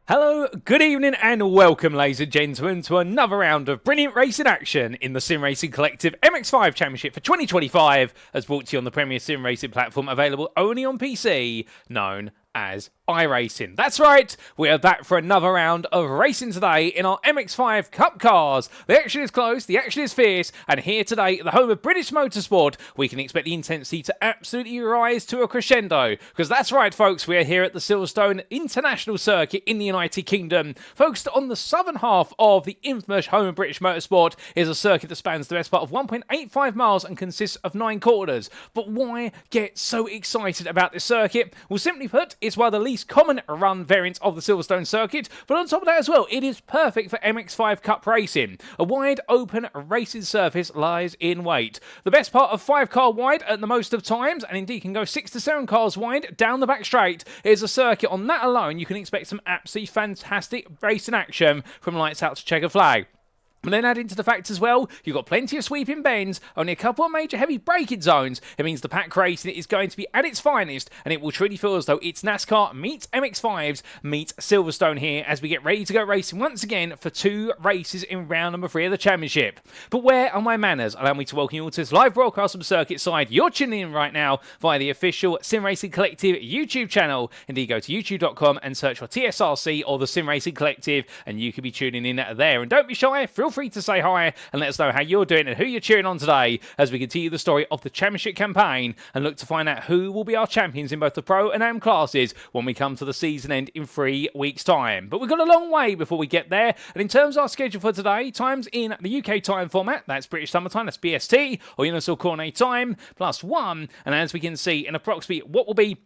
Hello, good evening and welcome ladies and gentlemen to another round of brilliant racing action in the Sim Racing Collective MX-5 Championship for 2025 as brought to you on the premier sim racing platform available only on PC known as iRacing. That's right, we are back for another round of racing today in our MX-5 Cup cars. The action is close, the action is fierce, and here today at the home of British motorsport, we can expect the intensity to absolutely rise to a crescendo. Because that's right folks, we are here at the Silverstone International Circuit in the United Kingdom. Focused on the southern half of the infamous home of British motorsport is a circuit that spans the best part of 1.85 miles and consists of 9 quarters. But why get so excited about this circuit? Well, simply put, it's one of the least common run variants of the Silverstone circuit, but on top of that as well, it is perfect for MX-5 Cup racing. A wide open racing surface lies in wait. The best part of 5 car wide at the most of times, and indeed can go 6 to 7 cars wide down the back straight, is a circuit. On that alone, you can expect some absolutely fantastic racing action from lights out to checker flag. And then add into the fact as well, you've got plenty of sweeping bends, only a couple of major heavy braking zones. It means the pack racing is going to be at its finest, and it will truly feel as though it's NASCAR meets MX-5s meets Silverstone here as we get ready to go racing once again for 2 races in round number 3 of the championship. But where are my manners? Allow me to welcome you all to this live broadcast from Circuit Side. You're tuning in right now via the official Sim Racing Collective YouTube channel. Indeed, go to youtube.com and search for TSRC or the Sim Racing Collective, and you can be tuning in there. And don't be shy, feel free to say hi and let us know how you're doing and who you're cheering on today as we continue the story of the championship campaign and look to find out who will be our champions in both the Pro and Am classes when we come to the season end in 3 weeks' time. But we've got a long way before we get there, and in terms of our schedule for today, times in the UK time format, that's British Summer Time, that's BST, or Universal Coordinate Time, +1, and as we can see in approximately what will be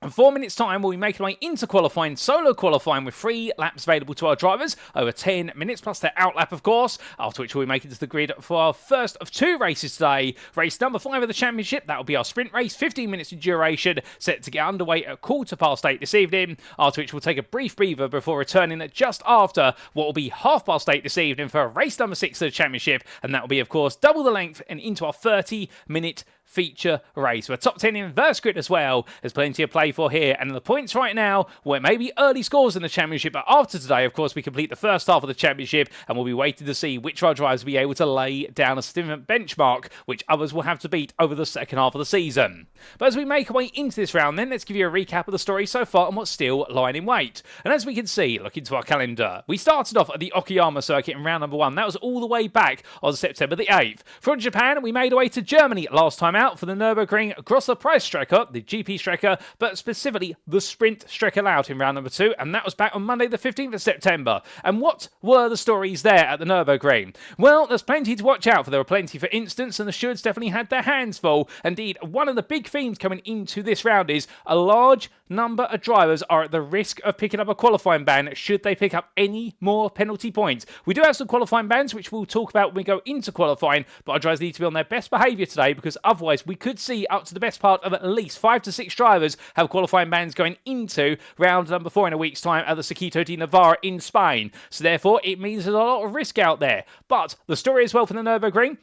in 4 minutes' time, we'll be making our way into qualifying, solo qualifying with 3 laps available to our drivers, over 10 minutes, plus their outlap, of course, after which we'll be making it to the grid for our first of 2 races today. Race number 5 of the championship, that will be our sprint race, 15 minutes in duration, set to get underway at 8:15 this evening, after which we'll take a brief breather before returning just after what will be 8:30 this evening for race number 6 of the championship, and that will be, of course, double the length and into our 30-minute feature race. We're top 10 inverse grid as well. There's plenty to play for here, and the points right now, well, it may be early scores in the championship, but after today, of course, we complete the first half of the championship, and we'll be waiting to see which of our drivers will be able to lay down a significant benchmark, which others will have to beat over the second half of the season. But as we make our way into this round, then let's give you a recap of the story so far and what's still lying in wait. And as we can see, look into our calendar, we started off at the Okayama circuit in round number 1. That was all the way back on September the 8th. From Japan, we made our way to Germany last time out for the Nürburgring Grosser Price Strecker, the GP Strecker, but specifically the Sprint Strecker out in round number 2, and that was back on Monday the 15th of September. And what were the stories there at the Nürburgring? Well, there's plenty to watch out for. There were plenty, for instance, and the Shoulds definitely had their hands full. Indeed, one of the big themes coming into this round is a large number of drivers are at the risk of picking up a qualifying ban should they pick up any more penalty points. We do have some qualifying bans, which we'll talk about when we go into qualifying, but our drivers need to be on their best behaviour today, because otherwise we could see up to the best part of at least 5 to 6 drivers have qualifying bans going into round number 4 in a week's time at the Circuito de Navarra in Spain. So therefore, it means there's a lot of risk out there. But the story as well for the Nürburgring,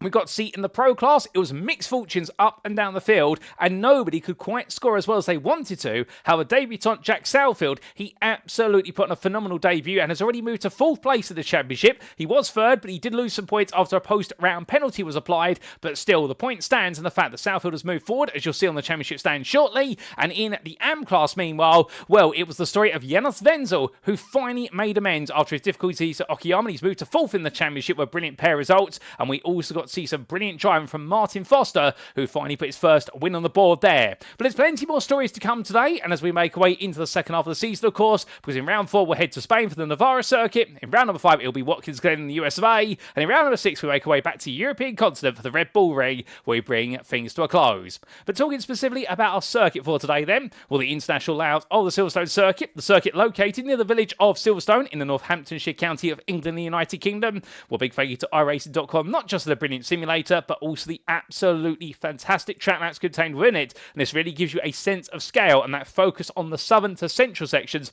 we got to see in the pro class, it was mixed fortunes up and down the field, and nobody could quite score as well as they wanted to. However, debutant Jack Southfield, he absolutely put on a phenomenal debut and has already moved to 4th place in the championship. He was 3rd, but he did lose some points after a post-round penalty was applied, but still, the point stands in the fact that Southfield has moved forward, as you'll see on the championship stand shortly. And in the AM class, meanwhile, well, it was the story of Jonas Wenzel, who finally made amends after his difficulties at Okayama. He's moved to 4th in the championship with a brilliant pair of results, and we also got see some brilliant driving from Martin Foster, who finally put his first win on the board there. But there's plenty more stories to come today, and as we make our way into the second half of the season, of course, because in round 4 we'll head to Spain for the Navarra circuit, in round number 5 it'll be Watkins Glen in the US of A, and in round number 6 we make our way back to the European continent for the Red Bull Ring, where we bring things to a close. But talking specifically about our circuit for today then, well, the international layout of the Silverstone circuit, the circuit located near the village of Silverstone in the Northamptonshire county of England, the United Kingdom. Well, big thank you to iRacing.com, not just for the brilliant simulator, but also the absolutely fantastic track maps contained within it. And this really gives you a sense of scale and that focus on the southern to central sections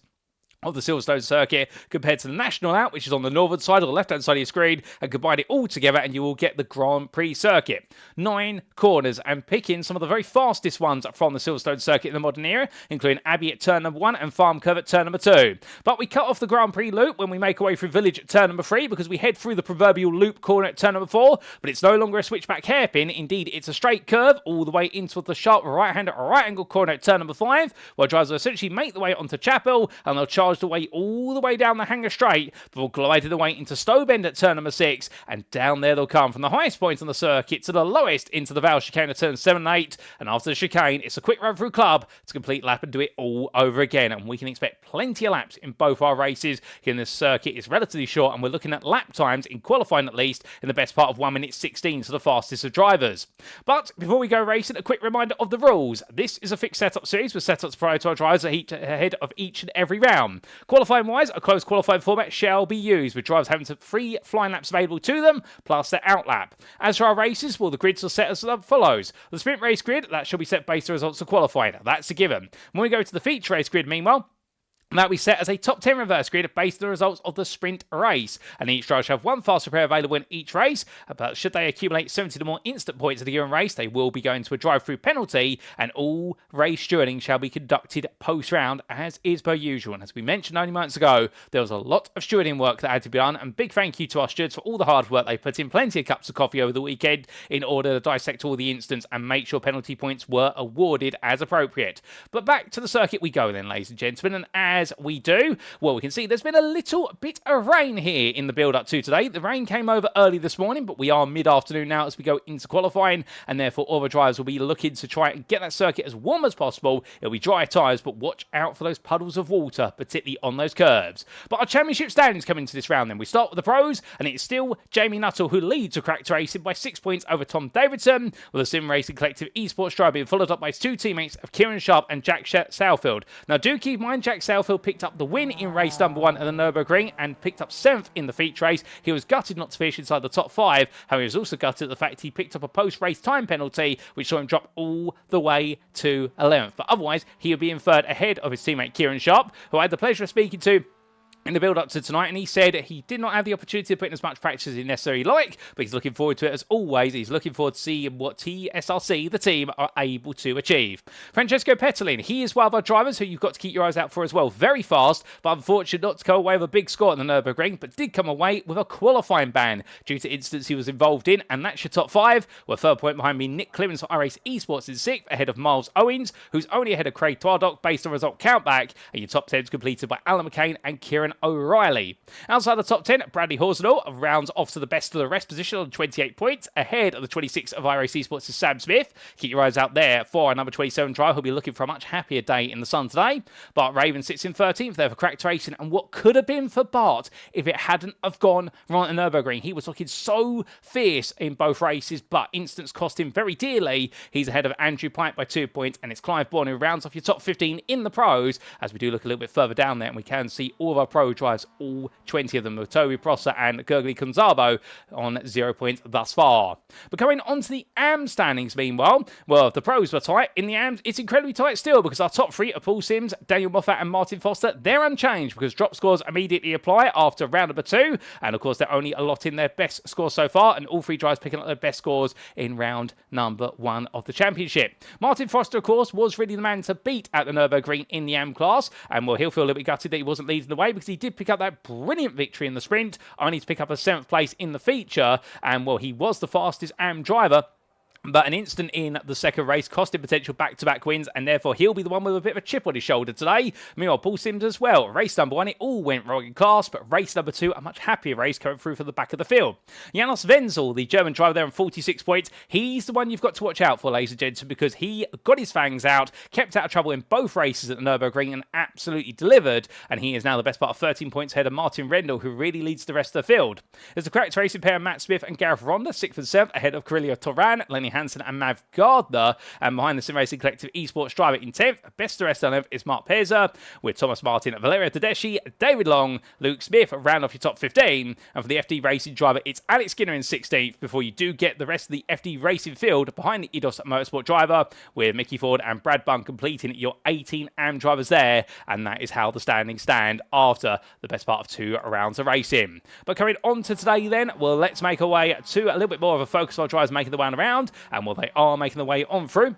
of the Silverstone circuit compared to the national out, which is on the northern side or the left-hand side of your screen, and combine it all together and you will get the Grand Prix circuit. 9 corners, and picking some of the very fastest ones from the Silverstone circuit in the modern era, including Abbey at turn number 1 and Farm Curve at turn number 2. But we cut off the Grand Prix loop when we make our way through Village at turn number 3 because we head through the proverbial loop corner at turn number 4, but it's no longer a switchback hairpin. Indeed, it's a straight curve all the way into the sharp right-hand right-angle corner at turn number 5, where drivers will essentially make the way onto Chapel and they'll charge the way all the way down the hanger straight before gliding the way into Stowbend at turn number 6, and down there they'll come from the highest point on the circuit to the lowest into the Val chicane at turn 7 and 8, and after the chicane it's a quick run through club to complete lap and do it all over again. And we can expect plenty of laps in both our races. Again, this circuit is relatively short and we're looking at lap times in qualifying at least in the best part of 1 minute 16 to the fastest of drivers. But before we go racing, a quick reminder of the rules. This is a fixed setup series with setups prior to our drivers ahead of each and every round. Qualifying wise, a closed qualifying format shall be used, with drivers having free flying laps available to them, plus their out lap. As for our races, well, the grids will set as follows. The sprint race grid, that shall be set based on the results of qualifying. That's a given. When we go to the feature race grid, meanwhile, that we set as a top 10 reverse grid based on the results of the sprint race. And each driver shall have 1 fast repair available in each race, but should they accumulate 70 or more instant points in a given race, they will be going to a drive-through penalty, and all race stewarding shall be conducted post-round as is per usual. And as we mentioned only months ago, there was a lot of stewarding work that had to be done, and big thank you to our stewards for all the hard work. They put in plenty of cups of coffee over the weekend in order to dissect all the incidents and make sure penalty points were awarded as appropriate. But back to the circuit we go then, ladies and gentlemen, and as we do, well, we can see there's been a little bit of rain here in the build-up to today. The rain came over early this morning, but we are mid-afternoon now as we go into qualifying, and therefore all the drivers will be looking to try and get that circuit as warm as possible. It'll be dry tyres, but watch out for those puddles of water, particularly on those curves. But our championship standings come into this round then. We start with the pros, and it's still Jamie Nuttall who leads the cracked racing by 6 points over Tom Davidson, with the Sim Racing Collective Esports drive being followed up by his 2 teammates of Kieran Sharp and Jack Southfield. Now do keep in mind, Jack Southfield picked up the win in race number 1 at the Nürburgring and picked up 7th in the feature race. He was gutted not to finish inside the top 5. However, he was also gutted at the fact he picked up a post-race time penalty, which saw him drop all the way to 11th. But otherwise, he would be in third ahead of his teammate Kieran Sharp, who I had the pleasure of speaking to in the build-up to tonight, and he said he did not have the opportunity to put in as much practice as he necessarily like, but he's looking forward to it as always. He's looking forward to seeing what TSRC, the team, are able to achieve. Francesco Petolin, he is one of our drivers who you've got to keep your eyes out for as well. Very fast, but unfortunate not to come away with a big score at the Nürburgring, but did come away with a qualifying ban due to incidents he was involved in, and that's your top 5. Well, third point behind me, Nick Clemens for iRacing Esports in 6th, ahead of Miles Owens, who's only ahead of Craig Twardock based on result countback, and your top 10 is completed by Alan McCain and Kieran O'Reilly. Outside the top 10, Bradley Horsnell rounds off to the best of the rest position on 28 points, ahead of the 26th of iRacing Esports' Sam Smith. Keep your eyes out there for our number 27 driver, who'll be looking for a much happier day in the sun today. Bart Raven sits in 13th there for cracked racing, and what could have been for Bart if it hadn't have gone right at Nürburgring. He was looking so fierce in both races, but incidents cost him very dearly. He's ahead of Andrew Pike by 2 points, and it's Clive Bourne who rounds off your top 15 in the pros, as we do look a little bit further down there, and we can see all of our pro drivers, all 20 of them, with Toby Prosser and Gergely Konzabo on 0 points thus far. But going on to the AM standings, meanwhile, well, the pros were tight. In the AMs, it's incredibly tight still, because our top 3 are Paul Sims, Daniel Moffat and Martin Foster. They're unchanged because drop scores immediately apply after round number 2, and of course they're only allotting their best scores so far, and all 3 drivers picking up their best scores in round number 1 of the championship. Martin Foster, of course, was really the man to beat at the Nürburgring in the AM class, and well, he'll feel a little bit gutted that he wasn't leading the way, because he did pick up that brilliant victory in the sprint, only to pick up a 7th place in the feature, and well, he was the fastest AM driver. But an incident in the second race cost him potential back-to-back wins, and therefore he'll be the one with a bit of a chip on his shoulder today. Meanwhile, Paul Sims as well. Race number 1, it all went wrong in class, but race number 2, a much happier race coming through for the back of the field. Janos Wenzel, the German driver there on 46 points, he's the one you've got to watch out for, ladies and gentlemen, because he got his fangs out, kept out of trouble in both races at the Nürburgring, and absolutely delivered, and he is now the best part of 13 points ahead of Martin Rendell, who really leads the rest of the field. There's the correct racing pair, Matt Smith and Gareth Ronda, 6th and 7th, ahead of Carillo Toran, Lenny Hansen and Mav Gardner. And behind the Sim Racing Collective Esports driver in 10th, best of rest 11th is Mark Pezza, with Thomas Martin, Valeria Tedeschi, David Long, Luke Smith round off your top 15. And for the FD Racing driver, it's Alex Skinner in 16th before you do get the rest of the FD Racing field behind the EDOS Motorsport driver, with Mickey Ford and Brad Bunn completing your 18 AM drivers there. And that is how the standings stand after the best part of 2 rounds of racing. But coming on to today then, well, let's make our way to a little bit more of a focus on our drivers making the way around. And well, they are making the way on through.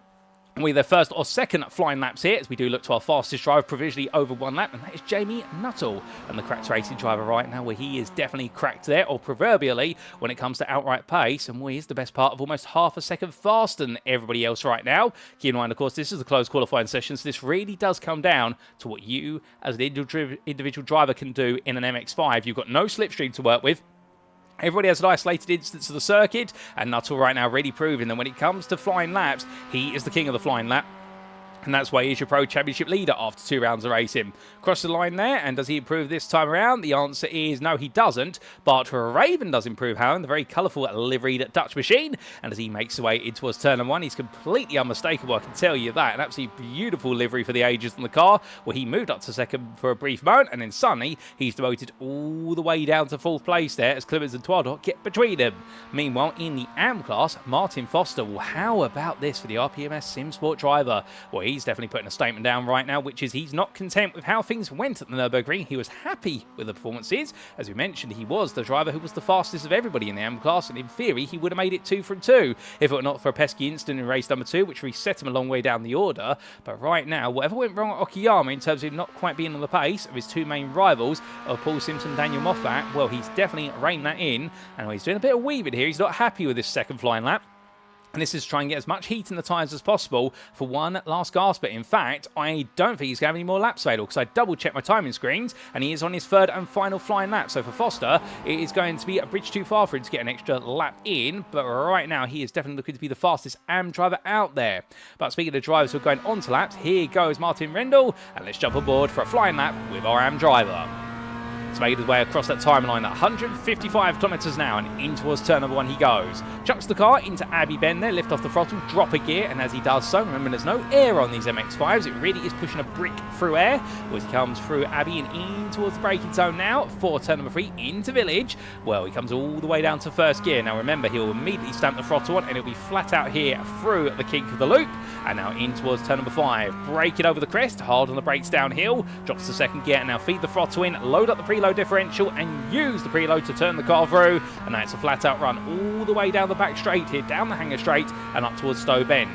We the first or second flying laps here as we do look to our fastest driver provisionally over 1 lap, and that is Jamie Nuttall, and the cracked racing driver right now, where he is definitely cracked there, or proverbially when it comes to outright pace, and he is the best part of almost half a second faster than everybody else right now. Keep in mind, of course, this is the closed qualifying session, so this really does come down to what you as an individual driver can do in an MX-5. You've got no slipstream to work with. Everybody has an isolated instance of the circuit, and Nuttall right now really proving that when it comes to flying laps, he is the king of the flying lap. And that's why he's your Pro Championship leader after 2 rounds of racing. Cross the line there, and does he improve this time around? The answer is no, he doesn't. But Raven does improve, however, the very colourful liveried Dutch machine. And as he makes his way in towards turn 1, he's completely unmistakable, I can tell you that. An absolutely beautiful livery for the ages on the car, where he moved up to second for a brief moment, and then suddenly he's demoted all the way down to 4th place there as Clemens and Twador get between them. Meanwhile, in the AM class, Martin Foster, well, how about this for the RPMS Sim Sport driver? Well, he's definitely putting a statement down right now, which is he's not content with how things went at the Nürburgring. He was happy with the performances. As we mentioned, he was the driver who was the fastest of everybody in the AM class, and in theory, he would have made it 2 from 2 if it were not for a pesky incident in race number 2, which reset him a long way down the order. But right now, whatever went wrong at Okayama in terms of not quite being on the pace of his 2 main rivals of Paul Simpson and Daniel Moffat, well, he's definitely reined that in, and he's doing a bit of weaving here. He's not happy with this second flying lap. And this is to try and get as much heat in the tyres as possible for one last gasp. But in fact, I don't think he's going to have any more laps available, because I double-checked my timing screens, and he is on his 3rd and final flying lap. So for Foster, it is going to be a bridge too far for him to get an extra lap in. But right now, he is definitely looking to be the fastest AM driver out there. But speaking of drivers who are going on to laps, here goes Martin Rendell. And let's jump on board for a flying lap with our AM driver. He's made his way across that timeline at 155 kilometres an hour, and in towards turn number 1 he goes. Chucks the car into Abbey Bend there, lift off the throttle, drop a gear, and as he does so, remember there's no air on these MX-5s, it really is pushing a brick through air. As he comes through Abbey and in towards the braking zone now, for turn number 3 into Village. Well, he comes all the way down to 1st gear. Now remember, he'll immediately stamp the throttle on, and it'll be flat out here through the kink of the loop. And now in towards turn number 5, braking over the crest, hard on the brakes downhill, drops to 2nd gear, and now feed the throttle in, load up the preload differential, and use the preload to turn the car through. And now it's a flat out run all the way down the back straight here, down the hanger straight, and up towards Stowe Bend.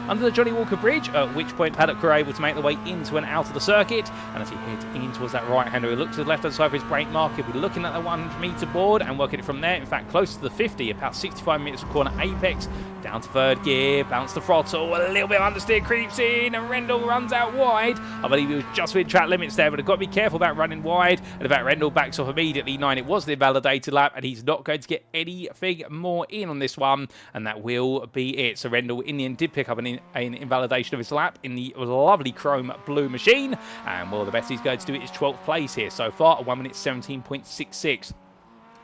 Under the Johnny Walker Bridge, at which point Paddock were able to make their way into and out of the circuit. And as he heads in towards that right-hander, he looks to the left-hand side for his brake mark. He'll be looking at the 100-metre board and working it from there. In fact, close to the 50, about 65 metres from corner apex. Down to 3rd gear, bounce the throttle, a little bit of understeer creeps in, and Rendell runs out wide. I believe he was just within track limits there, but I've got to be careful about running wide. And in fact, Rendell backs off immediately. 9, it was the invalidated lap, and he's not going to get anything more in on this one. And that will be it. So Rendell, in the end, did pick up an invalidation of his lap in the lovely chrome blue machine, and well, the best he's going to do is 12th place here so far, at 1 minute 17.66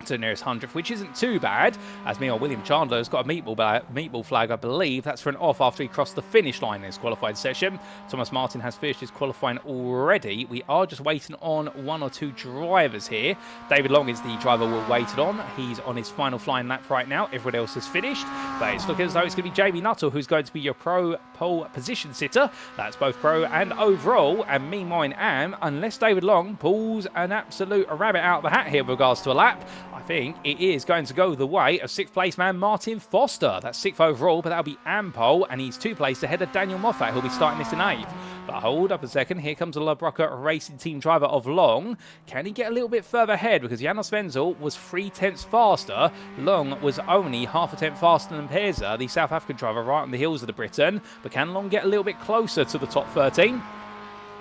to the nearest 100th, which isn't too bad, as meanwhile William Chandler has got a meatball flag, I believe. That's for an off after he crossed the finish line in his qualifying session. Thomas Martin has finished his qualifying already. We are just waiting on 1 or 2 drivers here. David Long is the driver we're waiting on. He's on his final flying lap right now. Everyone else has finished, but it's looking as though it's going to be Jamie Nuttall who's going to be your pro pole position sitter. That's both pro and overall. And meanwhile in AM, unless David Long pulls an absolute rabbit out of the hat here with regards to a lap, I think it is going to go the way of 6th place man Martin Foster. That's 6th overall, but that'll be Ampole, and he's 2 places ahead of Daniel Moffat, who'll be starting this in 8th. But hold up a second, here comes the Labrocker Racing Team driver of Long. Can he get a little bit further ahead? Because Janos Wenzel was 3/10 faster. Long was only half a tenth faster than Peza, the South African driver right on the heels of the Briton. But can Long get a little bit closer to the top 13?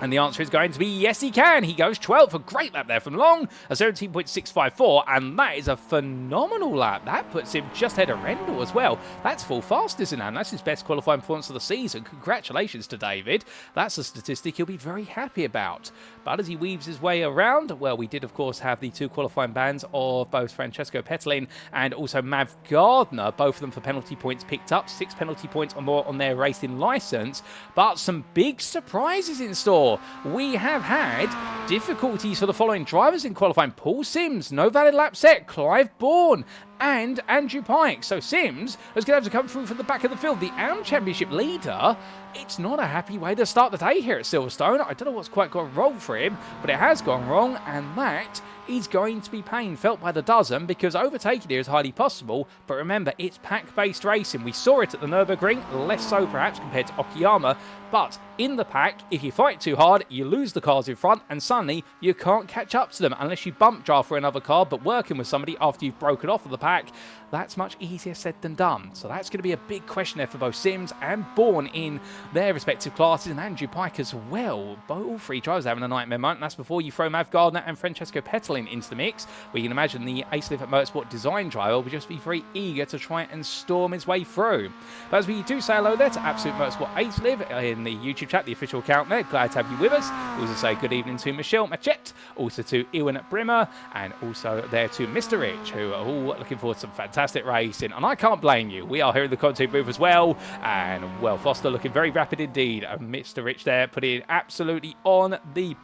And the answer is going to be yes, he can. He goes 12th. A great lap there from Long, a 17.654, and that is a phenomenal lap. That puts him just ahead of Rendell as well. That's full fastest in hand. That's his best qualifying performance of the season. Congratulations to David. That's a statistic he'll be very happy about. But as he weaves his way around, well, we did, of course, have the 2 qualifying bans of both Francesco Petelin and also Mav Gardner, both of them for penalty points picked up. 6 penalty points or more on their racing licence. But some big surprises in store. We have had difficulties for the following drivers in qualifying. Paul Sims, no valid lap set. Clive Bourne and Andrew Pike. So Sims is going to have to come through from the back of the field. The AM Championship leader. It's not a happy way to start the day here at Silverstone. I don't know what's quite gone wrong for him, but it has gone wrong, and that is going to be pain felt by the dozen, because overtaking here is highly possible. But remember, it's pack-based racing. We saw it at the Nürburgring, less so perhaps compared to Okayama, but in the pack, if you fight too hard, you lose the cars in front, and suddenly you can't catch up to them unless you bump drive for another car. But working with somebody after you've broken off of the pack, that's much easier said than done. So that's going to be a big question there for both Sims and Bourne in their respective classes, and Andrew Pike as well. All 3 drivers having a nightmare month, and that's before you throw Mav Gardner and Francesco Petelin into the mix, where you can imagine the Ace-Liv Motorsport design driver will just be very eager to try and storm his way through. But as we do say hello there to Absolute Motorsport Ace-Liv in the YouTube chat, the official account there, glad to have you with us. We also say good evening to Michelle Machette, also to Ewan Brimmer, and also there to Mr. Rich, who are all looking forward to some fantastic racing. And I can't blame you. We are here in the content booth as well, and well, Foster looking very rapid indeed. And Mr. Rich there putting absolutely on the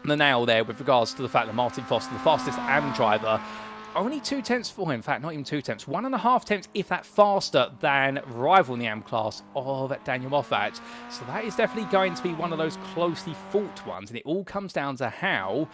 nail there with regards to the fact that Martin Foster, the fastest AM driver, only 2 tenths for him. In fact, not even 2 tenths. 1.5 tenths, if that, faster than rival in the AM class of Daniel Moffat. So that is definitely going to be one of those closely fought ones. And it all comes down to how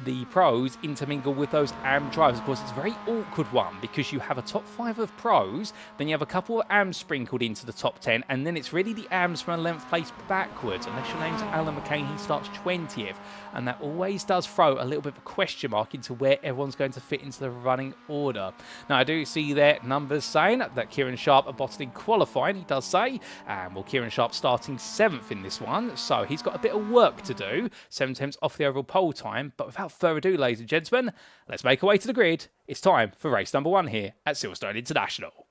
the pros intermingle with those AM drivers. Of course, it's a very awkward one because you have a top 5 of pros, then you have a couple of AMs sprinkled into the top 10, and then it's really the AMs from 11th place backwards. Unless your name's Alan McCain, he starts 20th. And that always does throw a little bit of a question mark into where everyone's going to fit into the running order. Now, I do see there numbers saying that Kieran Sharp are bottled in qualifying, he does say. Well, Kieran Sharp starting 7th in this one, so he's got a bit of work to do. 7 tenths off the overall pole time, but without further ado, ladies and gentlemen, let's make our way to the grid. It's time for race number 1 here at Silverstone International.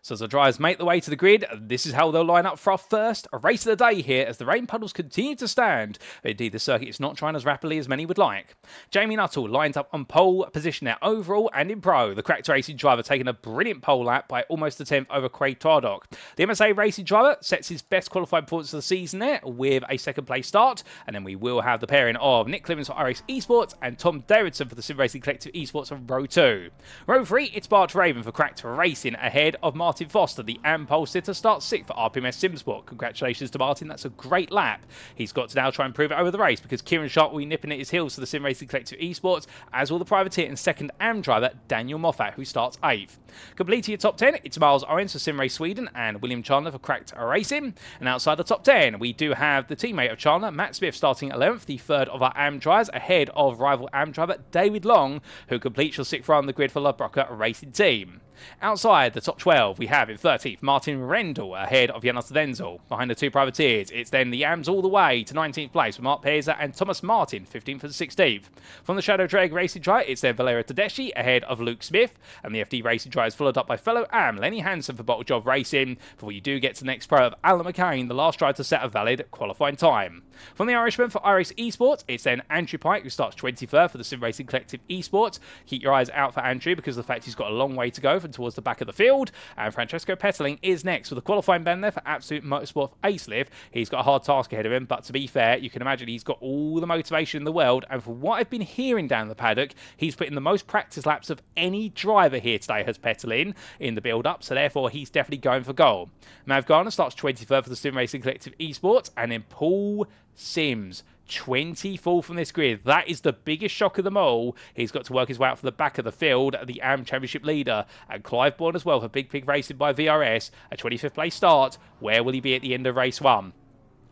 So as the drivers make the way to the grid, this is how they'll line up for our first race of the day here as the rain puddles continue to stand. Indeed, the circuit is not trying as rapidly as many would like. Jamie Nuttall lines up on pole position there overall and in pro. The Cracked Racing driver taking a brilliant pole lap by almost a tenth over Craig Tardock. The MSA Racing driver sets his best qualified performance of the season there with a 2nd place start. And then we will have the pairing of Nick Clemens for iRacing Esports and Tom Davidson for the Sim Racing Collective Esports on row 2. Row 3, it's Bart Raven for Cracked Racing ahead of Martin Foster, the AM pole sitter, starts 6th for RPMS Simsport. Congratulations to Martin, that's a great lap. He's got to now try and prove it over the race because Kieran Sharp will be nipping at his heels for the Sim Racing Collective Esports, as will the privateer and 2nd AM driver Daniel Moffat, who starts 8th. Completing your top 10, it's Miles Owens for Sim Race Sweden and William Chandler for Cracked Racing. And outside the top 10, we do have the teammate of Chandler, Matt Smith, starting 11th, the 3rd of our AM drivers, ahead of rival AM driver David Long, who completes your 6th run on the grid for Ladbroke Racing Team. Outside the top 12, we have in 13th Martin Rendell ahead of Jonas Wenzel. Behind the 2 privateers, it's then the AMs all the way to 19th place with Mark Peza and Thomas Martin, 15th and 16th. From the Shadow Drag Racing driver, it's then Valerio Tedeschi ahead of Luke Smith, and the FD Racing driver is followed up by fellow AM Lenny Hansen for Bottle Job Racing, before you do get to the next pro of Alan McCain, the last driver to set a valid qualifying time. From the Irishman for iRacing Esports, it's then Andrew Pike, who starts 23rd for the Sim Racing Collective Esports. Keep your eyes out for Andrew because of the fact he's got a long way to go from towards the back of the field. And Francesco Petelin is next with a qualifying ban there for Absolute Motorsport Ace-Liv. He's got a hard task ahead of him, but to be fair, you can imagine he's got all the motivation in the world. And from what I've been hearing down the paddock, he's put in the most practice laps of any driver here today, has Petelin, in the build-up. So therefore, he's definitely going for goal. Mav Garner starts 23rd for the Sim Racing Collective Esports. And then Paul Sims, 24th from this grid. That is the biggest shock of them all. He's got to work his way out for the back of the field, the AM Championship leader. And Clive Bourne as well for Big Pig Racing by VRS. A 25th place start. Where will he be at the end of race 1?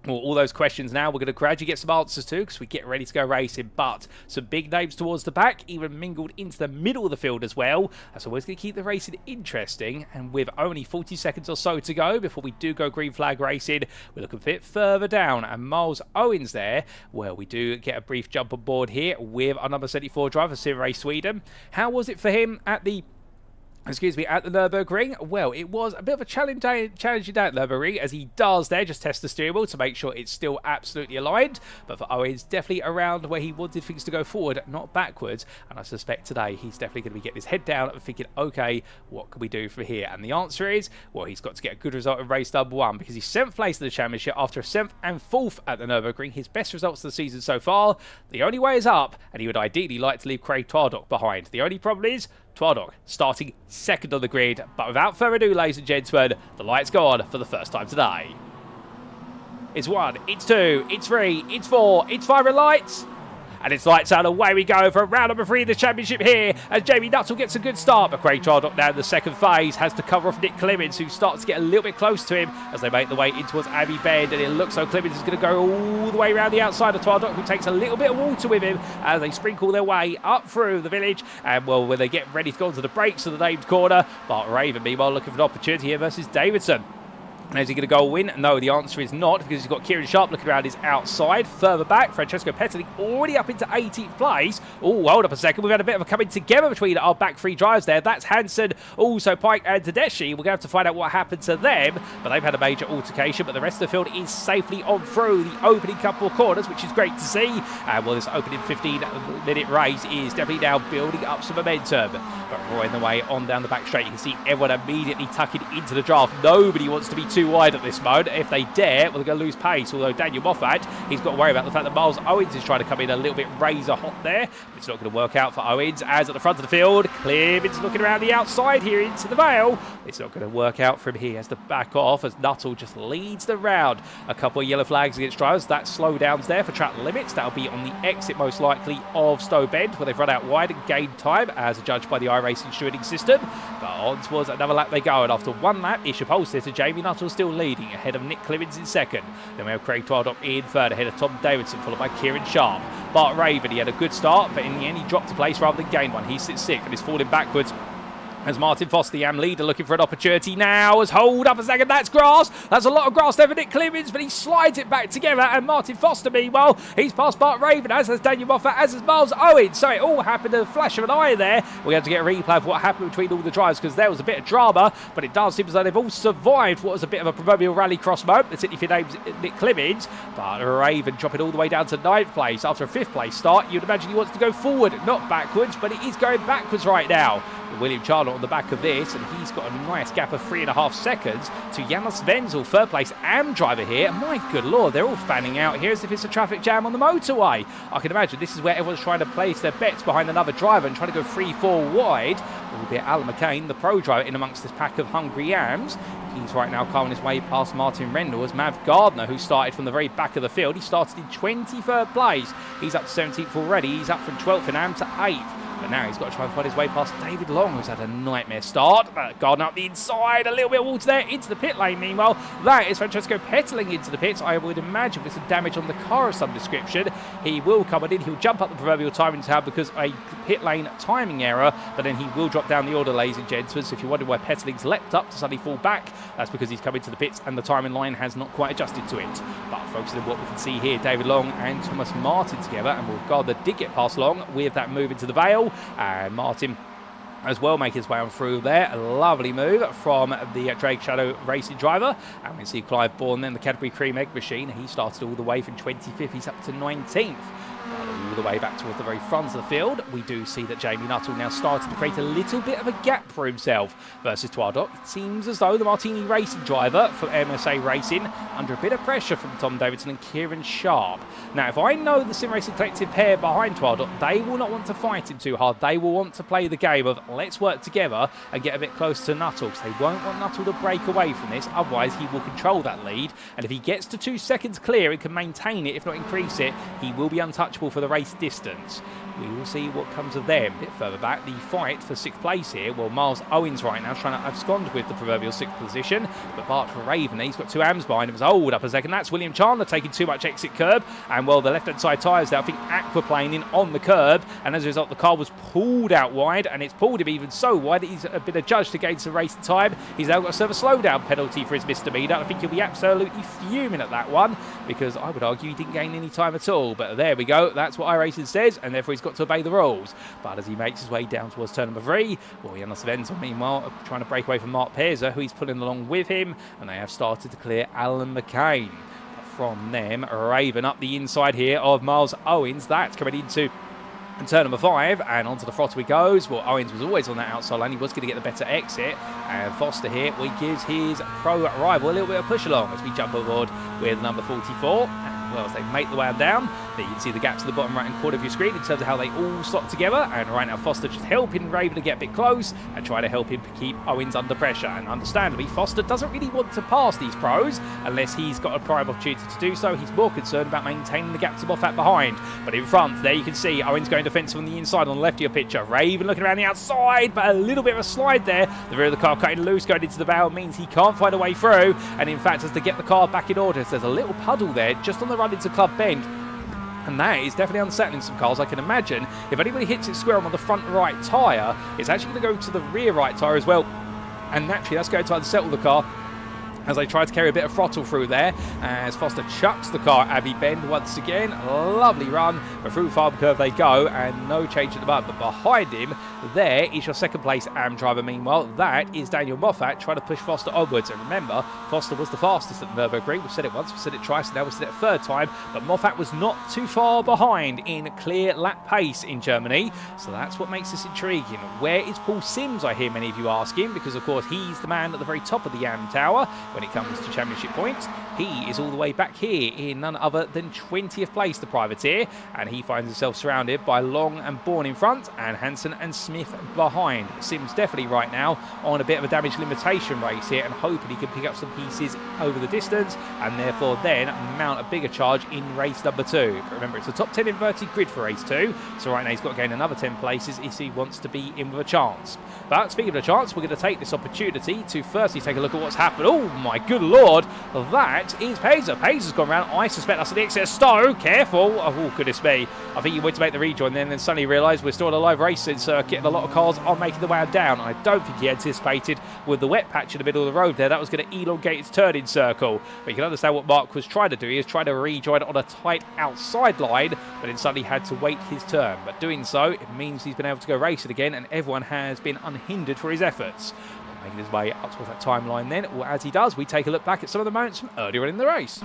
Well, all those questions now we're going to gradually get some answers to because we get ready to go racing, but some big names towards the back, even mingled into the middle of the field as well. That's always going to keep the racing interesting, and with only 40 seconds or so to go before we do go green flag racing, we're looking a bit further down, and Miles Owens there, well, we do get a brief jump on board here with our number 74 driver, Sim Race Sweden. How was it for him at the Nürburgring? Well, it was a bit of a challenging day at Nürburgring, as he does there just test the steering wheel to make sure it's still absolutely aligned. But for Owens, definitely around where he wanted things to go forward, not backwards. And I suspect today he's definitely going to be getting his head down and thinking, okay, what can we do from here? And the answer is, well, he's got to get a good result in race number 1 because he's 7th place in the championship after a 7th and 4th at the Nürburgring. His best results of the season so far. The only way is up, and he would ideally like to leave Craig Twardock behind. The only problem is, Twardock starting 2nd on the grid, but without further ado, ladies and gentlemen, the lights go on for the first time today. It's 1, it's 2, it's 3, it's 4, it's 5 red lights. And it's lights out, away we go for round number 3 of the championship here as Jamie Nuttall gets a good start. But Craig Twardock now in the 2nd phase has to cover off Nick Clemens, who starts to get a little bit close to him as they make the way in towards Abbey Bend. And it looks like Clemens is going to go all the way around the outside of Twardock, who takes a little bit of water with him as they sprinkle their way up through the village. And well, when they get ready to go onto the brakes of the named corner, Bart Raven meanwhile looking for an opportunity here versus Davidson. And is he going to go win? No, the answer is not, because he's got Kieran Sharp looking around his outside. Further back, Francesco Petterling already up into 18th place. Oh, hold up a second. We've had a bit of a coming together between our back 3 drivers there. That's Hansen, also Pike and Tedeschi. We're going to have to find out what happened to them, but they've had a major altercation. But the rest of the field is safely on through the opening couple of corners, which is great to see. And well, this opening 15-minute race is definitely now building up some momentum. But right in the way on down the back straight, you can see everyone immediately tucking into the draft. Nobody wants to be too wide at this mode. If they dare, well, they're going to lose pace. Although Daniel Moffat, he's got to worry about the fact that Miles Owens is trying to come in a little bit razor hot there. But it's not going to work out for Owens, as at the front of the field, Clemens looking around the outside here into the Vale. It's not going to work out from here as to back off as Nuttall just leads the round. A couple of yellow flags against drivers. That slowdowns there for track limits. That'll be on the exit most likely of Stowe Bend, where they've run out wide and gained time as judged by the iRacing stewarding system. But on towards another lap they go, and after one lap, Isha Polster to Jamie Nuttall still leading ahead of Nick Clemens in 2nd. Then we have Craig Twardock in 3rd ahead of Tom Davidson, followed by Kieran Sharp. Bart Raven, he had a good start, but in the end he dropped a place rather than gain one. He sits 6th and is falling backwards as Martin Foster, the AM leader, looking for an opportunity now. As hold up a second, that's grass. That's a lot of grass there for Nick Clemens, but he slides it back together. And Martin Foster, meanwhile, he's past Bart Raven, as has Daniel Moffat, as has Miles Owens. So it all happened in a flash of an eye there. We had to get a replay of what happened between all the drivers because there was a bit of drama, but it does seem as though they've all survived what was a bit of a proverbial rallycross moment. That's it if your name's Nick Clemens. But Raven dropping all the way down to 9th place after a 5th place start. You'd imagine he wants to go forward, not backwards, but it is going backwards right now. William Charlotte on the back of this, and he's got a nice gap of 3.5 seconds to Janos Wenzel, 3rd place AM driver here. My good lord, they're all fanning out here as if it's a traffic jam on the motorway. I can imagine this is where everyone's trying to place their bets behind another driver and trying to go 3-4 wide. Albeit Alan McCain, the pro driver, in amongst this pack of hungry yams. He's right now carving his way past Martin Rendell as Mav Gardner, who started from the very back of the field. He started in 23rd place. He's up to 17th already. He's up from 12th in AM to 8th. But now he's got to try and find his way past David Long, who's had a nightmare start. Gardner up the inside, a little bit of water there into the pit lane. Meanwhile, that is Francesco Petterling into the pits. I would imagine with some damage on the car of some description. He will come in, he'll jump up the proverbial timing tab because of a pit lane timing error, but then he will drop down the order, ladies and gentlemen. So if you wonder why Petterling's leapt up to suddenly fall back, that's because he's come into the pits and the timing line has not quite adjusted to it. But focusing on what we can see here, David Long and Thomas Martin together, and Will Gardner did get past Long with that move into the Vale. And Martin as well make his way on through there. A lovely move from the Drake Shadow racing driver. And we see Clive Bourne then, the Cadbury Cream Egg Machine. He started all the way from 25th. He's up to 19th. All the way back towards the very front of the field, we do see that Jamie Nuttall now started to create a little bit of a gap for himself versus Twardock. It seems as though the Martini racing driver for MSA Racing under a bit of pressure from Tom Davidson and Kieran Sharp. Now, if I know the Sim Racing Collective pair behind Twardock, they will not want to fight him too hard. They will want to play the game of let's work together and get a bit close to Nuttall, because they won't want Nuttall to break away from this. Otherwise, he will control that lead. And if he gets to 2 seconds clear and can maintain it, if not increase it, he will be untouched untouchable for the race distance. We will see what comes of them. A bit further back, the fight for 6th place here. Well, Miles Owens right now trying to abscond with the proverbial 6th position, but Bart Raven, he's got 2 AMs behind him. Hold up a second, that's William Chandler taking too much exit curb, and well, the left-hand side tyres there, I think aquaplaning on the curb, and as a result, the car was pulled out wide, and it's pulled him even so wide that he's been adjudged against the race time. He's now got to serve a slowdown penalty for his misdemeanor. I think he'll be absolutely fuming at that one, because I would argue he didn't gain any time at all. But there we go, that's what iRacing says, and therefore he's got to obey the rules. But as he makes his way down towards turn number 3, well, Jonas Svensson, meanwhile, trying to break away from Mark Perza, who he's pulling along with him, and they have started to clear Alan McCain. But from them, Raven up the inside here of Miles Owens. That's coming into turn number 5, and onto the throttle he goes. Well, Owens was always on that outside line. He was going to get the better exit, and Foster here, well, he gives his pro rival a little bit of push along as we jump aboard with number 44. Well, as they make the way down, there you can see the gaps at the bottom right-hand corner of your screen in terms of how they all slot together. And right now, Foster just helping Raven to get a bit close and try to help him keep Owens under pressure. And understandably, Foster doesn't really want to pass these pros unless he's got a prime opportunity to do so. He's more concerned about maintaining the gap to Moffat behind. But in front, there you can see Owens going defensive on the inside on the left of your picture. Raven looking around the outside, but a little bit of a slide there. The rear of the car cutting loose, going into the valve means he can't find a way through. And in fact, as to get the car back in order, there's a little puddle there just on the run into Club Bend. And that is definitely unsettling some cars. I can imagine if anybody hits it square on the front right tyre, it's actually going to go to the rear right tyre as well. And naturally, that's going to unsettle the car as they try to carry a bit of throttle through there, as Foster chucks the car at Abbey Bend once again. Lovely run, but through farm curve they go, and no change at the moment. But behind him, there is your 2nd place AM driver. Meanwhile, that is Daniel Moffat trying to push Foster onwards. And remember, Foster was the fastest at the Nürburgring. We've said it once, we've said it twice, and now we've said it a 3rd time. But Moffat was not too far behind in clear lap pace in Germany. So that's what makes this intriguing. Where is Paul Sims, I hear many of you asking, because of course he's the man at the very top of the AM tower when it comes to championship points. He is all the way back here in none other than 20th place, the privateer, and he finds himself surrounded by Long and Bourne in front and Hansen and Smith behind. Sims definitely right now on a bit of a damage limitation race here and hoping he can pick up some pieces over the distance and therefore then mount a bigger charge in race number 2. But remember, it's a top 10 inverted grid for race 2, so right now he's got to gain another 10 places if he wants to be in with a chance. But speaking of a chance, we're going to take this opportunity to firstly take a look at what's happened. Oh my good lord, that is Paisley. Paisley's gone round. I suspect that's an excess Stowe. Careful. Oh, goodness me. I think he went to make the rejoin then suddenly realised we're still on a live racing circuit and a lot of cars are making the way down. I don't think he anticipated with the wet patch in the middle of the road there, that was going to elongate its turning circle. But you can understand what Mark was trying to do. He was trying to rejoin on a tight outside line, but then suddenly had to wait his turn. But doing so, it means he's been able to go racing again and everyone has been unhindered for his efforts. Making his way up towards that timeline then, or as he does, we take a look back at some of the moments from earlier in the race.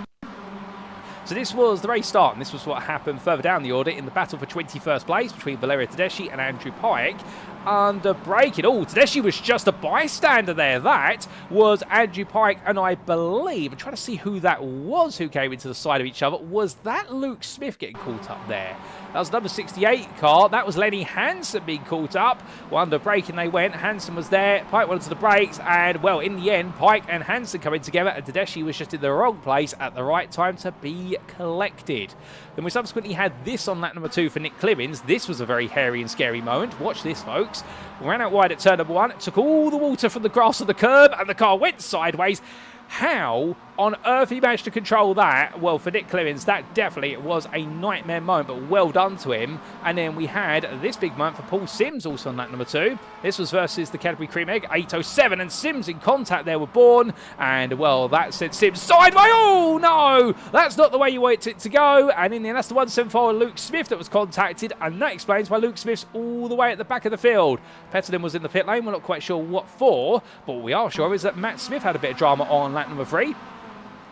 So this was the race start, and this was what happened further down the order in the battle for 21st place between Valerio Tedeschi and Andrew Pike. Under braking. Oh, Tedeschi was just a bystander there. That was Andrew Pike, and I believe, I'm trying to see who that was who came into the side of each other. Was that Luke Smith getting caught up there? That was number 68 car. That was Lenny Hansen being caught up. Well, under braking they went. Hansen was there. Pike went to the brakes, and well, in the end, Pike and Hansen coming together, and Tedeschi was just in the wrong place at the right time to be collected. Then we subsequently had this on lap number 2 for Nick Clemens. This was a very hairy and scary moment. Watch this, folks. Ran out wide at turn number 1, took all the water from the grass of the curb, and the car went sideways. How on earth he managed to control that? Well, for Nick Clemens, that definitely was a nightmare moment, but well done to him. And then we had this big moment for Paul Sims also on lap number 2. This was versus the Cadbury Cream Egg, 807, and Sims in contact there with Bourne. And, well, that sent Sims sideways. Oh, no! That's not the way you want it to go. And in the end, that's the 174 Luke Smith that was contacted, and that explains why Luke Smith's all the way at the back of the field. Petterden was in the pit lane. We're not quite sure what for, but what we are sure is that Matt Smith had a bit of drama on lap number 3.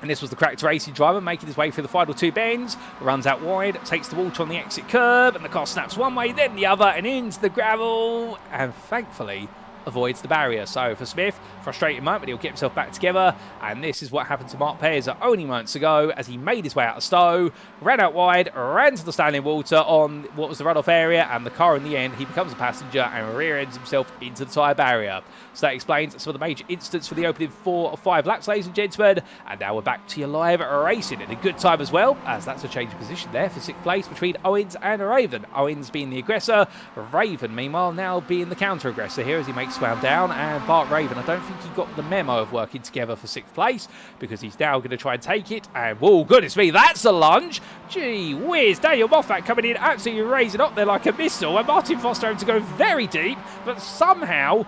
And this was the cracked racing driver making his way through the final 2 bends, runs out wide, takes the water on the exit curb, and the car snaps one way, then the other, and into the gravel. And thankfully, avoids the barrier. So for Smith, frustrating moment, but he'll get himself back together. And this is what happened to Mark Peza only moments ago as he made his way out of Stowe, ran out wide, ran to the standing water on what was the runoff area, and the car in the end, he becomes a passenger and rear ends himself into the tyre barrier. So that explains some of the major incidents for the opening 4 or 5 laps, ladies and gentlemen. And now we're back to your live racing in a good time as well, as that's a change of position there for 6th place between Owens and Raven. Owens being the aggressor, Raven meanwhile now being the counter-aggressor here as he makes swam down. And Bart Raven, I don't think he got the memo of working together for 6th place, because he's now going to try and take it. And whoa, goodness me, that's a lunge. Gee whiz, Daniel Moffat coming in absolutely raising up there like a missile, and Martin Foster having to go very deep, but somehow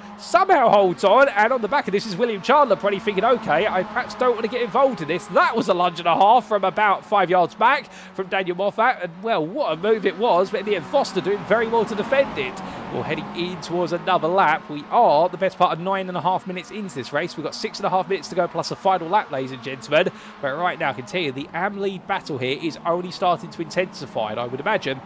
holds on. And on the back of this is William Chandler probably thinking, okay, I perhaps don't want to get involved in this. That was a lunge and a half from about 5 yards back from Daniel Moffat, and well, what a move it was, but in the end Foster doing very well to defend it. Well, heading in towards another lap. We are the best part of 9.5 minutes into this race. We've got 6.5 minutes to go plus a final lap, ladies and gentlemen. But right now I can tell you the AM lead battle here is only starting to intensify, and I would imagine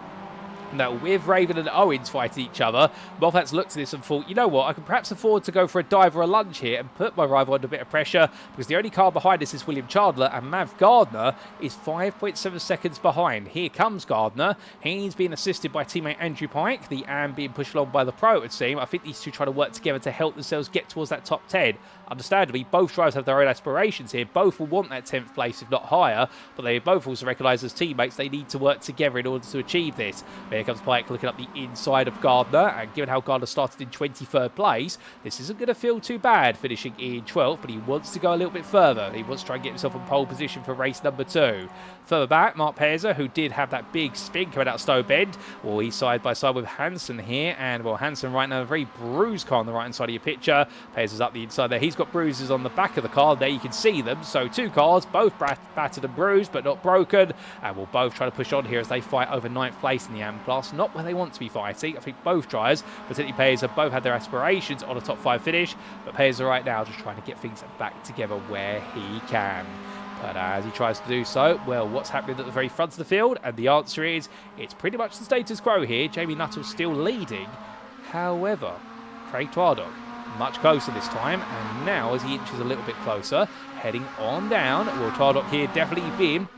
that with Raven and Owens fighting each other, Moffat's looked at this and thought, you know what, I can perhaps afford to go for a dive or a lunge here and put my rival under a bit of pressure, because the only car behind us is William Chandler, and Mav Gardner is 5.7 seconds behind. Here comes Gardner. He's being assisted by teammate Andrew Pike, the AM being pushed along by the Pro, it would seem. I think these two try to work together to help themselves get towards that top 10. Understandably, both drivers have their own aspirations here. Both will want that 10th place, if not higher, but they both also recognise as teammates they need to work together in order to achieve this. But here comes Pike looking up the inside of Gardner, and given how Gardner started in 23rd place, this isn't going to feel too bad finishing in 12th, but he wants to go a little bit further. He wants to try and get himself in pole position for race number 2. Further back, Mark Peza, who did have that big spin coming out of Stowe Bend. Well, he's side by side with Hansen here, and well, Hansen right now a very bruised car on the right hand side of your picture. Peza's up the inside there. He's got bruises on the back of the car. There you can see them. So 2 cars, both battered and bruised, but not broken, and will both try to push on here as they fight over 9th place in the AM class. Not where they want to be fighting. I think both drivers, particularly Peza, both had their aspirations on a top 5 finish, but Peza right now just trying to get things back together where he can. But as he tries to do so, well, what's happening at the very front of the field? And the answer is, it's pretty much the status quo here. Jamie Nuttall still leading. However, Craig Twardock much closer this time, and now as he inches a little bit closer, heading on down. Well, Twardock here definitely being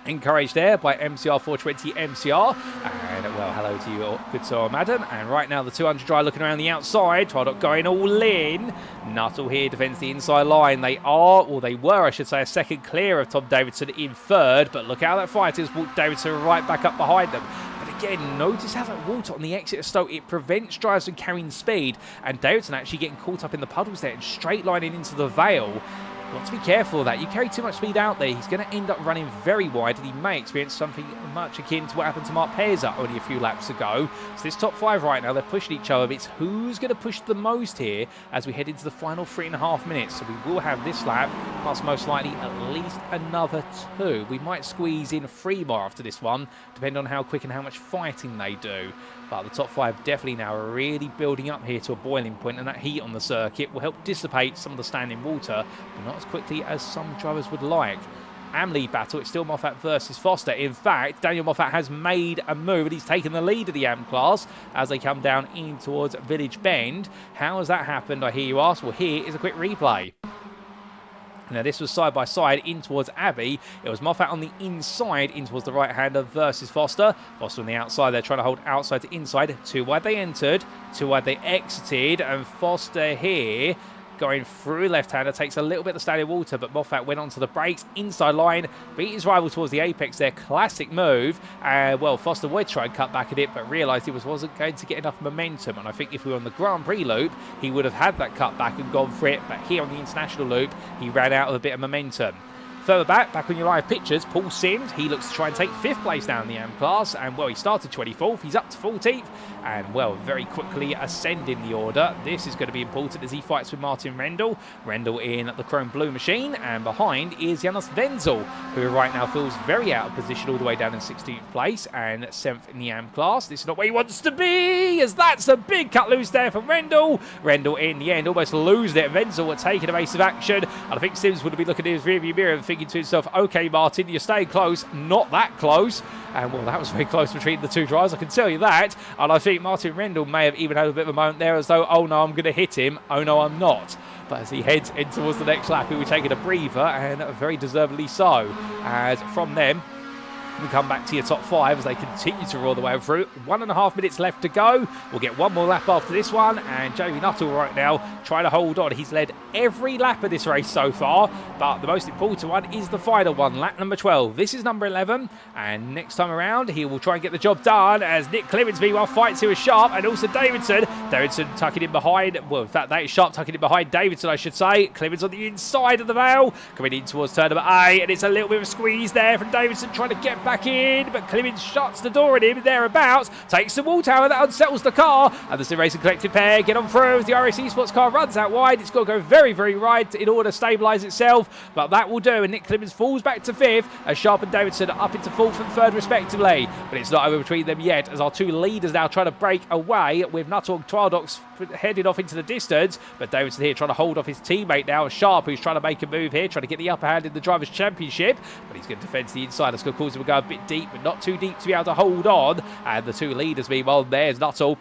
encouraged there by MCR 420 MCR, and well, hello to you, good sir, madam. And right now the 200 drive looking around the outside, Twardock going all in. Nuttall here defends the inside line. They were, I should say, a second clear of Tom Davidson in 3rd, but look how that fight is. Walt Davidson right back up behind them. But again, notice how that water on the exit of Stowe, it prevents drivers from carrying speed, and Davidson actually getting caught up in the puddles there and straight lining into the Vale. Got to be careful of that. You carry too much speed out there, he's going to end up running very wide, and he may experience something much akin to what happened to Mark Peza only a few laps ago. So this top 5 right now, they're pushing each other. It's who's going to push the most here as we head into the final 3.5 minutes. So we will have this lap, plus most likely at least another 2. We might squeeze in 3 more after this one, depending on how quick and how much fighting they do. But the top 5 definitely now are really building up here to a boiling point, and that heat on the circuit will help dissipate some of the standing water, but not as quickly as some drivers would like. AM lead battle, it's still Moffat versus Foster. In fact, Daniel Moffat has made a move, and he's taken the lead of the AM class as they come down in towards Village Bend. How has that happened, I hear you ask? Well, here is a quick replay. Now, this was side by side in towards Abbey. It was Moffat on the inside in towards the right-hander versus Foster. Foster on the outside. They're trying to hold outside to inside. 2 wide they entered, 2 wide they exited, and Foster here going through left-hander, takes a little bit of the standing water, but Moffat went onto the brakes, inside line, beat his rival towards the apex there. Classic move. Well, Foster would try and cut back at it, but realised he wasn't going to get enough momentum, and I think if we were on the Grand Prix loop, he would have had that cut back and gone for it, but here on the international loop, he ran out of a bit of momentum. Further back on your live pictures, Paul Sims, he looks to try and take 5th place down in the AM class, and well, he started 24th, he's up to 14th, and well, very quickly ascending the order. This is going to be important as he fights with Martin Rendell. Rendell in the Chrome Blue machine, and behind is Janos Wenzel, who right now feels very out of position all the way down in 16th place and 7th in the AM class. This is not where he wants to be, as that's a big cut loose there from Rendell. Rendell in the end almost losing it. Wenzel were taking a race of action, and I think Sims would have been looking in his rearview mirror and thinking to himself, okay, Martin, you're staying close, not that close. And, well, that was very close between the two drivers, I can tell you that. And I think Martin Rendell may have even had a bit of a moment there as though, oh, no, I'm going to hit him. Oh, no, I'm not. But as he heads in towards the next lap, he'll be taking a breather, and very deservedly so. As from them, we come back to your top 5 as they continue to roar the way through. 1.5 minutes left to go. We'll get one more lap after this one. And Jamie Nuttall right now trying to hold on. He's led every lap of this race so far. But the most important one is the final one, lap number 12. This is number 11. And next time around, he will try and get the job done as Nick Clemens, meanwhile, fights here with Sharp and also Davidson. Davidson tucking in behind. Well, in fact, that is Sharp tucking in behind Davidson, I should say. Clemens on the inside of the Vale. Coming in towards turn number 8. And it's a little bit of a squeeze there from Davidson trying to get back in, but Clemens shuts the door on him thereabouts, takes the wall tower that unsettles the car, and the Sim Racing Collective pair get on through as the iRacing Esports car runs out wide. It's got to go very, very wide in order to stabilise itself, but that will do, and Nick Clemens falls back to 5th as Sharp and Davidson are up into 4th and 3rd respectively, but it's not over between them yet as our 2 leaders now trying to break away with Nuttall and Twidox headed off into the distance, but Davidson here trying to hold off his teammate now, Sharp, who's trying to make a move here, trying to get the upper hand in the Drivers' Championship, but he's going to defend the inside. That's going to cause him to go a bit deep, but not too deep to be able to hold on. And the 2 leaders, meanwhile, there's Nuttall.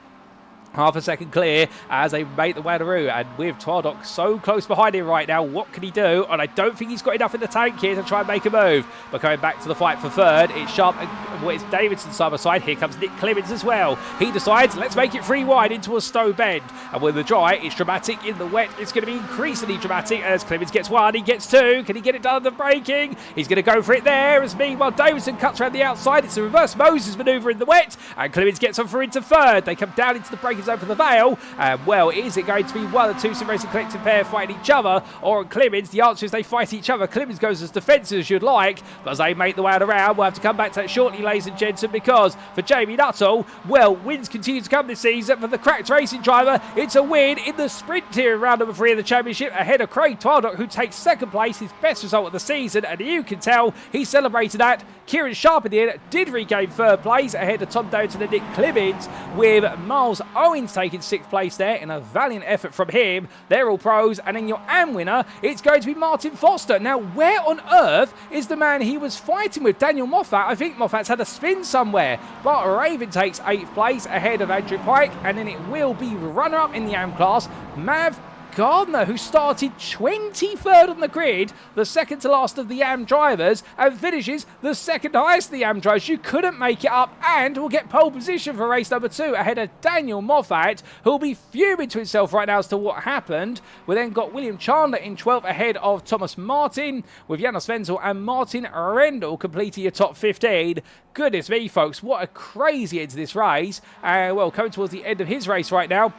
Half a second clear as they make the way through, and with Twidox so close behind him right now, what can he do? And I don't think he's got enough in the tank here to try and make a move. But going back to the fight for 3rd, it's Sharp and it's Davidson side by side. Here comes Nick Clemens as well. He decides, let's make it 3 wide into a Stowe bend. And with the dry, it's dramatic. In the wet, it's going to be increasingly dramatic as Clemens gets 1, he gets 2. Can he get it done under braking? He's going to go for it there as meanwhile Davidson cuts around the outside. It's a reverse Moses manoeuvre in the wet, and Clemens gets on through into 3rd. They come down into the braking zone for the Vale. Well, is it going to be one or 2 Sim Racing Collective pair fighting each other, or Clemens? The answer is they fight each other. Clemens goes as defensive as you'd like, but as they make the way around, we'll have to come back to that shortly, ladies and gentlemen, because for Jamie Nuttall, well, wins continue to come this season. For the cracked racing driver, it's a win in the sprint tier round number 3 of the championship ahead of Craig Twidock, who takes 2nd place, his best result of the season, and you can tell he celebrated that. Kieran Sharp in the end did regain 3rd place ahead of Tom Davidson and Nick Clemens, with Miles Owens taking 6th place there in a valiant effort from him. They're all pros, and then your AM winner, it's going to be Martin Foster. Now, where on earth is the man he was fighting with, Daniel Moffat? I think Moffat's had a spin somewhere, but Raven takes 8th place ahead of Andrew Pike, and then it will be runner-up in the AM class, Mav Gardner, who started 23rd on the grid, the second to last of the AM drivers, and finishes the second highest of the AM drivers. You couldn't make it up, and will get pole position for race number 2 ahead of Daniel Moffat, who'll be fuming to himself right now as to what happened. We then got William Chandler in 12th ahead of Thomas Martin, with Janos Wenzel and Martin Rendell completing your top 15. Goodness me, folks, what a crazy end to this race. Well, coming towards the end of his race right now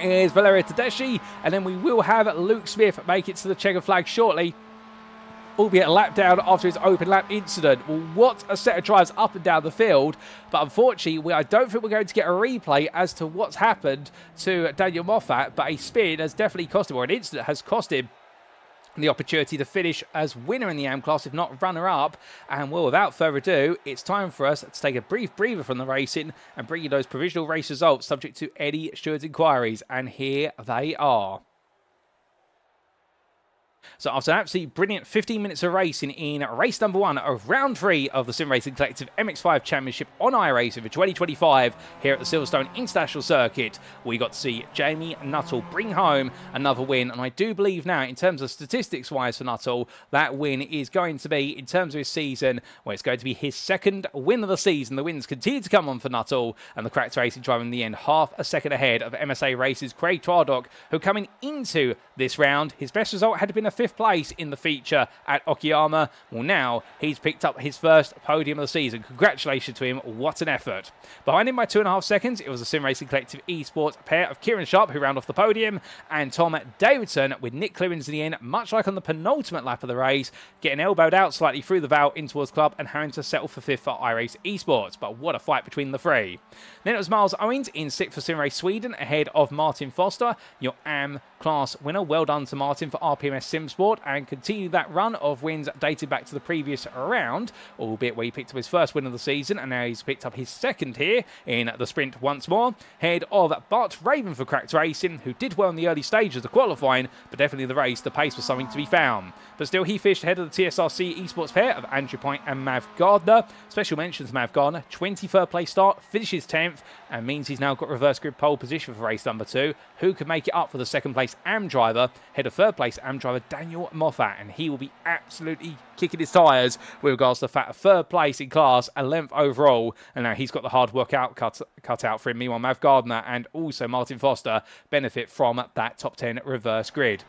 is Valerio Tedeschi, and then we will have Luke Smith make it to the checkered flag shortly, albeit a lap down after his open lap incident. Well, what a set of drives up and down the field, but unfortunately I don't think we're going to get a replay as to what's happened to Daniel Moffat, but a spin has definitely cost him, or an incident has cost him the opportunity to finish as winner in the AM class, if not runner-up. And well, without further ado, it's time for us to take a brief breather from the racing and bring you those provisional race results subject to Eddie Steward's inquiries. And here they are. So after an absolutely brilliant 15 minutes of racing in race number 1 of round 3 of the Sim Racing Collective MX-5 Championship on iRacing for 2025 here at the Silverstone International Circuit, we got to see Jamie Nuttall bring home another win. And I do believe now, in terms of statistics-wise for Nuttall, that win is going to be, in terms of his season, well, it's going to be his 2nd win of the season. The wins continue to come on for Nuttall, and the cracked racing driver in the end half a second ahead of MSA Race's Craig Twidock, who coming into this round, his best result had been a 5th place in the feature at Okayama. Well, now he's picked up his 1st podium of the season. Congratulations to him. What an effort. Behind him by 2.5 seconds, it was the Sim Racing Collective Esports pair of Kieran Sharp, who round off the podium, and Tom Davidson, with Nick Clemens in the end, much like on the penultimate lap of the race, getting elbowed out slightly through the Vale in towards club and having to settle for 5th for iRace Esports. But what a fight between the 3. Then it was Miles Owens in 6th for Sim Race Sweden ahead of Martin Foster, your AM class winner. Well done to Martin for RPMS Sim Sim Sport and continue that run of wins dated back to the previous round, albeit where he picked up his first win of the season, and now he's picked up his second here in the sprint once more. Head of Bart Raven for Cracked Racing, who did well in the early stages of qualifying, but definitely the race, the pace was something to be found. But still, he fished ahead of the TSRC Esports pair of Andrew Pike and Mav Gardner. Special mention to Mav Gardner, 23rd place start, finishes 10th, and means he's now got reverse grid pole position for race number 2, who could make it up for the second place AM driver, head of third place AM driver Daniel Moffat, and he will be absolutely kicking his tyres with regards to the fact of third place in class and length overall, and now he's got the hard work out cut out for him. Meanwhile, Mav Gardner and also Martin Foster benefit from that top 10 reverse grid.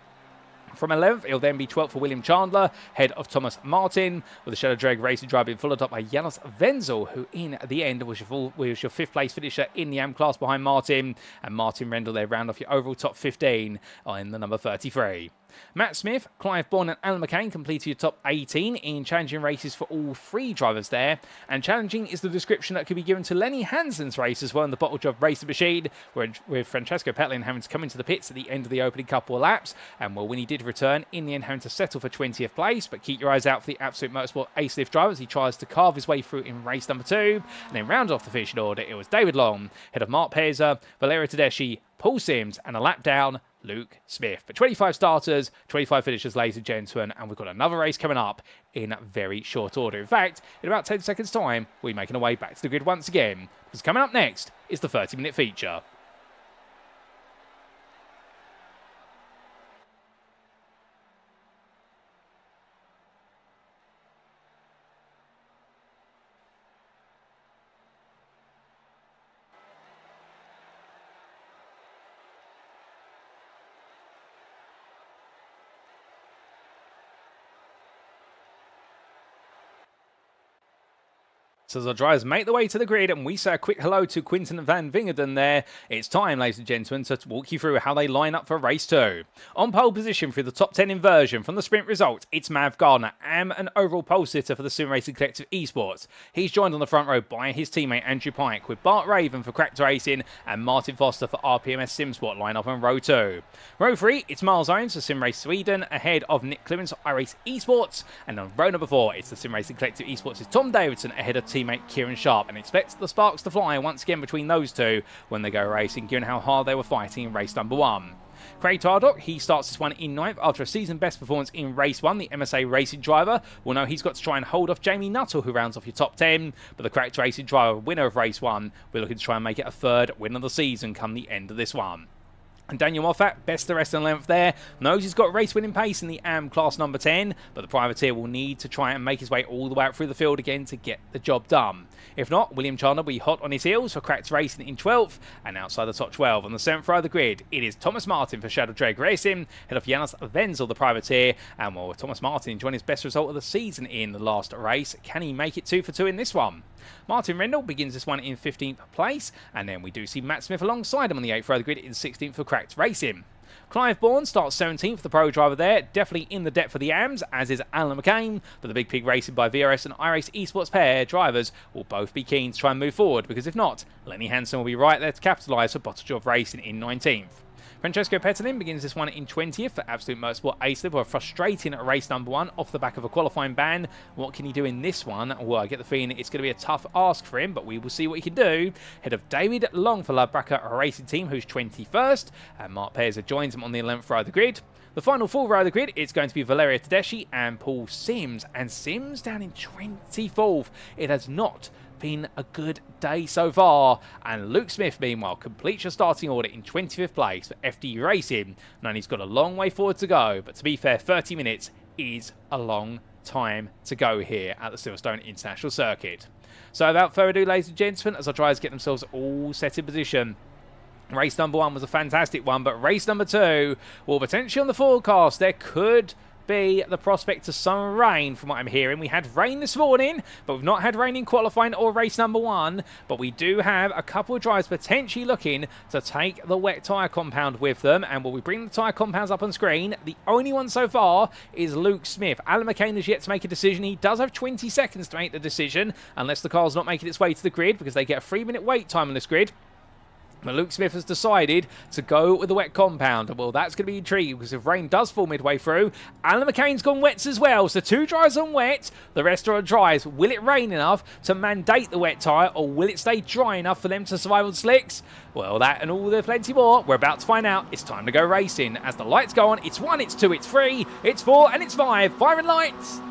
From 11th, it'll then be 12th for William Chandler, head of Thomas Martin, with the Shadow Drag Racing drive being followed up by Janos Wenzel, who in the end was your 5th place finisher in the AM class behind Martin, and Martin Rendell there round off your overall top 15 in the number 33. Matt Smith, Clive Bourne and Alan McCain completed your top 18 in challenging races for all 3 drivers there. And challenging is the description that could be given to Lenny Hansen's race as well in the Bottle Job Racing Machine, with Francesco Petlin having to come into the pits at the end of the opening couple of laps. And well, when he did return, in the end having to settle for 20th place. But keep your eyes out for the Absolute Motorsport Ace Lift driver as he tries to carve his way through in race number 2. And then round off the finishing order, it was David Long, head of Mark Peza, Valerio Tedeschi, Paul Sims, and a lap down, Luke Smith. But 25 starters, 25 finishers, ladies and gentlemen, and we've got another race coming up in very short order. In fact, in about 10 seconds' time, we're making our way back to the grid once again, because coming up next is the 30-minute feature. So as our drivers make their way to the grid and we say a quick hello to Quinten van Wingerden there, it's time, ladies and gentlemen, to walk you through how they line up for race 2. On pole position through the top 10 inversion from the sprint results, it's Mav Gardner, AM and overall pole sitter for the Sim Racing Collective Esports. He's joined on the front row by his teammate Andrew Pike, with Bart Raven for Cracked Racing and Martin Foster for RPMS SimSport line up on row 2. Row 3, it's Miles Owens for Sim Race Sweden, ahead of Nick Clemens for iRacing Esports, and on row number 4, it's the Sim Racing Collective Esports' Tom Davidson ahead of teammate Kieran Sharp, and expects the sparks to fly once again between those two when they go racing, given how hard they were fighting in race number 1. Craig Tardock, he starts this one in 9th after a season best performance in race 1. The MSA Racing driver will know he's got to try and hold off Jamie Nuttall, who rounds off your top 10, but the Cracked Racing driver, winner of race 1, we're looking to try and make it a 3rd win of the season come the end of this one. And Daniel Moffat, best the rest of the length there, knows he's got race-winning pace in the AM class number 10, but the privateer will need to try and make his way all the way out through the field again to get the job done. If not, William Chandler will be hot on his heels for Cracked Racing in 12th, and outside the top 12 on the 7th row of the grid, it is Thomas Martin for Shadow Drag Racing, head of Janos Wenzel, the privateer, and well, Thomas Martin enjoying his best result of the season in the last race. Can he make it 2 for 2 in this one? Martin Rendell begins this one in 15th place, and then we do see Matt Smith alongside him on the 8th row of the grid in 16th for Cracked Racing. Clive Bourne starts 17th, the pro driver there, definitely in the depth for the AMs, as is Alan McCain, but the Big Pig Racing by VRS and iRacing Esports pair drivers will both be keen to try and move forward, because if not, Lenny Hansen will be right there to capitalise for Bottle Job Racing in 19th. Francesco Petlin begins this one in 20th for Absolute Motorsport Ace Lift, a frustrating race number 1 off the back of a qualifying ban. What can he do in this one? Well, I get the feeling it's going to be a tough ask for him, but we will see what he can do. Head of David Long for Ladbraka Racing Team, who's 21st, and Mark Peza joins him on the 11th row of the grid. The final full row of the grid, it's going to be Valerio Tedeschi and Paul Sims, and Sims down in 24th. It has not been a good day so far, and Luke Smith meanwhile completes your starting order in 25th place for FD Racing, and he's got a long way forward to go, but to be fair, 30 minutes is a long time to go here at the Silverstone International Circuit. So without further ado, ladies and gentlemen, as our drivers get themselves all set in position, race number 1 was a fantastic one, but race number 2, well, potentially on the forecast there could be the prospect of some rain from what I'm hearing. We had rain this morning, but we've not had rain in qualifying or race number 1, but we do have a couple of drivers potentially looking to take the wet tyre compound with them, and will we bring the tyre compounds up on screen? The only one so far is Luke Smith. Alan McCain has yet to make a decision. He does have 20 seconds to make the decision, unless the car's not making its way to the grid, because they get a 3-minute wait time on this grid. But Luke Smith has decided to go with the wet compound. Well, that's going to be intriguing because if rain does fall midway through, Alan McCain's gone wets as well. So 2 dries on wet, the rest are on dries. Will it rain enough to mandate the wet tyre, or will it stay dry enough for them to survive on slicks? Well, that and all, there's plenty more. We're about to find out. It's time to go racing. As the lights go on, it's 1, it's 2, it's 3, it's 4, and it's 5. Firing lights.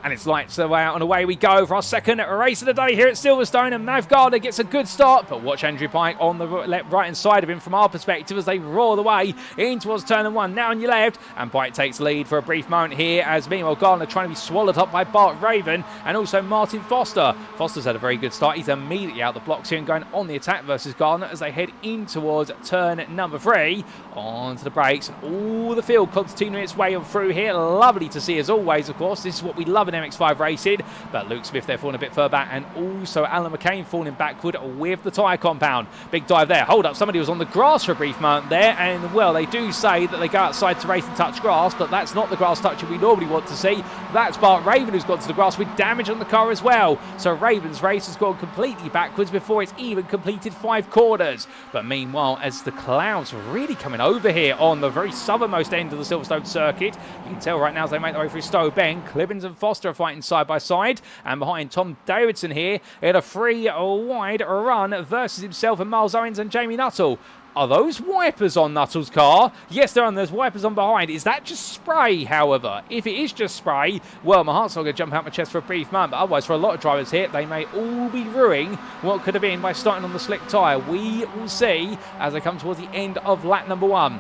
And it's lights out and away we go for our second race of the day here at Silverstone. And Mav Gardner gets a good start, but watch Andrew Pike on the right-hand side of him from our perspective as they roar the way in towards turn 1. Now on your left, and Pike takes lead for a brief moment here as meanwhile Gardner trying to be swallowed up by Bart Raven and also Martin Foster. Foster's had a very good start. He's immediately out the blocks here and going on the attack versus Gardner as they head in towards turn number 3. Onto the brakes, and all the field continuing its way on through here. Lovely to see as always, of course. This is what we love in MX-5 racing, but Luke Smith there falling a bit further back, and also Alan McCain falling backward with the tyre compound. Big dive there. Hold up, somebody was on the grass for a brief moment there, and well, they do say that they go outside to race and touch grass, but that's not the grass touching we normally want to see. That's Bart Raven who's got to the grass with damage on the car as well. So Raven's race has gone completely backwards before it's even completed 5 corners. But meanwhile, as the clouds are really coming over here on the very southernmost end of the Silverstone circuit, you can tell right now as they make their way through Stowe Bend, Clibbins and Foster are fighting side by side, and behind Tom Davidson here in a 3-wide run versus himself and Miles Owens and Jamie Nuttall. Are those wipers on Nuttall's car? Yes, they're on. There's wipers on behind. Is that just spray, however? If it is just spray, well, my heart's not going to jump out my chest for a brief moment. But otherwise, for a lot of drivers here, they may all be ruining what could have been by starting on the slick tyre. We will see as they come towards the end of lap number 1.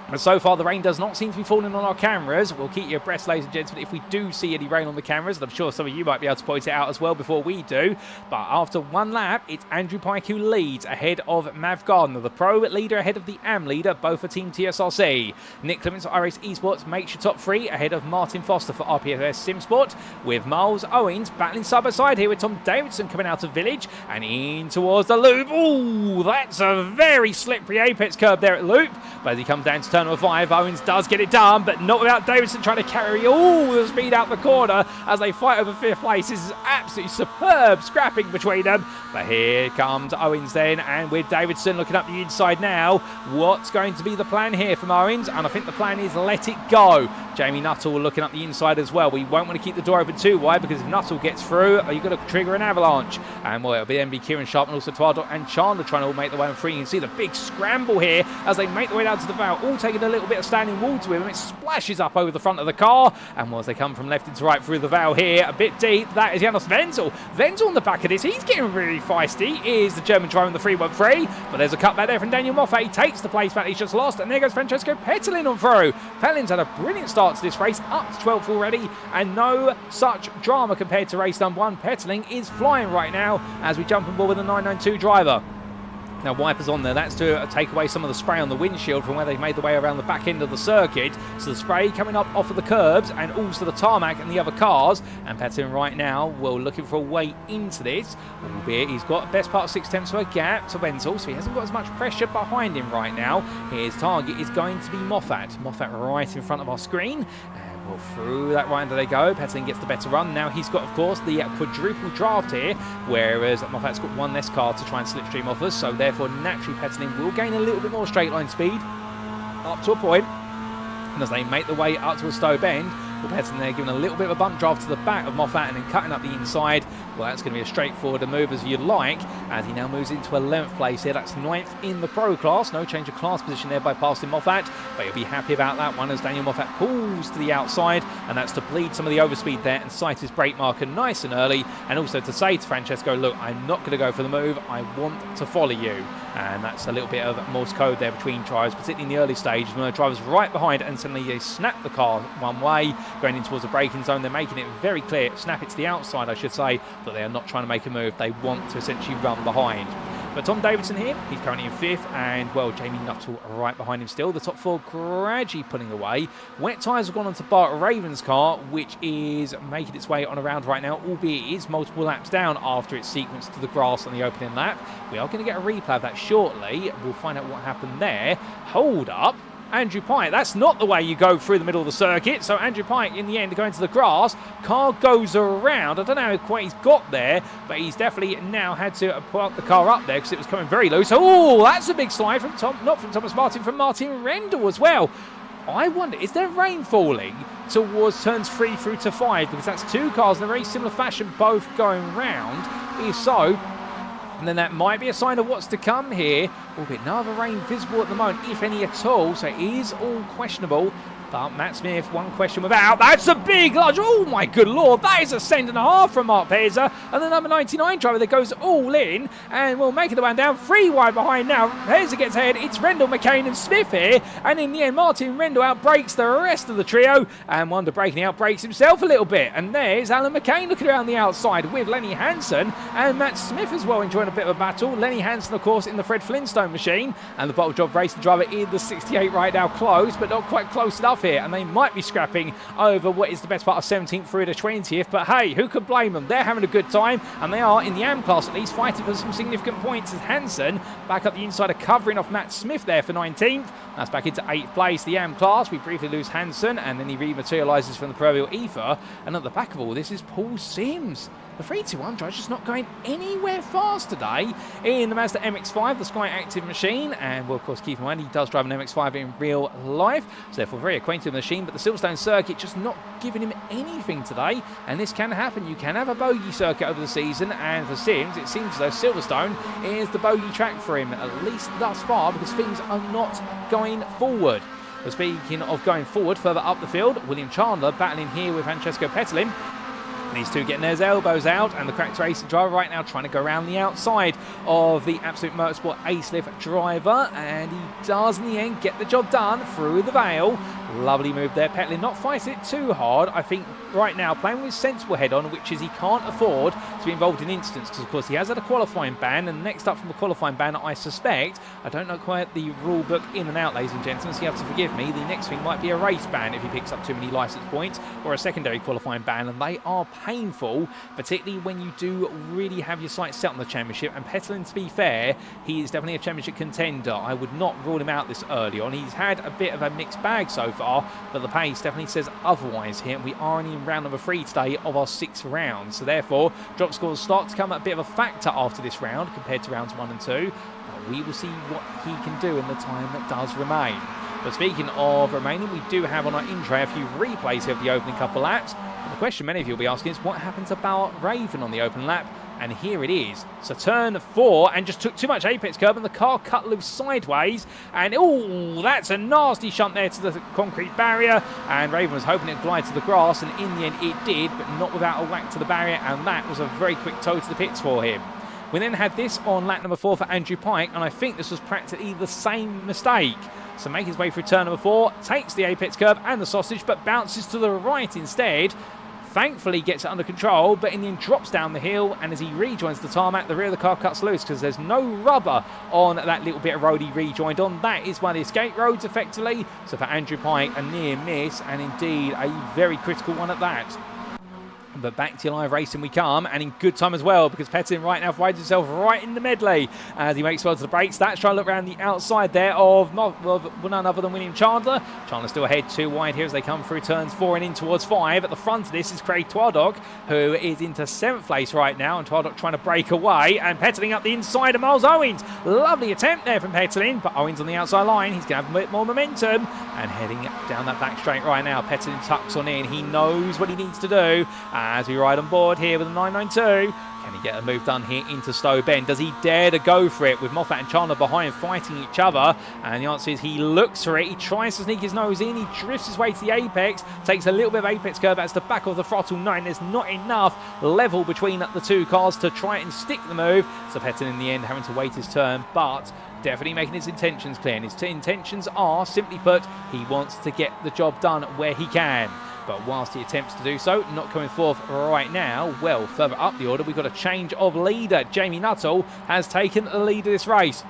And so far, the rain does not seem to be falling on our cameras. We'll keep you abreast, ladies and gentlemen, if we do see any rain on the cameras. And I'm sure some of you might be able to point it out as well before we do. But after 1 lap, it's Andrew Pike who leads ahead of Mav Gardner, the pro leader ahead of the AM leader, both for Team TSRC. Nick Clements for iRacing Esports makes your top 3 ahead of Martin Foster for RPFS SimSport, with Miles Owens battling side by side here with Tom Davidson coming out of Village and in towards the loop. Ooh, that's a very slippery apex curb there at loop. But as he comes down to turn number 5, Owens does get it done, but not without Davidson trying to carry all the speed out the corner as they fight over 5th place. This is absolutely superb scrapping between them. But here comes Owens then, and with Davidson looking up the inside now, what's going to be the plan here from Owens? And I think the plan is let it go. Jamie Nuttall looking up the inside as well. We won't want to keep the door open too wide because if Nuttall gets through, you've got to trigger an avalanche. And well, it'll be MB Kieran Sharp and also Twadot and Chandler trying to all make their way on 3. You can see the big scramble here as they make their way down to the valve, all taking a little bit of standing water with him. It splashes up over the front of the car, and as they come from left into right through the valve here, a bit deep, that is Janos Wenzel. Wenzel on the back of this, he's getting really feisty. Is the German driver in the 313, but there's a cut back there from Daniel Moffat. He takes the place back he's just lost, and there goes Francesco Petelin on through. Petelin's had a brilliant start to this race, up to 12th already, and no such drama compared to race number 1. Petelin is flying right now as we jump on board with the 992 driver. Now, wipers on there, that's to take away some of the spray on the windshield from where they've made their way around the back end of the circuit. So the spray coming up off of the curbs and also the tarmac and the other cars. And Petelin right now, well, looking for a way into this, albeit he's got best part of 6/10 of a gap to Wenzel, so he hasn't got as much pressure behind him right now. His target is going to be Moffat. Moffat right in front of our screen. Well, through that right under they go. Petelin gets the better run. Now he's got, of course, the quadruple draft here, whereas Moffat's got 1 less car to try and slipstream off us. So therefore, naturally, Petelin will gain a little bit more straight line speed up to a point. And as they make their way up to a Stowe Bend, well, Petelin there giving a little bit of a bump draft to the back of Moffat and then cutting up the inside. Well, that's going to be a straightforward move as you'd like, as he now moves into 11th place here. That's 9th in the pro class. No change of class position there by passing Moffat, but you'll be happy about that one as Daniel Moffat pulls to the outside, and that's to bleed some of the overspeed there and sight his brake marker nice and early, and also to say to Francesco, look, I'm not going to go for the move, I want to follow you. And that's a little bit of Morse code there between drivers, particularly in the early stages when the driver's right behind and suddenly they snap the car one way, going in towards the braking zone. They're making it very clear, snap it to the outside, I should say, that they are not trying to make a move. They want to essentially run behind. But Tom Davidson here, he's currently in 5th, and well, Jamie Nuttall right behind him still. The top 4 gradually pulling away. Wet tyres have gone onto Bart Raven's car, which is making its way on around right now, albeit it is multiple laps down after its sequence to the grass on the opening lap. We are going to get a replay of that shortly. We'll find out what happened there. Hold up. Andrew Pike. That's not the way you go through the middle of the circuit. So Andrew Pike, in the end, going to the grass. Car goes around. I don't know how quite he's got there, but he's definitely now had to put the car up there because it was coming very loose. Oh, that's a big slide from not from Thomas Martin, from Martin Rendell as well. I wonder, is there rain falling towards turns 3 through to 5? Because that's two cars in a very similar fashion, both going round. If so, and then that might be a sign of what's to come here. Albeit no other rain visible at the moment, if any at all. So it is all questionable. But Matt Smith, one question without. That's a big large. Oh my good lord. That is a send and a half from Mark Peza. And the number 99 driver that goes all in. And will make it the one down. 3 wide behind now. Peza gets ahead. It's Rendell, McCain and Smith here. And in the end, Martin Rendell outbreaks the rest of the trio. And Wonder breaking outbreaks himself a little bit. And there's Alan McCain looking around the outside with Lenny Hansen. And Matt Smith as well enjoying a bit of a battle. Lenny Hansen, of course, in the Fred Flintstone machine. And the Bottle Job Racing driver in the 68 right now, close, but not quite close enough here, and they might be scrapping over what is the best part of 17th through to 20th, but hey, who could blame them? They're having a good time, and they are in the AM class at least fighting for some significant points as Hansen back up the inside, covering off Matt Smith there for 19th. That's back into 8th place, the AM class. We briefly lose Hansen, and then he rematerialises from the proverbial ether, and at the back of all this is Paul Sims. The 321 driver's just not going anywhere fast today in the Mazda MX-5, the Sky Active machine. And we'll, of course, keep in mind he does drive an MX-5 in real life, so therefore very acquainted with the machine. But the Silverstone circuit just not giving him anything today. And this can happen. You can have a bogey circuit over the season. And for Sims, it seems as though Silverstone is the bogey track for him, at least thus far, because things are not going forward. But speaking of going forward, further up the field, William Chandler battling here with Francesco Pettelin. These two getting their elbows out, and the cracked racing driver right now trying to go around the outside of the Absolute Motorsport A-Lift driver, and he does in the end get the job done through the veil. Lovely move there, Petlin not fighting it too hard. I think right now playing with sensible head on, which is he can't afford to be involved in incidents, because of course he has had a qualifying ban, and next up from a qualifying ban, I suspect, I don't know quite the rule book in and out, ladies and gentlemen, so you have to forgive me, the next thing might be a race ban if he picks up too many licence points, or a secondary qualifying ban, and they are painful, particularly when you do really have your sights set on the championship. And Pettelin, to be fair, he is definitely a championship contender. I would not rule him out this early on. He's had a bit of a mixed bag so far, but the pace definitely says otherwise here. We are only in round number 3 today of our 6 rounds, so therefore drop scores start to come a bit of a factor after this round compared to rounds 1 and 2, but we will see what he can do in the time that does remain. But speaking of remaining, we do have on our intro a few replays of the opening couple laps. The question many of you will be asking is what happens about Raven on the open lap, and here it is. So turn 4, and just took too much apex curb, and the car cut loose sideways, and oh, that's a nasty shunt there to the concrete barrier, and Raven was hoping it'd glide to the grass, and in the end it did, but not without a whack to the barrier, and that was a very quick tow to the pits for him. We then had this on lap number 4 for Andrew Pike, and I think this was practically the same mistake. So make his way through turn number 4, takes the apex curb and the sausage, but bounces to the right instead. Thankfully gets it under control, but in the end drops down the hill, and as he rejoins the tarmac, the rear of the car cuts loose because there's no rubber on that little bit of road he rejoined on. That is one of the escape roads effectively. So for Andrew Pike, a near miss, and indeed a very critical one at that. But back to live racing we come, and in good time as well, because Pettin right now finds himself right in the medley as he makes well to the brakes. That's trying to look around the outside there of none other than William Chandler. Chandler still ahead, 2 wide here as they come through turns 4 and in towards 5. At the front of this is Craig Twardock, who is into 7th place right now, and Twardock trying to break away, and Pettin up the inside of Miles Owens. Lovely attempt there from Pettin, but Owens on the outside line. He's going to have a bit more momentum, and heading down that back straight right now. Pettin tucks on in. He knows what he needs to do as we ride on board here with a 992. Can he get a move done here into Stowe Bend? Does he dare to go for it with Moffat and Chandler behind fighting each other? And the answer is he looks for it. He tries to sneak his nose in. He drifts his way to the apex. Takes a little bit of apex curb as the back of the throttle 9. There's not enough level between the two cars to try and stick the move. So Pettin in the end having to wait his turn, but definitely making his intentions clear. And his intentions are, simply put, he wants to get the job done where he can. But whilst he attempts to do so, not coming forth right now, well, further up the order, we've got a change of leader. Jamie Nuttall has taken the lead of this race.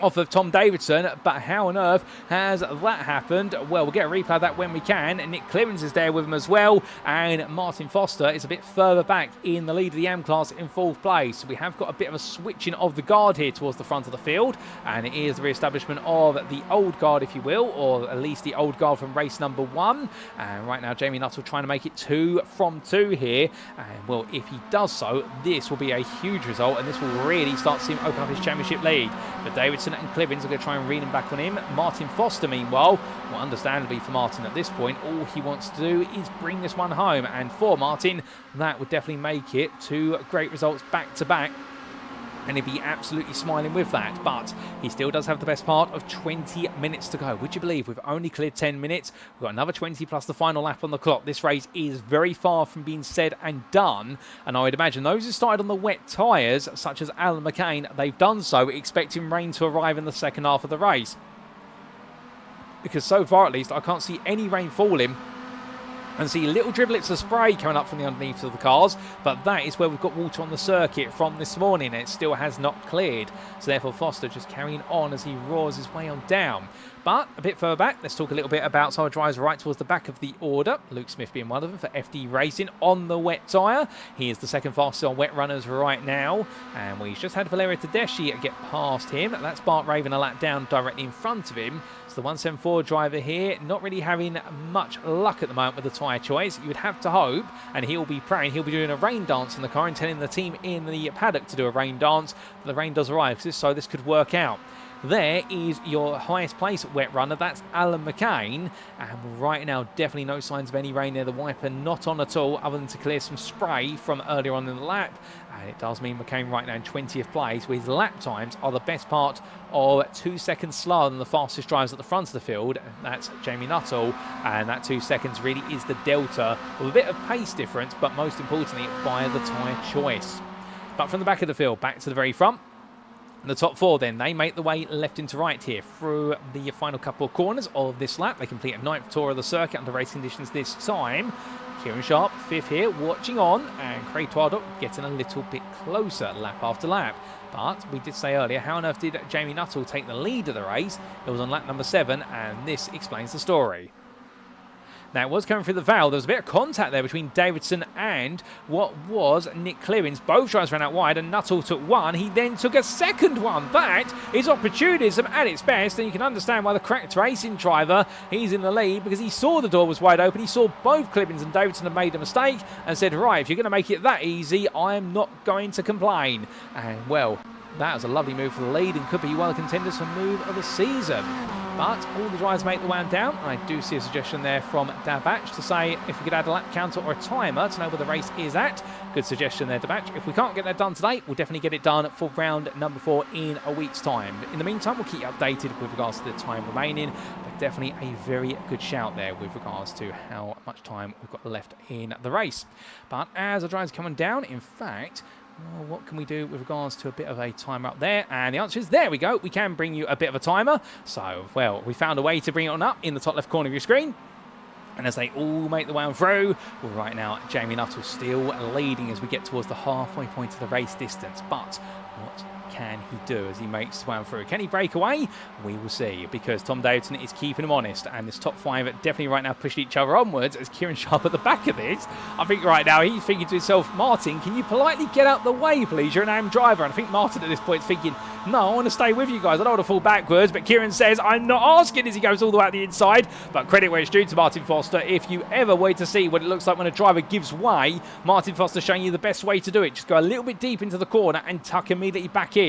off of Tom Davidson, but how on earth has that happened? Well, we'll get a replay of that when we can. Nick Clearance is there with him as well, and Martin Foster is a bit further back in the lead of the M class in 4th place. We have got a bit of a switching of the guard here towards the front of the field, and it is the re-establishment of the old guard, if you will, or at least the old guard from race number 1. And right now, Jamie Nuttall trying to make it 2 from 2 here, and well, if he does so, this will be a huge result, and this will really start to see him open up his championship lead. But Davidson and Clibbins are going to try and rein him back on him. Martin Foster, meanwhile, well, understandably for Martin at this point, all he wants to do is bring this one home. And for Martin, that would definitely make it 2 great results back to back. And he'd be absolutely smiling with that. But he still does have the best part of 20 minutes to go. Would you believe we've only cleared 10 minutes? We've got another 20 plus the final lap on the clock. This race is very far from being said and done. And I would imagine those who started on the wet tyres, such as Alan McCain, they've done so expecting rain to arrive in the second half of the race. Because so far at least, I can't see any rain falling. And see little driblets of spray coming up from the underneath of the cars, but that is where we've got water on the circuit from this morning, and it still has not cleared. So therefore Foster just carrying on as he roars his way on down. But a bit further back, let's talk a little bit about some of the drivers right towards the back of the order. Luke Smith being one of them for FD Racing on the wet tyre. He is the second fastest on wet runners right now. And we've just had Valerio Tedeschi get past him. That's Bart Raven a lap down directly in front of him. So the 174 driver here, not really having much luck at the moment with the tyre choice. You would have to hope, and he'll be praying, he'll be doing a rain dance in the car and telling the team in the paddock to do a rain dance. But the rain does arrive, so this could work out. There is your highest place wet runner. That's Alan McCain. And right now, definitely no signs of any rain there. The wiper not on at all, other than to clear some spray from earlier on in the lap. And it does mean McCain right now in 20th place, where his lap times are the best part of 2 seconds slower than the fastest drivers at the front of the field. That's Jamie Nuttall. And that 2 seconds really is the delta of a bit of pace difference, but most importantly, by the tyre choice. But from the back of the field, back to the very front. The top 4 then, they make the way left into right here through the final couple of corners of this lap. They complete a 9th tour of the circuit under race conditions this time. Kieran Sharp, 5th here, watching on, and Craig Twardock getting a little bit closer lap after lap. But we did say earlier, how on earth did Jamie Nuttall take the lead of the race? It was on lap number 7, and this explains the story. Now, it was coming through the valve. There was a bit of contact there between Davidson and what was Nick Clearance. Both drivers ran out wide, and Nuttall took one. He then took a second one. That is opportunism at its best, and you can understand why the cracked racing driver, he's in the lead, because he saw the door was wide open. He saw both Clearance and Davidson had made a mistake and said, right, if you're going to make it that easy, I am not going to complain. And, well, that was a lovely move for the lead and could be one of the contenders for move of the season. But all the drivers make the way down. I do see a suggestion there from Dabach to say if we could add a lap counter or a timer to know where the race is at. Good suggestion there, Dabach. If we can't get that done today, we'll definitely get it done for round number 4 in a week's time. In the meantime, we'll keep you updated with regards to the time remaining. But definitely a very good shout there with regards to how much time we've got left in the race. But as the drivers are coming down, in fact, well, what can we do with regards to a bit of a timer up there? And the answer is, there we go. We can bring you a bit of a timer. So, well, we found a way to bring it on up in the top left corner of your screen. And as they all make the way on through, well, right now, Jamie Nuttall still leading as we get towards the halfway point of the race distance. But what can he do as he makes his way on through? Can he break away? We will see, because Tom Davidson is keeping him honest, and this top 5 definitely right now pushing each other onwards. As Kieran Sharp at the back of this, I think right now he's thinking to himself, Martin, can you politely get out the way, please? You're an AM driver. And I think Martin at this point is thinking, no, I want to stay with you guys. I don't want to fall backwards. But Kieran says, I'm not asking, as he goes all the way out the inside. But credit where it's due to Martin Foster. If you ever wait to see what it looks like when a driver gives way, Martin Foster showing you the best way to do it. Just go a little bit deep into the corner and tuck immediately back in.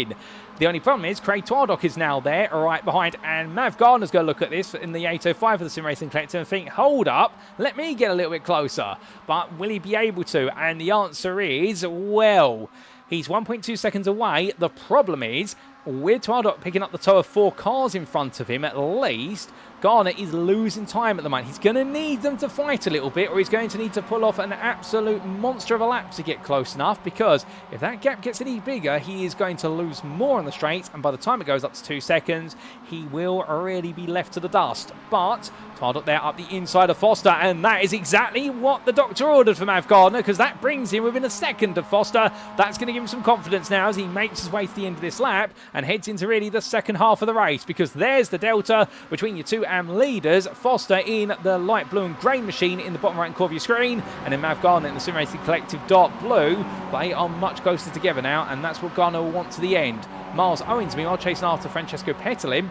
The only problem is Craig Twardock is now there, right behind, and Mav Gardner's going to look at this in the 805 of the Sim Racing Collective and think, hold up, let me get a little bit closer. But will he be able to? And the answer is, well, he's 1.2 seconds away. The problem is, with Twardock picking up the toe of 4 cars in front of him at least, Garner is losing time at the moment. He's going to need them to fight a little bit, or he's going to need to pull off an absolute monster of a lap to get close enough, because if that gap gets any bigger, he is going to lose more on the straights, and by the time it goes up to 2 seconds, he will really be left to the dust. But Twardock there up the inside of Foster, and that is exactly what the doctor ordered for Mav Gardner, because that brings him within a second of Foster. That's going to give him some confidence now as he makes his way to the end of this lap, and heads into really the second half of the race, because there's the delta between your two AM leaders. Foster in the light blue and grey machine in the bottom right corner of your screen, and then Mav Gardner in the Sim Racing Collective dark blue. They are much closer together now, and that's what Gardner will want to the end. Miles Owens, meanwhile, chasing after Francesco Petalin.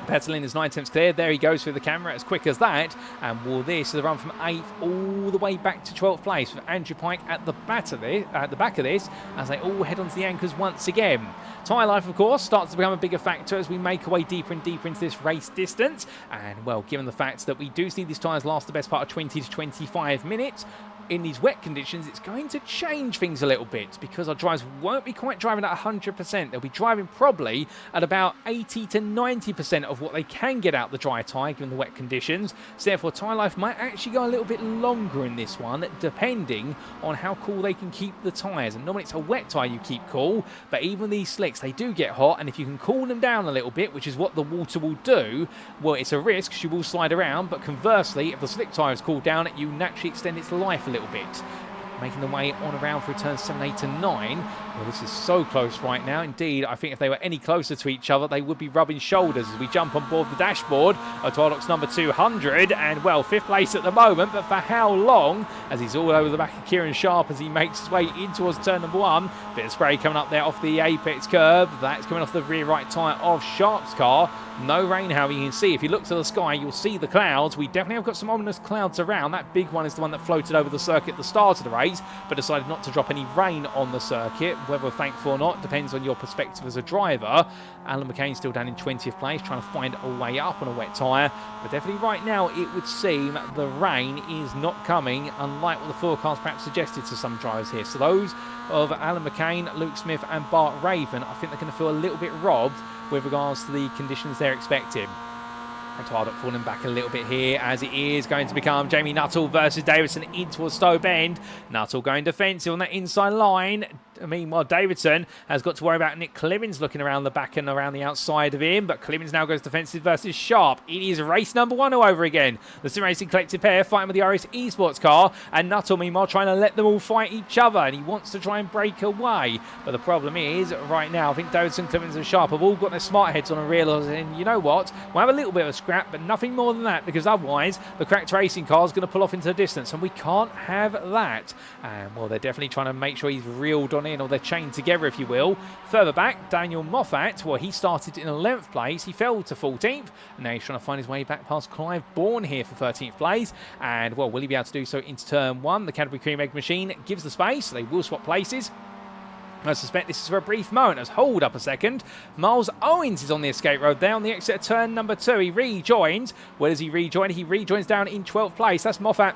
Petalin is 9 tenths clear. There he goes through the camera as quick as that. And this is a run from 8th all the way back to 12th place, with Andrew Pike at the back of this as they all head onto the anchors once again. Tyre life, of course, starts to become a bigger factor as we make our way deeper and deeper into this race distance. And, well, given the fact that we do see these tyres last the best part of 20 to 25 minutes, in these wet conditions, it's going to change things a little bit, because our drivers won't be quite driving at 100%. They'll be driving probably at about 80 to 90% of what they can get out the dry tyre given the wet conditions. So therefore, tyre life might actually go a little bit longer in this one, depending on how cool they can keep the tyres. And normally it's a wet tyre you keep cool, but even these slicks, they do get hot, and if you can cool them down a little bit, which is what the water will do, well, it's a risk, she will slide around. But conversely, if the slick tyre is cooled down, you naturally extend its life a little bit. Making the way on around through turns 7, 8 and 9. Well, this is so close right now. Indeed, I think if they were any closer to each other, they would be rubbing shoulders as we jump on board the dashboard of Twilox number 200. And, well, 5th place at the moment, but for how long? As he's all over the back of Kieran Sharp as he makes his way in towards turn number 1. Bit of spray coming up there off the apex curb. That's coming off the rear right tyre of Sharp's car. No rain, however, you can see. If you look to the sky, you'll see the clouds. We definitely have got some ominous clouds around. That big one is the one that floated over the circuit at the start of the race, but decided not to drop any rain on the circuit. Whether thankful or not depends on your perspective as a driver. Alan McCain still down in 20th place, trying to find a way up on a wet tyre. But definitely right now, it would seem the rain is not coming, unlike what the forecast perhaps suggested to some drivers here. So those of Alan McCain, Luke Smith and Bart Raven, I think they're going to feel a little bit robbed with regards to the conditions they're expecting. And Twilox falling back a little bit here, as it is going to become Jamie Nuttall versus Davidson in towards Stowe Bend. Nuttall going defensive on that inside line. Meanwhile, Davidson has got to worry about Nick Clemens looking around the back and around the outside of him, but Clemens now goes defensive versus Sharp. It is race number 1 all over again. The Sim Racing Collective pair fighting with the RS Esports car, and Nuttall meanwhile trying to let them all fight each other, and he wants to try and break away. But the problem is, right now, I think Davidson, Clemens and Sharp have all got their smart heads on and realising, you know what, we'll have a little bit of a scrap, but nothing more than that, because otherwise the cracked racing car is going to pull off into the distance, and we can't have that. And, well, they're definitely trying to make sure he's reeled on in, or they're chained together, if you will. Further back, Daniel Moffat, well, he started in 11th place. He fell to 14th, and now he's trying to find his way back past Clive Bourne here for 13th place. And, well, will he be able to do so into turn 1? The Cadbury Cream Egg machine gives the space. They will swap places. I suspect this is for a brief moment. As hold up a second. Miles Owens is on the escape road there on the exit of turn number 2. He rejoins. Where does he rejoin? He rejoins down in 12th place. That's Moffat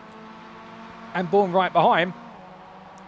and Bourne right behind.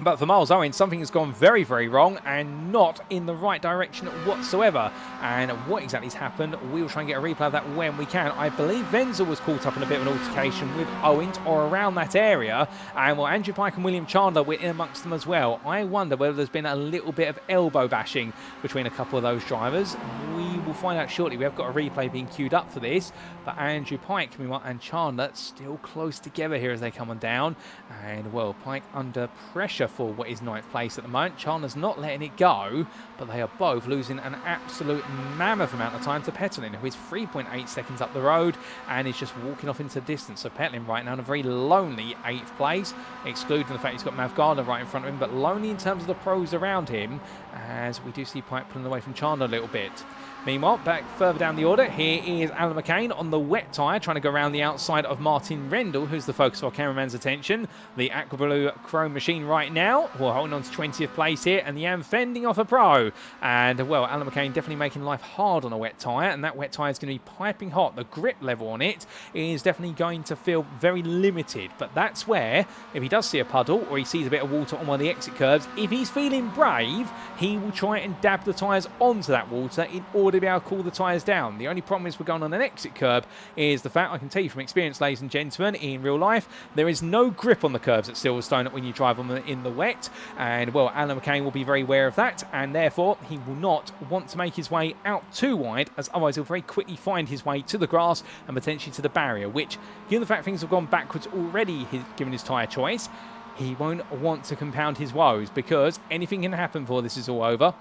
But for Miles Owens, something has gone very, very wrong and not in the right direction whatsoever. And what exactly has happened, we'll try and get a replay of that when we can. I believe Wenzel was caught up in a bit of an altercation with Owens or around that area. And, well, Andrew Pike and William Chandler were in amongst them as well. I wonder whether there's been a little bit of elbow bashing between a couple of those drivers. We will find out shortly. We have got a replay being queued up for this. But Andrew Pike and Chandler still close together here as they come on down. And, well, Pike under pressure for what is 9th place at the moment. Chandler's not letting it go, but they are both losing an absolute mammoth amount of time to Petalin, who is 3.8 seconds up the road and is just walking off into the distance. So Petalin right now in a very lonely 8th place, excluding the fact he's got Mav Gardner right in front of him, but lonely in terms of the pros around him, as we do see Pike pulling away from Chandler a little bit. Meanwhile, back further down the order, here is Alan McCain on the wet tyre, trying to go around the outside of Martin Rendell, who's the focus of our cameraman's attention. The Aqua Blue Chrome machine right now, well, holding on to 20th place here, and the Am fending off a pro. And, well, Alan McCain definitely making life hard on a wet tyre, and that wet tyre is going to be piping hot. The grip level on it is definitely going to feel very limited, but that's where, if he does see a puddle or he sees a bit of water on one of the exit curbs, if he's feeling brave, he will try and dab the tyres onto that water in order to be able to cool the tyres down. The only problem is we're going on an exit curb is the fact, I can tell you from experience, ladies and gentlemen, in real life, there is no grip on the curbs at Silverstone when you drive them in the wet. And, well, Alan McCain will be very aware of that, and therefore he will not want to make his way out too wide, as otherwise he'll very quickly find his way to the grass and potentially to the barrier, which, given the fact things have gone backwards already given his tyre choice, he won't want to compound his woes, because anything can happen before this is all over.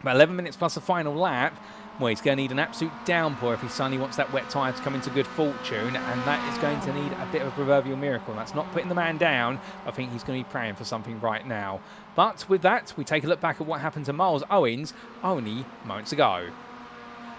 About 11 minutes plus the final lap. Well, he's going to need an absolute downpour if he suddenly wants that wet tyre to come into good fortune, and that is going to need a bit of a proverbial miracle. That's not putting the man down. I think he's going to be praying for something right now. But with that, we take a look back at what happened to Miles Owens only moments ago.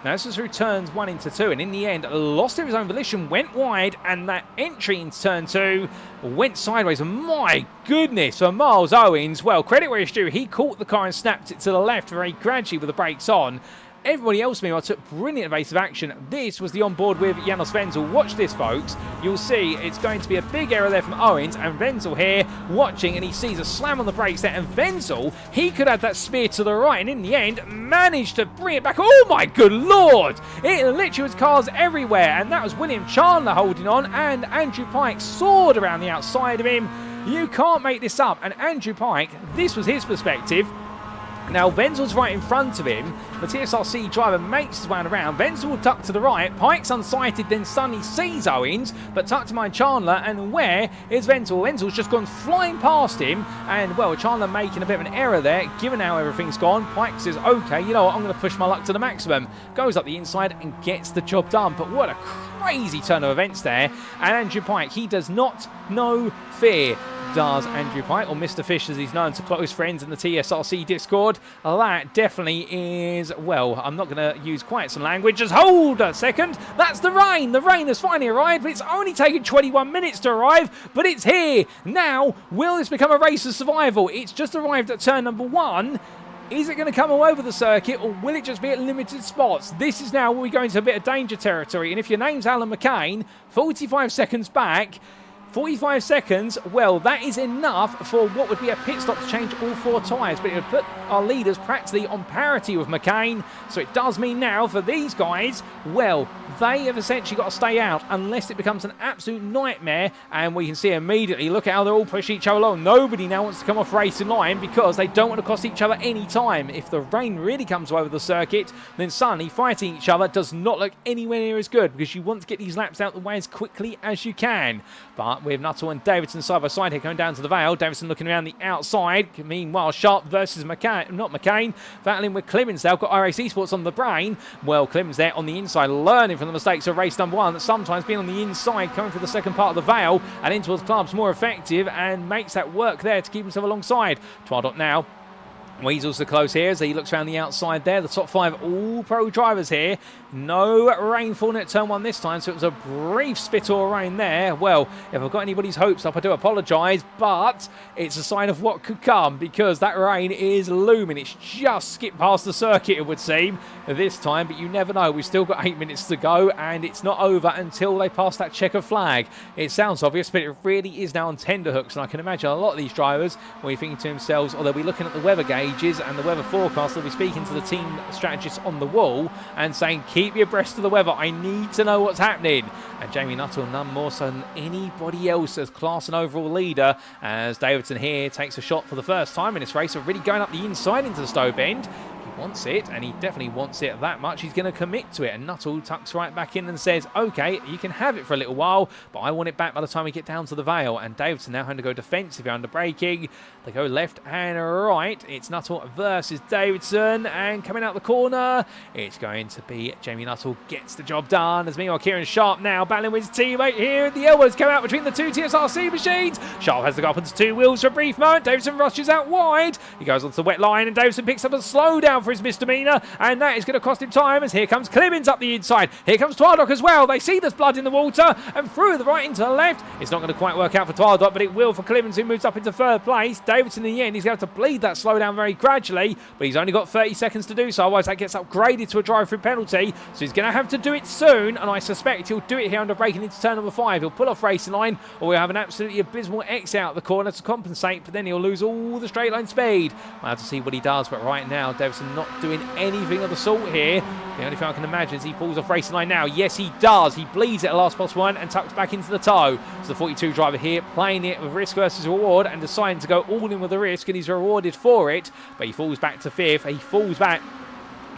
Now, this was through turns 1 into 2, and in the end, lost of his own volition, went wide, and that entry into turn 2 went sideways. My goodness, for Miles Owens, well, credit where it's due. He caught the car and snapped it to the left very gradually with the brakes on. Everybody else, meanwhile, took brilliant evasive action. This was the onboard with Janos Wenzel. Watch this, folks. You'll see it's going to be a big error there from Owens, and Wenzel here watching, and he sees a slam on the brakes there. And Wenzel, he could have that spear to the right, and in the end, managed to bring it back. Oh, my good Lord! It literally was cars everywhere, and that was William Chandler holding on, and Andrew Pike soared around the outside of him. You can't make this up. And Andrew Pike, this was his perspective. Now, Wenzel's right in front of him. The TSRC driver makes his way around. Wenzel will tuck to the right. Pike's unsighted, then suddenly sees Owens, but tucked to behind Chandler. And where is Wenzel? Wenzel's just gone flying past him. And, well, Chandler making a bit of an error there, given how everything's gone. Pike says, okay, you know what, I'm going to push my luck to the maximum. Goes up the inside and gets the job done. But what a crazy turn of events there. And Andrew Pike, he does not know fear. Does Andrew Pike, or Mr. Fish as he's known to close friends in the TSRC Discord. That definitely is, well, I'm not going to use quite some language. Just hold a second. That's the rain. The rain has finally arrived, but it's only taken 21 minutes to arrive, but it's here. Now, will this become a race of survival? It's just arrived at turn number 1. Is it going to come all over the circuit, or will it just be at limited spots? This is now where we go into a bit of danger territory, and if your name's Alan McCain, 45 seconds back, 45 seconds, well, that is enough for what would be a pit stop to change all 4 tyres, but it would put our leaders practically on parity with McCain. So it does mean now for these guys, well, they have essentially got to stay out unless it becomes an absolute nightmare. And we can see immediately, look at how they're all pushing each other along. Nobody now wants to come off racing line because they don't want to cost each other any time. If the rain really comes over the circuit, then suddenly fighting each other does not look anywhere near as good, because you want to get these laps out the way as quickly as you can. But with Nuttall and Davidson side by side here going down to the Vale. Davidson looking around the outside. Meanwhile, Sharp versus McCain. Battling with Clemens. They've got iRacing Esports on the brain. Well, Clemens there on the inside, learning from the mistakes of race number 1. Sometimes being on the inside, coming through the second part of the Vale and into the clubs more effective, and makes that work there to keep himself alongside. Twardot now. Weasel's the close here as he looks around the outside there. The top 5 all-pro drivers here. No rain falling at turn 1 this time, so it was a brief spit or rain there. Well, if I've got anybody's hopes up, I do apologise, but it's a sign of what could come, because that rain is looming. It's just skipped past the circuit, it would seem, this time, but you never know. We've still got 8 minutes to go, and it's not over until they pass that checker flag. It sounds obvious, but it really is now on tenterhooks, and I can imagine a lot of these drivers will be thinking to themselves, or they'll be looking at the weather gauges and the weather forecast. They'll be speaking to the team strategists on the wall and saying, keep your abreast of the weather. I need to know what's happening. And Jamie Nuttall, none more so than anybody else as class and overall leader, as Davidson here takes a shot for the first time in this race of really going up the inside into the Stowe Bend. Wants it, and he definitely wants it that much. He's going to commit to it, and Nuttall tucks right back in and says, okay, you can have it for a little while, but I want it back by the time we get down to the Vale. And Davidson now having to go defensive under braking. They go left and right. It's Nuttall versus Davidson, and coming out the corner, it's going to be Jamie Nuttall gets the job done, as meanwhile Kieran Sharp now battling with his teammate here. The elbows come out between the 2 TSRC machines. Sharp has to go up onto 2 wheels for a brief moment. Davidson rushes out wide. He goes onto the wet line, and Davidson picks up a slowdown for his misdemeanor, and that is going to cost him time, as here comes Clemens up the inside. Here comes Twardock as well. They see there's blood in the water, and through the right into the left. It's not going to quite work out for Twardock, but it will for Clemens, who moves up into 3rd place. Davidson in the end, he's going to have to bleed that slowdown very gradually, but he's only got 30 seconds to do so, otherwise that gets upgraded to a drive-through penalty, so he's going to have to do it soon, and I suspect he'll do it here under braking into turn number 5. He'll pull off racing line, or we'll have an absolutely abysmal exit out the corner to compensate, but then he'll lose all the straight line speed. We'll have to see what he does, but right now Davidson not doing anything of the sort here. The only thing I can imagine is he pulls off racing line now. Yes, he does. He bleeds at the last possible one and tucks back into the toe. So the 42 driver here playing it with risk versus reward and deciding to go all in with the risk, and he's rewarded for it, but he falls back to 5th. He falls back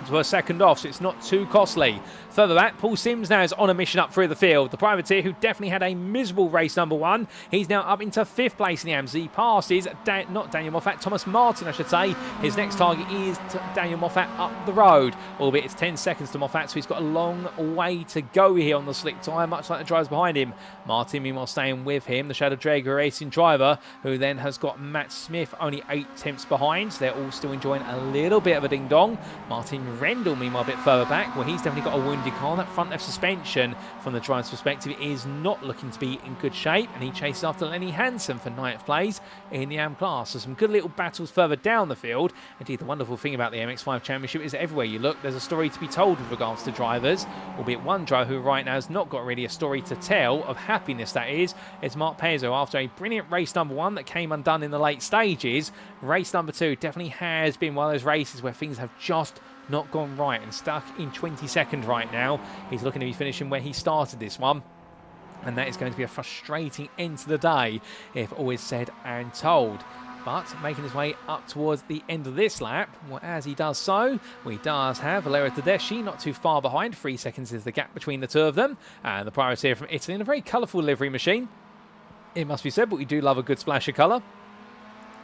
to a second off, so it's not too costly. Further back, Paul Sims now is on a mission up through the field. The privateer, who definitely had a miserable race number 1, he's now up into 5th place in the AMS. He passes, not Daniel Moffat, Thomas Martin, I should say. His next target is Daniel Moffat up the road, albeit it's 10 seconds to Moffat, so he's got a long way to go here on the slick tyre, much like the drivers behind him. Martin, meanwhile, staying with him, the Shadow Drager racing driver, who then has got Matt Smith only 8 tenths behind. So they're all still enjoying a little bit of a ding-dong. Martin Rendell, meanwhile, a bit further back, where he's definitely got a wounded car. That front left suspension, from the driver's perspective, is not looking to be in good shape, and he chases after Lenny Hansen for 9th place in the AM class. So some good little battles further down the field. Indeed, the wonderful thing about the MX-5 Championship is that everywhere you look, there's a story to be told with regards to drivers, albeit one driver who right now has not got really a story to tell, of happiness that is. It's Mark Pezzo. After a brilliant race number 1 that came undone in the late stages, race number 2 definitely has been one of those races where things have just not gone right, and stuck in 22nd right now. He's looking to be finishing where he started this one, and that is going to be a frustrating end to the day if all is said and told. But making his way up towards the end of this lap, well, as he does so, we does have Valerio Tedeschi not too far behind. 3 seconds is the gap between the two of them, and the privateer from Italy in a very colourful livery machine, it must be said, but we do love a good splash of colour.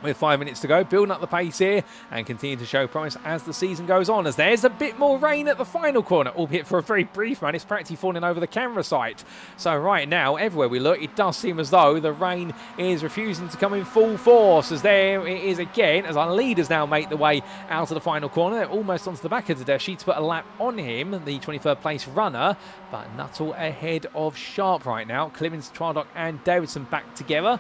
With 5 minutes to go, building up the pace here and continue to show promise as the season goes on, as there's a bit more rain at the final corner, albeit for a very brief one. It's practically falling over the camera site. So right now, everywhere we look, it does seem as though the rain is refusing to come in full force, as there it is again, as our leaders now make the way out of the final corner. They're almost onto the back of Tedeschi to put a lap on him, the 23rd place runner, but Nuttall ahead of Sharp right now. Clemens, Twardock and Davidson back together,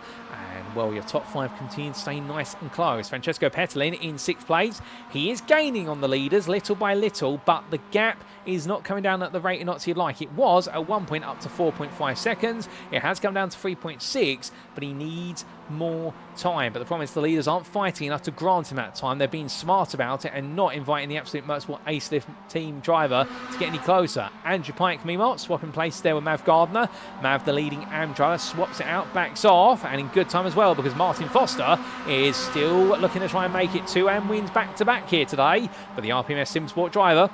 and well, your top 5 continue to stay nice and close. Francesco Petalin in 6th place. He is gaining on the leaders little by little, but the gap is not coming down at the rate not you'd like. It was at one point up to 4.5 seconds. It has come down to 3.6, but he needs more time. But the problem is the leaders aren't fighting enough to grant him that time. They're being smart about it and not inviting the Absolute Motorsport Ace Lift team driver to get any closer. Andrew Pike, meanwhile, swapping places there with Mav Gardner. Mav, the leading AM driver, swaps it out, backs off, and in good time as well, because Martin Foster is still looking to try and make it 2 AM wins back-to-back here today. But the RPMS SimSport driver,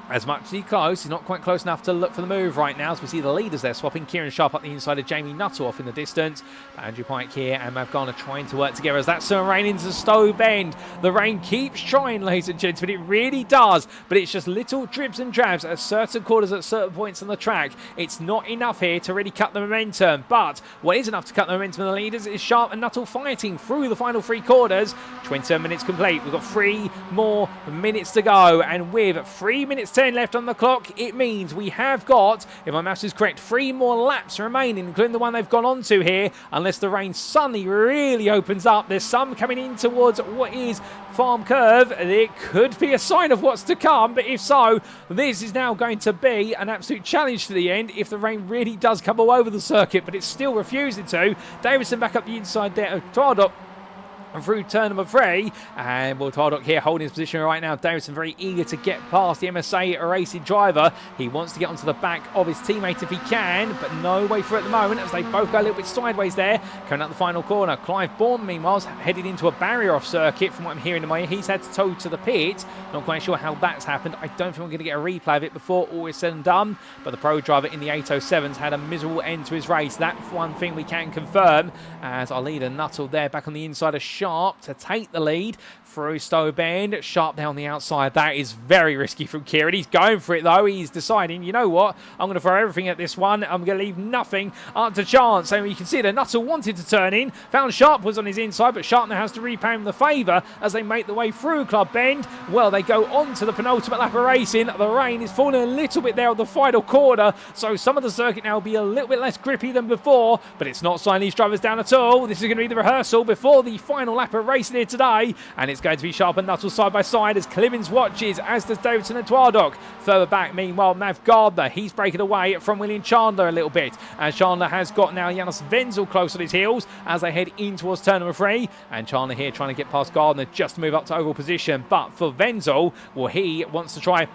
as much as he's close, he's not quite close enough to look for the move right now. So we see the leaders there swapping. Kieran Sharp up the inside of Jamie Nuttall off in the distance. But Andrew Pike here and Mav Garner trying to work together as that sun rain into Stowe Bend. The rain keeps trying, ladies and gents, but it really does. But it's just little dribs and drabs at certain quarters at certain points on the track. It's not enough here to really cut the momentum. But what is enough to cut the momentum of the leaders is Sharp and Nuttall fighting through the final 3 quarters. 27 minutes complete. We've got 3 more minutes to go. And with 3 minutes 10 left on the clock, it means we have got, if my maths is correct, 3 more laps remaining, including the one they've gone on to here, unless the rain suddenly really opens up. There's some coming in towards what is Farm Curve. It could be a sign of what's to come, but if so, this is now going to be an absolute challenge to the end if the rain really does come all over the circuit, but it's still refusing to. Davidson back up the inside there of Twardock through turn number 3, and well, Twardock here holding his position right now. Davidson very eager to get past the MSA racing driver. He wants to get onto the back of his teammate if he can, but no way through at the moment as they both go a little bit sideways there. Coming out the final corner, Clive Bourne meanwhile headed into a barrier off circuit. From what I'm hearing in my ear, he's had to tow to the pit. Not quite sure how that's happened. I don't think we're going to get a replay of it before all is said and done, but the pro driver in the 807s had a miserable end to his race. That's one thing we can confirm, as our leader Nuttall there back on the inside of Sharp to take the lead through Stowe Bend. Sharp down the outside. That is very risky from Kieran. He's going for it though. He's deciding, you know what, I'm going to throw everything at this one. I'm going to leave nothing up to chance. And you can see that Nuttall wanted to turn in. Found Sharp was on his inside, but Sharp now has to repay him the favour as they make the way through Club Bend. Well, they go on to the penultimate lap of racing. The rain is falling a little bit there on the final corner, so some of the circuit now will be a little bit less grippy than before, but it's not slowing these drivers down at all. This is going to be the rehearsal before the final lap of racing here today, and it's going to be Sharp and Nuttall side by side as Clemens watches, as does Davidson and Twardock. Further back, meanwhile, Mav Gardner, he's breaking away from William Chandler a little bit, and Chandler has got now Janos Wenzel close on his heels as they head in towards turn number 3, and Chandler here trying to get past Gardner just to move up to overall position. But for Wenzel, well, he wants to try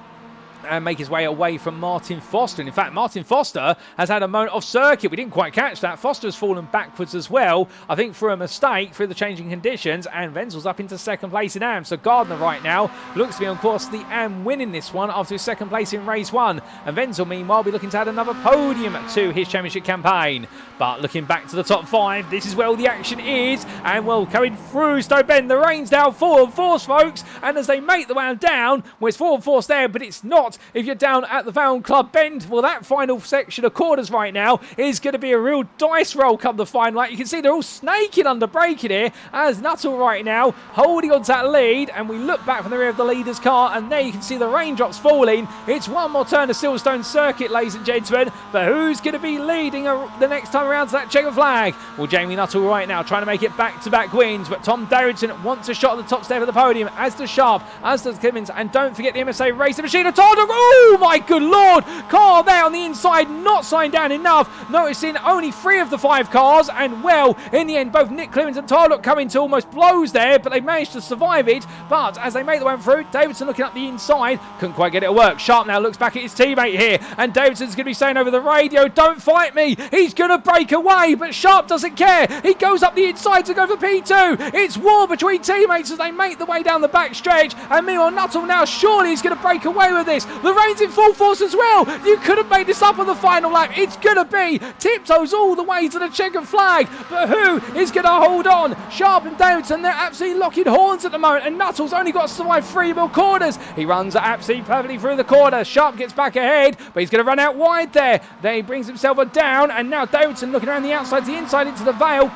and make his way away from Martin Foster. And in fact, Martin Foster has had a moment off circuit. We didn't quite catch that. Foster's fallen backwards as well, I think through a mistake, through the changing conditions, and Wenzel's up into second place in AM. So Gardner right now looks to be on course the AM winning this one after his second place in race 1. And Wenzel, meanwhile, will be looking to add another podium to his championship campaign. But looking back to the top 5, this is where all the action is. And well, coming through Stowe Bend, the rain's now full of force, folks. And as they make the way down, well, it's full of force there, but it's not if you're down at the Vale Club Bend. Well, that final section of corners right now is going to be a real dice roll come the final lap. You can see they're all snaking under braking here as Nuttall right now holding on to that lead, and we look back from the rear of the leader's car, and there you can see the raindrops falling. It's one more turn of Silverstone circuit, ladies and gentlemen, but who's going to be leading the next time around to that checker flag? Well, Jamie Nuttall right now trying to make it back-to-back wins, but Tom Davidson wants a shot at the top step of the podium, as does Sharp, as does Clemens, and don't forget the MSA Racing Machine of Tarduk. Oh my good lord! Car there on the inside, not slowing down enough, noticing only 3 of the 5 cars, and well, in the end, both Nick Clemens and Tarduk coming to almost blows there, but they managed to survive it. But as they make the way through, Davidson looking up the inside, couldn't quite get it to work. Sharp now looks back at his teammate here, and Davidson's going to be saying over the radio, don't fight me, he's going to break away, but Sharp doesn't care. He goes up the inside to go for P2. It's war between teammates as they make the way down the back stretch, and meanwhile Nuttall now surely he's going to break away with this. The rain's in full force as well. You couldn't make this up on the final lap. It's going to be tiptoes all the way to the checkered flag, but who is going to hold on? Sharp and Davidson, they're absolutely locking horns at the moment, and Nuttall's only got to survive 3 more corners. He runs absolutely perfectly through the corner. Sharp gets back ahead, but he's going to run out wide there. Then he brings himself down, and now Davidson looking around the outside to the inside into the Vale.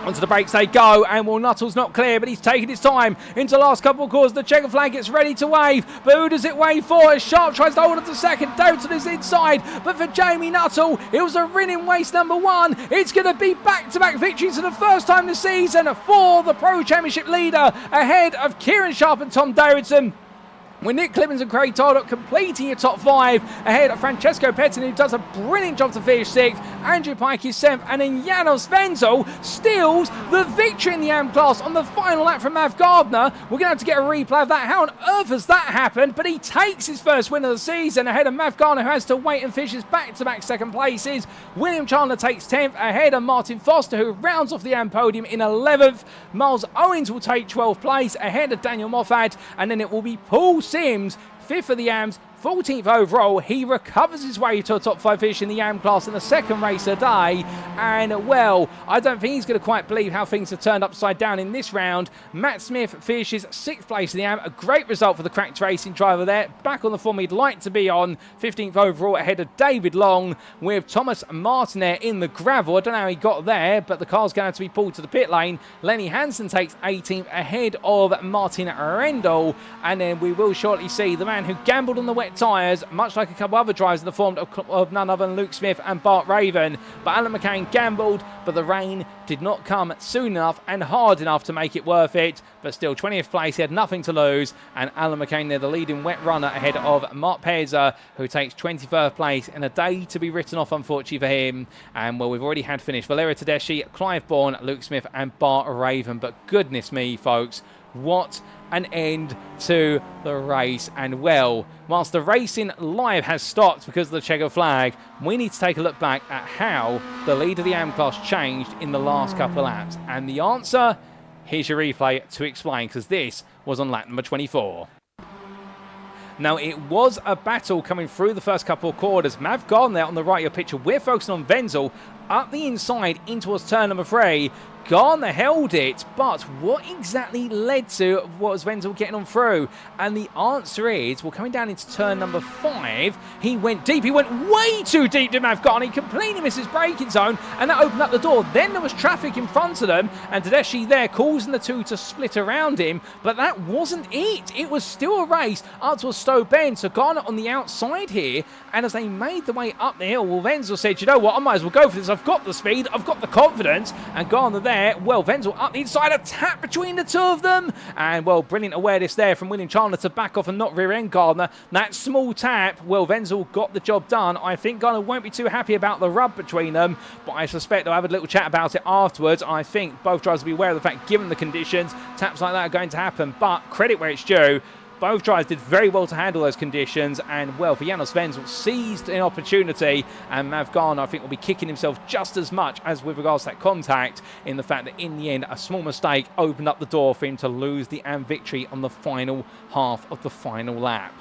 Onto the brakes they go, and well, Nuttall's not clear, but he's taking his time into the last couple of corners. The checker flag gets ready to wave, but who does it wave for? As Sharp tries to hold on to second, Davidson is inside, but for Jamie Nuttall, it was a winning race number 1. It's going to be back-to-back victories for the first time this season for the Pro Championship leader, ahead of Kieran Sharp and Tom Davidson. With Nick Clemens and Craig Tarduk completing your top 5 ahead of Francesco Pettin, who does a brilliant job to finish 6th, Andrew Pike is 7th, and then Janos Wenzel steals the victory in the AM class on the final lap from Mav Gardner. We're going to have to get a replay of that. How on earth has that happened? But he takes his first win of the season ahead of Mav Gardner, who has to wait and finishes back-to-back second places. William Chandler takes 10th ahead of Martin Foster, who rounds off the AM podium in 11th. Miles Owens will take 12th place ahead of Daniel Moffat, and then it will be Paul Sims, 5th for the AMs, 14th overall. He recovers his way to a top 5 finish in the AM class in the second race a day, and well, I don't think he's going to quite believe how things have turned upside down in this round. Matt Smith finishes 6th place in the AM, a great result for the cracked racing driver there, back on the form he'd like to be on, 15th overall ahead of David Long, with Thomas Martin there in the gravel. I don't know how he got there, but the car's going to have to be pulled to the pit lane. Lenny Hansen takes 18th ahead of Martin Rendell, and then we will shortly see the man who gambled on the wet tyres, much like a couple other drivers in the form of none other than Luke Smith and Bart Raven. But Alan McCain gambled, but the rain did not come soon enough and hard enough to make it worth it. But still, 20th place, he had nothing to lose, and Alan McCain there, the leading wet runner ahead of Mark Pezza, who takes 21st place in a day to be written off, unfortunately for him. And well, we've already had finished Valerio Tedeschi, Clive Bourne, Luke Smith and Bart Raven. But goodness me, folks, what an end to the race. And well, whilst the racing live has stopped because of the checker flag, we need to take a look back at how the lead of the AM class changed in the last couple of laps. And the answer, here's your replay to explain, because this was on lap number 24. Now, it was a battle coming through the first couple of quarters. Mav Gardner there on the right of your picture. We're focusing on Wenzel up the inside in towards turn number 3. Gardner held it, but what exactly led to was Wenzel getting on through? And the answer is, well, coming down into turn number 5, he went deep. He went way too deep to Mav Gardner. He completely missed his braking zone, and that opened up the door. Then there was traffic in front of them, and Tedeschi there causing the two to split around him, but that wasn't it. It was still a race up to a Stowe Bend, so Gardner on the outside here, and as they made the way up the hill, well, Wenzel said, you know what, I might as well go for this. I've got the speed, I've got the confidence, and Gardner there, well, Wenzel up the inside, a tap between the two of them, and well, brilliant awareness there from William Chandler to back off and not rear end Gardner. That small tap, well, Wenzel got the job done. I think Gardner won't be too happy about the rub between them, but I suspect they'll have a little chat about it afterwards. I think both drivers will be aware of the fact, given the conditions, taps like that are going to happen, but credit where it's due. Both drivers did very well to handle those conditions, and well, for Janos Wenzel, seized an opportunity, and Mav Garner, I think, will be kicking himself just as much as with regards to that contact, in the fact that in the end, a small mistake opened up the door for him to lose the AM victory on the final half of the final lap.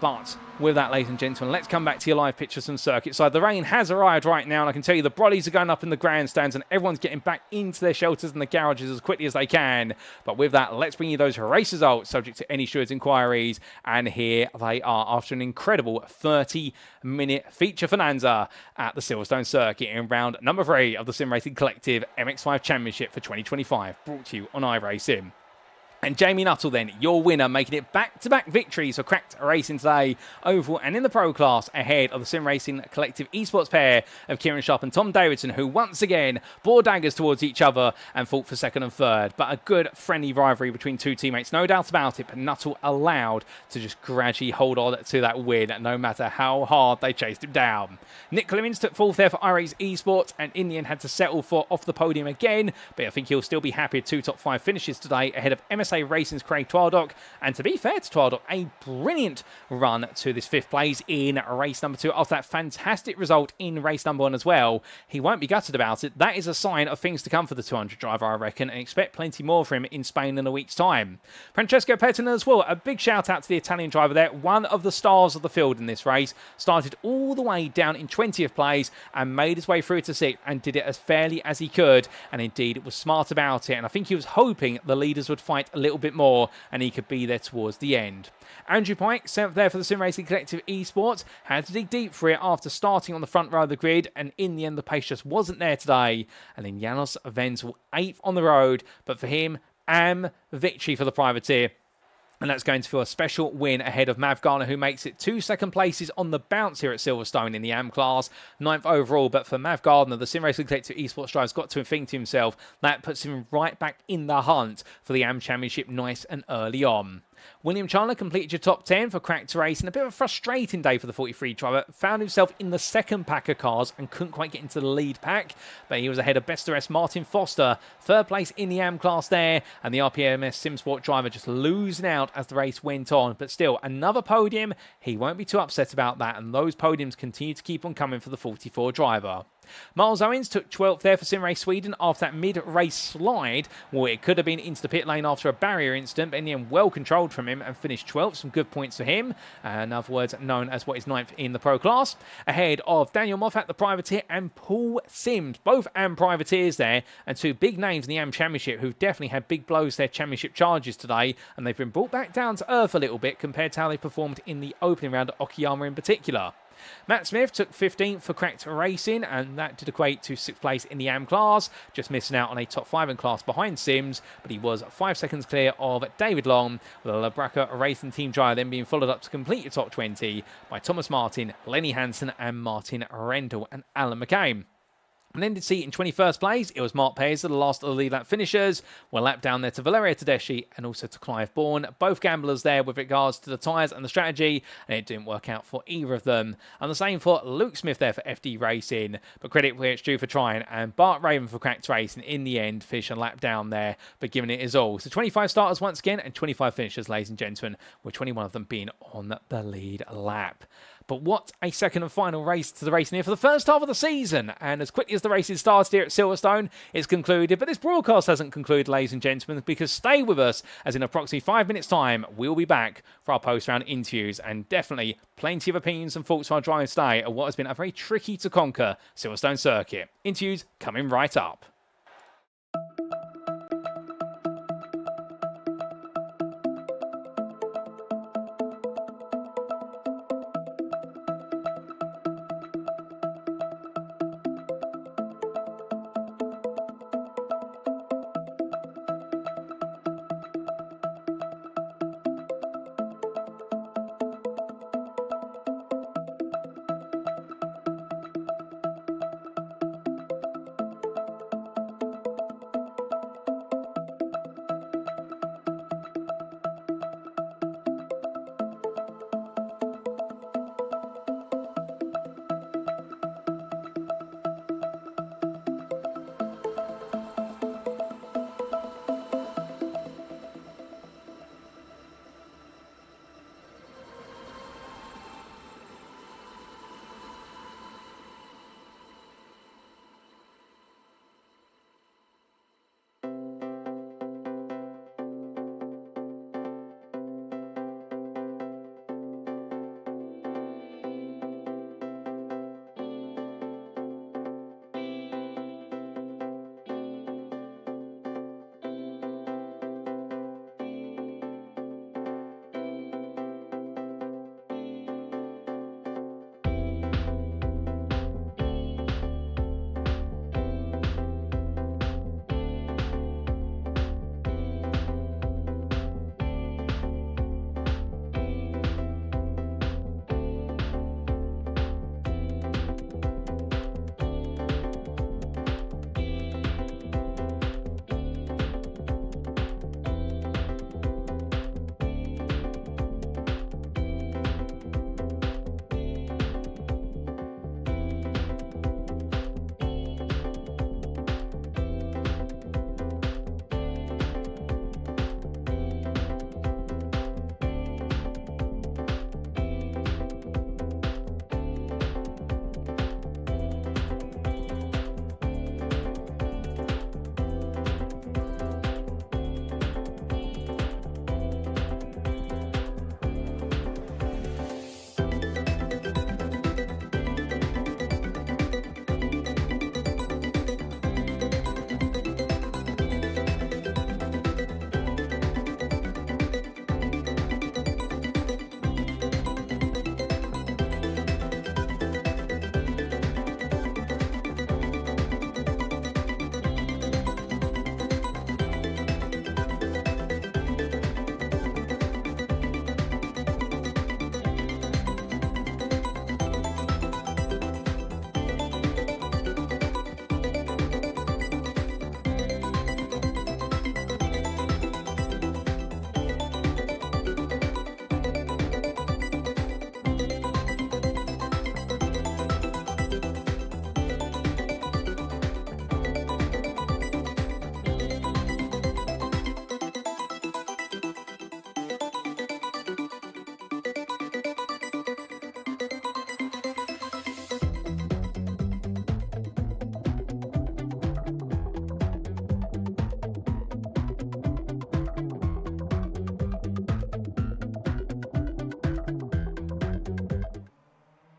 But with that, ladies and gentlemen, let's come back to your live pictures from circuit side. The rain has arrived right now, and I can tell you the brollies are going up in the grandstands, and everyone's getting back into their shelters and the garages as quickly as they can. But with that, let's bring you those race results, subject to any stewards' inquiries. And here they are after an incredible 30-minute feature bonanza at the Silverstone circuit in round number 3 of the Sim Racing Collective MX-5 Championship for 2025, brought to you on iRacing. And Jamie Nuttall then, your winner, making it back-to-back victories for Cracked Racing today, Oval and in the Pro class, ahead of the Sim Racing Collective esports pair of Kieran Sharp and Tom Davidson, who once again bore daggers towards each other and fought for second and third. But a good friendly rivalry between two teammates, no doubt about it, but Nuttall allowed to just gradually hold on to that win, no matter how hard they chased him down. Nick Clemens took fourth there for iRacing Esports, and in the end had to settle for off the podium again, but I think he'll still be happy with 2 top 5 finishes today, ahead of MSA Racing's Craig Twardock, and to be fair to Twardock, a brilliant run to this 5th place in race number 2 after that fantastic result in race number 1 as well. He won't be gutted about it. That is a sign of things to come for the 200 driver, I reckon, and expect plenty more from him in Spain in a week's time. Francesco Pettina as well, a big shout out to the Italian driver there, one of the stars of the field in this race, started all the way down in 20th place and made his way through to 6th and did it as fairly as he could, and indeed was smart about it, and I think he was hoping the leaders would fight a little bit more and he could be there towards the end. Andrew Pike, 7th there for the Sim Racing Collective Esports, had to dig deep for it after starting on the front row of the grid, and in the end the pace just wasn't there today. And then Janos Wenzel 8th on the road, but for him, victory for the privateer. And that's going to feel a special win ahead of Mav Garner, who makes it 2 second places on the bounce here at Silverstone in the AM class, 9th overall. But for Mav Gardner, the Sim Racing Collective Esports driver's got to think to himself, that puts him right back in the hunt for the AM Championship nice and early on. William Chandler completed your top 10 for Cracked Racing. A bit of a frustrating day for the 43 driver. Found himself in the second pack of cars and couldn't quite get into the lead pack. But he was ahead of best of rest Martin Foster. 3rd place in the AM class there. And the RPMS SimSport driver just losing out as the race went on. But still, another podium. He won't be too upset about that. And those podiums continue to keep on coming for the 44 driver. Miles Owens took 12th there for Sim Race Sweden after that mid-race slide. Well, it could have been into the pit lane after a barrier incident, but in the end, well controlled from him and finished 12th. Some good points for him. In other words, known as what is 9th in the pro class. Ahead of Daniel Moffat, the privateer, and Paul Sims, both AM privateers there, and 2 big names in the AM Championship who've definitely had big blows to their championship charges today, and they've been brought back down to earth a little bit compared to how they performed in the opening round at Okayama in particular. Matt Smith took 15th for Cracked Racing, and that did equate to 6th place in the AM class, just missing out on a top 5 in class behind Sims, but he was 5 seconds clear of David Long, with the Labraca Racing team driver then being followed up to complete your top 20 by Thomas Martin, Lenny Hansen and Martin Rendell and Alan McCain. And then to see in 21st place, it was Mark Paisley, the last of the lead lap finishers. One lap down there to Valerio Tedeschi and also to Clive Bourne. Both gamblers there with regards to the tyres and the strategy, and it didn't work out for either of them. And the same for Luke Smith there for FD Racing, but credit where it's due for trying. And Bart Raven for Cracked Racing in the end, finished a lap down there, but giving it his all. So 25 starters once again and 25 finishers, ladies and gentlemen, with 21 of them being on the lead lap. But what a second and final race to the racing here for the first half of the season. And as quickly as the race is started here at Silverstone, it's concluded. But this broadcast hasn't concluded, ladies and gentlemen, because stay with us, as in approximately 5 minutes' time, we'll be back for our post-round interviews. And definitely plenty of opinions and thoughts from our drivers today at what has been a very tricky to conquer Silverstone circuit. Interviews coming right up.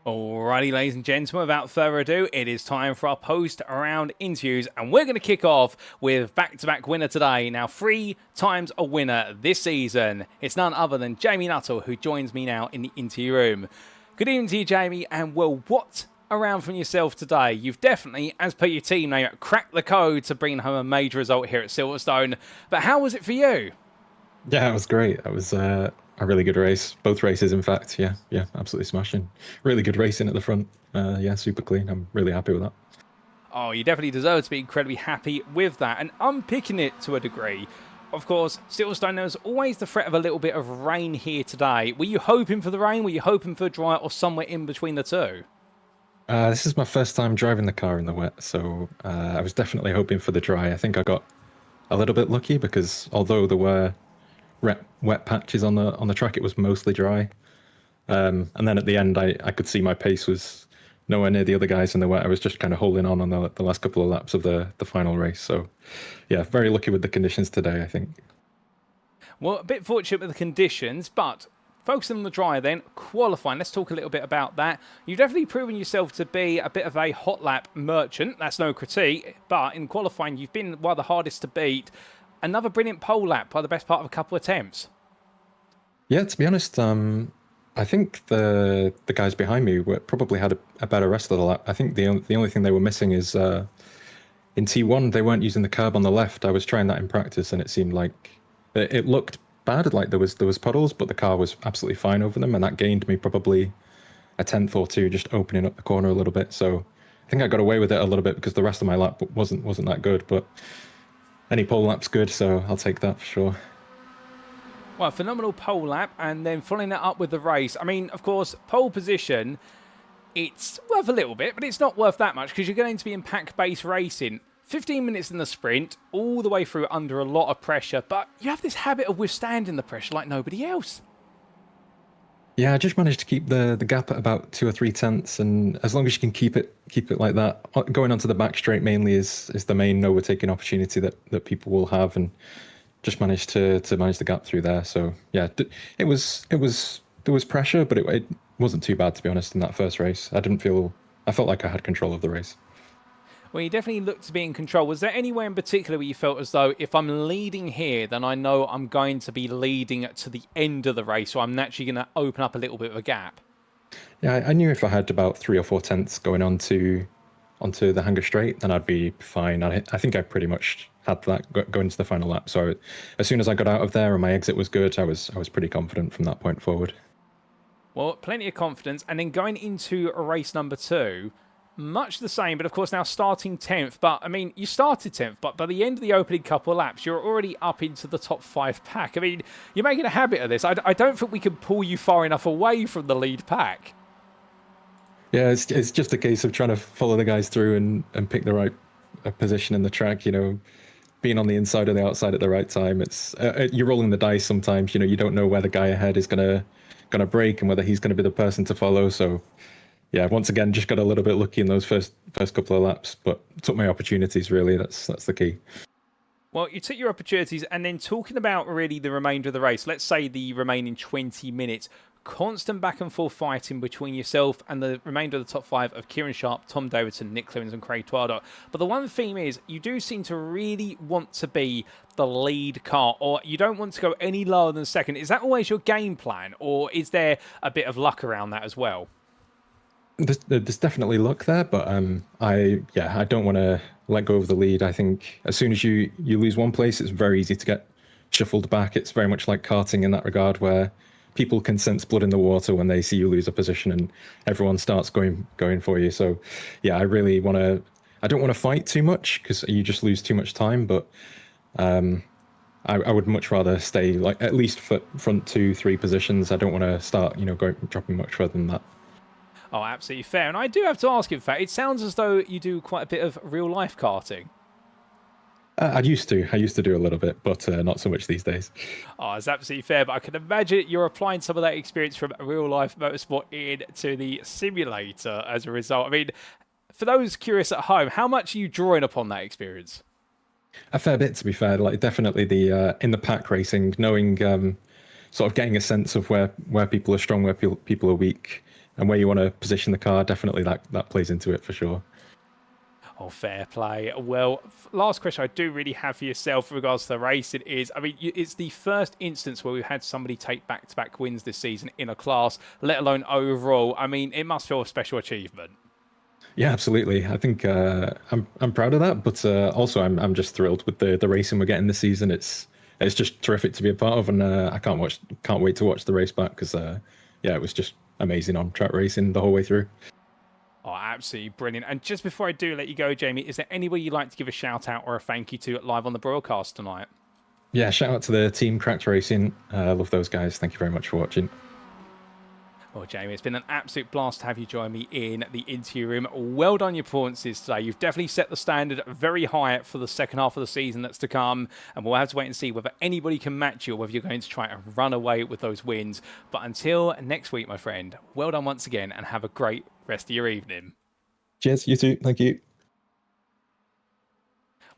Alrighty, ladies and gentlemen, without further ado, it is time for our post-round interviews, and we're going to kick off with back-to-back winner today. Now, 3 times a winner this season. It's none other than Jamie Nuttall, who joins me now in the interview room. Good evening to you, Jamie, and well, what around from yourself today? You've definitely, as per your team name, cracked the code to bring home a major result here at Silverstone, but how was it for you? Yeah, it was great. It was a really good race. Both races, in fact. Yeah, absolutely smashing. Really good racing at the front. Yeah, super clean. I'm really happy with that. Oh, you definitely deserve to be incredibly happy with that. And unpicking it to a degree, of course, Silverstone, there was always the threat of a little bit of rain here today. Were you hoping for the rain? Were you hoping for dry, or somewhere in between the two? This is my first time driving the car in the wet, so I was definitely hoping for the dry. I think I got a little bit lucky because although there were wet patches on the track, it was mostly dry. And then at the end, I could see my pace was nowhere near the other guys in the wet. I was just kind of holding on the last couple of laps of the final race. So, yeah, very lucky with the conditions today, I think. Well, a bit fortunate with the conditions, but focusing on the dry then, qualifying, let's talk a little bit about that. You've definitely proven yourself to be a bit of a hot lap merchant. That's no critique, but in qualifying, you've been one of the hardest to beat. Another brilliant pole lap by the best part of a couple of attempts. Yeah, to be honest, I think the guys behind me probably had a better rest of the lap. I think the only thing they were missing is in T1 they weren't using the curb on the left. I was trying that in practice, and it seemed like it looked bad. Like there was puddles, but the car was absolutely fine over them, and that gained me probably a tenth or two just opening up the corner a little bit. So I think I got away with it a little bit because the rest of my lap wasn't that good, but. Any pole lap's good, so I'll take that for sure. Well, phenomenal pole lap, and then following that up with the race. I mean, of course, pole position, it's worth a little bit, but it's not worth that much because you're going to be in pack-based racing. 15 minutes in the sprint, all the way through under a lot of pressure, but you have this habit of withstanding the pressure like nobody else. Yeah, I just managed to keep the gap at about 2 or 3 tenths, and as long as you can keep it like that, going onto the back straight mainly is the main overtaking opportunity that people will have, and just managed to manage the gap through there. So yeah, there was pressure, but it wasn't too bad, to be honest. In that first race, I felt like I had control of the race. Well, you definitely looked to be in control. Was there anywhere in particular where you felt as though if I'm leading here, then I know I'm going to be leading to the end of the race, so I'm naturally going to open up a little bit of a gap? Yeah, I knew if I had about 3 or 4 tenths going onto the hanger straight, then I'd be fine. I think I pretty much had that going into the final lap. So as soon as I got out of there and my exit was good, I was pretty confident from that point forward. Well, plenty of confidence. And then going into race number 2, much the same, but of course now starting 10th. But I mean, you started 10th, but by the end of the opening couple of laps, you're already up into the top 5 pack. I mean, you're making a habit of this. I don't think we can pull you far enough away from the lead pack. Yeah, it's just a case of trying to follow the guys through and pick the right position in the track. You know, being on the inside or the outside at the right time. It's you're rolling the dice sometimes. You know, you don't know where the guy ahead is gonna break and whether he's gonna be the person to follow. So. Yeah, once again, just got a little bit lucky in those first couple of laps, but took my opportunities, really. That's the key. Well, you took your opportunities, and then talking about really the remainder of the race, let's say the remaining 20 minutes, constant back and forth fighting between yourself and the remainder of the top 5 of Kieran Sharp, Tom Davidson, Nick Clemens and Craig Twardock. But the one theme is you do seem to really want to be the lead car, or you don't want to go any lower than second. Is that always your game plan, or is there a bit of luck around that as well? There's definitely luck there, but I don't want to let go of the lead. I think as soon as you lose one place, it's very easy to get shuffled back. It's very much like karting in that regard, where people can sense blood in the water when they see you lose a position, and everyone starts going for you. So, yeah, I don't want to fight too much because you just lose too much time. But I would much rather stay like at least front 2, 3 positions. I don't want to start dropping much further than that. Oh, absolutely fair. And I do have to ask, in fact, it sounds as though you do quite a bit of real-life karting. I used to do a little bit, but not so much these days. Oh, it's absolutely fair. But I can imagine you're applying some of that experience from real-life motorsport into the simulator as a result. I mean, for those curious at home, how much are you drawing upon that experience? A fair bit, to be fair. Like definitely the in the pack racing, knowing sort of getting a sense of where people are strong, where people are weak. and where you want to position the car, definitely that plays into it for sure. Oh, fair play. Well, last question I do really have for yourself with regards to the racing is, I mean, it's the first instance where we've had somebody take back-to-back wins this season in a class, let alone overall. I mean, it must feel a special achievement. Yeah, absolutely. I think I'm proud of that, but also I'm just thrilled with the racing we're getting this season. It's just terrific to be a part of, and I can't wait to watch the race back because yeah, it was just amazing on track racing the whole way through. Oh, absolutely brilliant. And just before I do let you go, Jamie, is there anybody you'd like to give a shout out or a thank you to live on the broadcast tonight? Yeah, shout out to the team Cracked Racing. I love those guys. Thank you very much for watching. Well, Jamie, it's been an absolute blast to have you join me in the interview room. Well done your performances today. You've definitely set the standard very high for the second half of the season that's to come, and we'll have to wait and see whether anybody can match you or whether you're going to try and run away with those wins. But until next week, my friend, well done once again, and have a great rest of your evening. Cheers, you too. Thank you.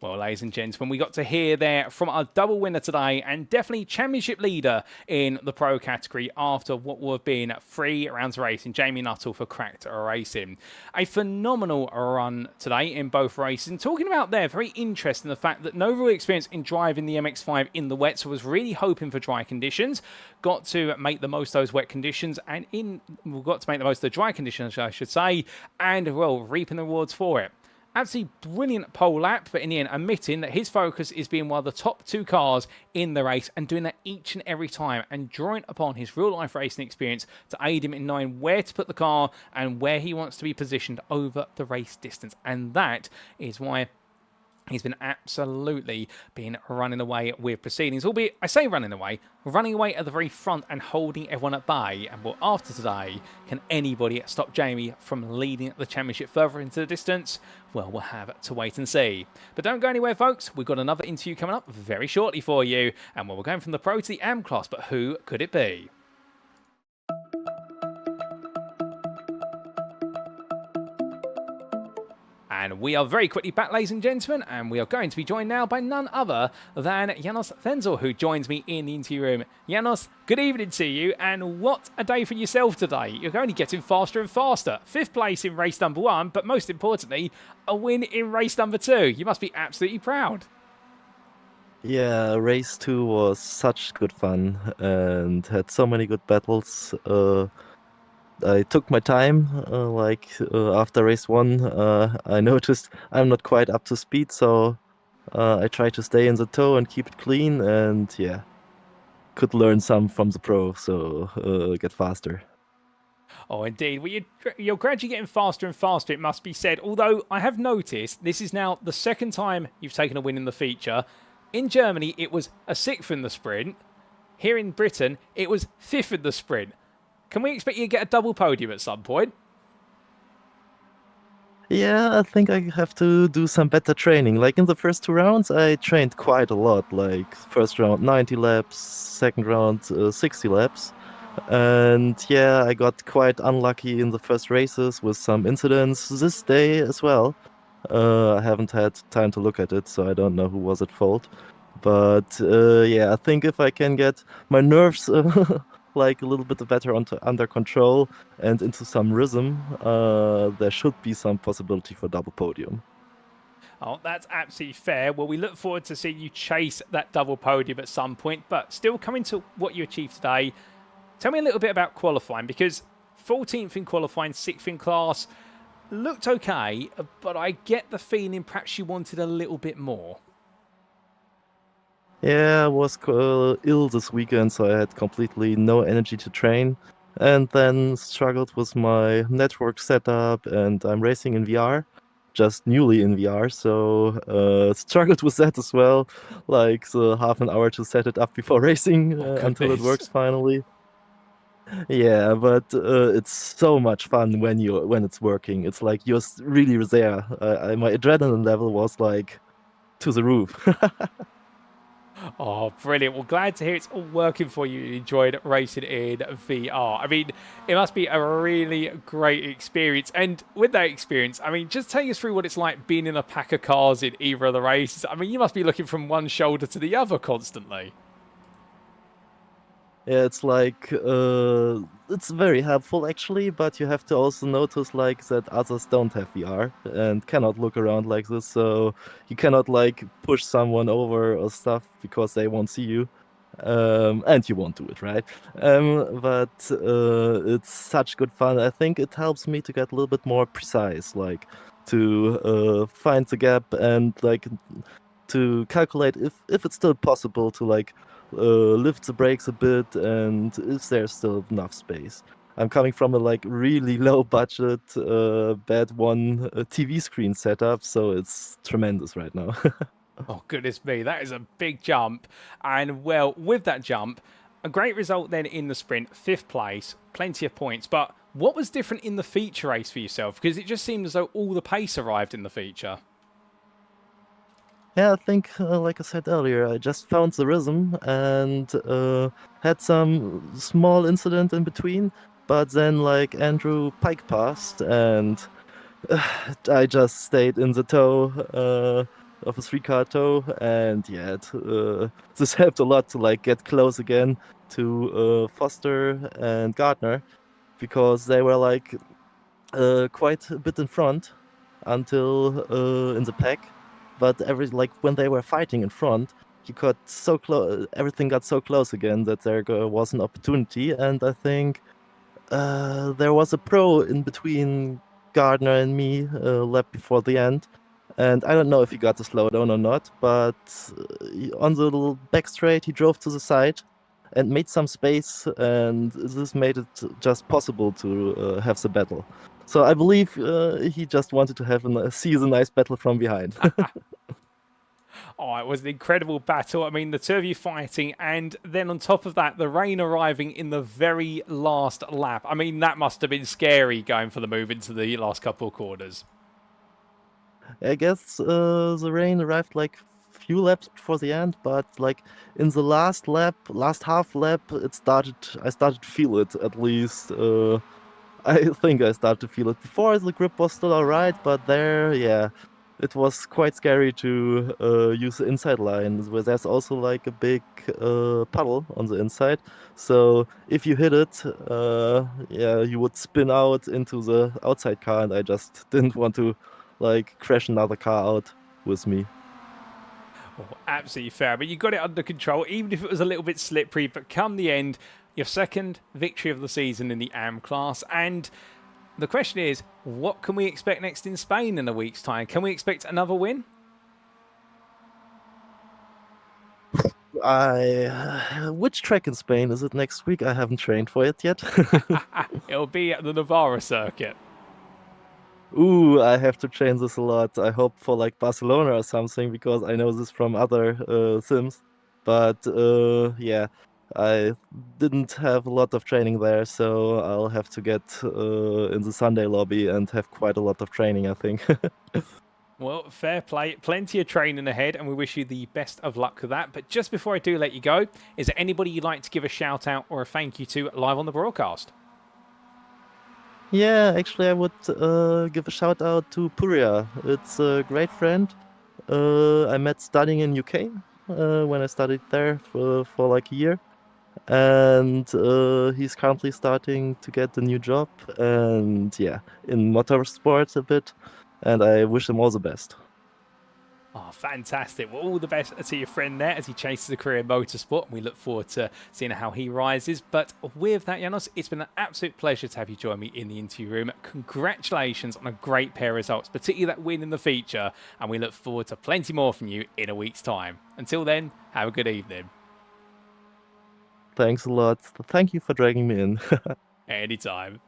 Well, ladies and gentlemen, we got to hear there from our double winner today and definitely championship leader in the pro category after what will have been 3 rounds of racing, Jamie Nuttall for Cracked Racing. A phenomenal run today in both races. And talking about there, very interesting the fact that no real experience in driving the MX-5 in the wet, so was really hoping for dry conditions. Got to make the most of those wet conditions and got to make the most of the dry conditions, I should say, and well, reaping the rewards for it. Absolutely brilliant pole lap, but in the end, admitting that his focus is being one of the top 2 cars in the race and doing that each and every time and drawing upon his real-life racing experience to aid him in knowing where to put the car and where he wants to be positioned over the race distance. And that is why he's been absolutely been running away with proceedings, albeit I say running away at the very front and holding everyone at bay. And well, after today, can anybody stop Jamie from leading the championship further into the distance? Well, we'll have to wait and see. But don't go anywhere, folks. We've got another interview coming up very shortly for you. And well, we're going from the Pro to the AM class, but who could it be? And we are very quickly back, ladies and gentlemen, and we are going to be joined now by none other than Janos Thenzel, who joins me in the interview room. Janos, good evening to you, and what a day for yourself today. You're only getting faster and faster. 5th place in race number 1, but most importantly, a win in race number 2. You must be absolutely proud. Yeah, race 2 was such good fun and had so many good battles. I took my time, after race 1, I noticed I'm not quite up to speed, so I tried to stay in the tow and keep it clean, and yeah, could learn some from the pro, so get faster. Oh, indeed. Well, you're gradually getting faster and faster, it must be said. Although I have noticed this is now the second time you've taken a win in the feature. In Germany, it was a 6th in the sprint. Here in Britain, it was 5th in the sprint. Can we expect you to get a double podium at some point? Yeah, I think I have to do some better training. Like in the first 2 rounds, I trained quite a lot. Like first round 90 laps, second round 60 laps. And yeah, I got quite unlucky in the first races with some incidents this day as well. I haven't had time to look at it, so I don't know who was at fault. But yeah, I think if I can get my nerves like a little bit better under control and into some rhythm, there should be some possibility for double podium. Oh, that's absolutely fair. Well, we look forward to seeing you chase that double podium at some point, but still coming to what you achieved today, tell me a little bit about qualifying, because 14th in qualifying, 6th in class, looked okay, but I get the feeling perhaps you wanted a little bit more. Yeah, I was ill this weekend, so I had completely no energy to train, and then struggled with my network setup, and I'm racing in VR, just newly in VR, so struggled with that as well, like the half an hour to set it up before racing until it works finally. Yeah, but it's so much fun when it's working. It's like you're really there. My adrenaline level was like to the roof. Oh, brilliant. Well, glad to hear it's all working for you. You enjoyed racing in VR. I mean, it must be a really great experience. And with that experience, I mean, just take us through what it's like being in a pack of cars in either of the races. I mean, you must be looking from one shoulder to the other constantly. Yeah, it's like it's very helpful actually, but you have to also notice like that others don't have VR and cannot look around like this, so you cannot like push someone over or stuff because they won't see you. And you won't do it, right? But it's such good fun. I think it helps me to get a little bit more precise, like to find the gap and like to calculate if it's still possible to like lift the brakes a bit and is there still enough space. I'm coming from a like really low budget bad one TV screen setup, so it's tremendous right now. Oh, goodness me, that is a big jump. And well, with that jump, a great result then in the sprint, 5th place, plenty of points. But what was different in the feature race for yourself? Because it just seemed as though all the pace arrived in the feature. Yeah, I think, like I said earlier, I just found the rhythm and had some small incident in between. But then, like, Andrew Pike passed, and I just stayed in the toe of a 3-car toe. And yeah, this helped a lot to, like, get close again to Foster and Gardner because they were, like, quite a bit in front until in the pack, but like when they were fighting in front, you got so close. Everything got so close again that there was an opportunity, and I think there was a pro in between Gardner and me a lap before the end. And I don't know if he got to slow down or not, but on the little back straight, he drove to the side and made some space, and this made it just possible to have the battle. So I believe he just wanted to have see the nice battle from behind. Oh, it was an incredible battle. I mean, the two of you fighting, and then on top of that, the rain arriving in the very last lap. I mean, that must have been scary going for the move into the last couple of quarters. I guess the rain arrived like few laps before the end, but like in the last lap, last half lap, it started. I started to feel it at least. I think I started to feel it before. The grip was still alright, but there, yeah, it was quite scary to use the inside line, where there's also like a big puddle on the inside. So if you hit it, yeah, you would spin out into the outside car, and I just didn't want to like crash another car out with me. Oh, absolutely fair. But you got it under control, even if it was a little bit slippery. But come the end, your second victory of the season in the AM class. And the question is, what can we expect next in Spain in a week's time? Can we expect another win? Which track in Spain is it next week? I haven't trained for it yet. It'll be at the Navarra circuit. Ooh, I have to train this a lot. I hope for like Barcelona or something because I know this from other sims. But yeah, I didn't have a lot of training there, so I'll have to get in the Sunday lobby and have quite a lot of training, I think. Well, fair play. Plenty of training ahead, and we wish you the best of luck with that. But just before I do let you go, is there anybody you'd like to give a shout out or a thank you to live on the broadcast? Yeah, actually, I would give a shout out to Puria. It's a great friend. I met studying in UK when I studied there for like a year. And he's currently starting to get a new job and yeah, in motorsports a bit. And I wish him all the best. Oh, fantastic. Well, all the best to your friend there as he chases a career in motorsport. And we look forward to seeing how he rises. But with that, Janos, it's been an absolute pleasure to have you join me in the interview room. Congratulations on a great pair of results, particularly that win in the feature. And we look forward to plenty more from you in a week's time. Until then, have a good evening. Thanks a lot. Thank you for dragging me in. Anytime.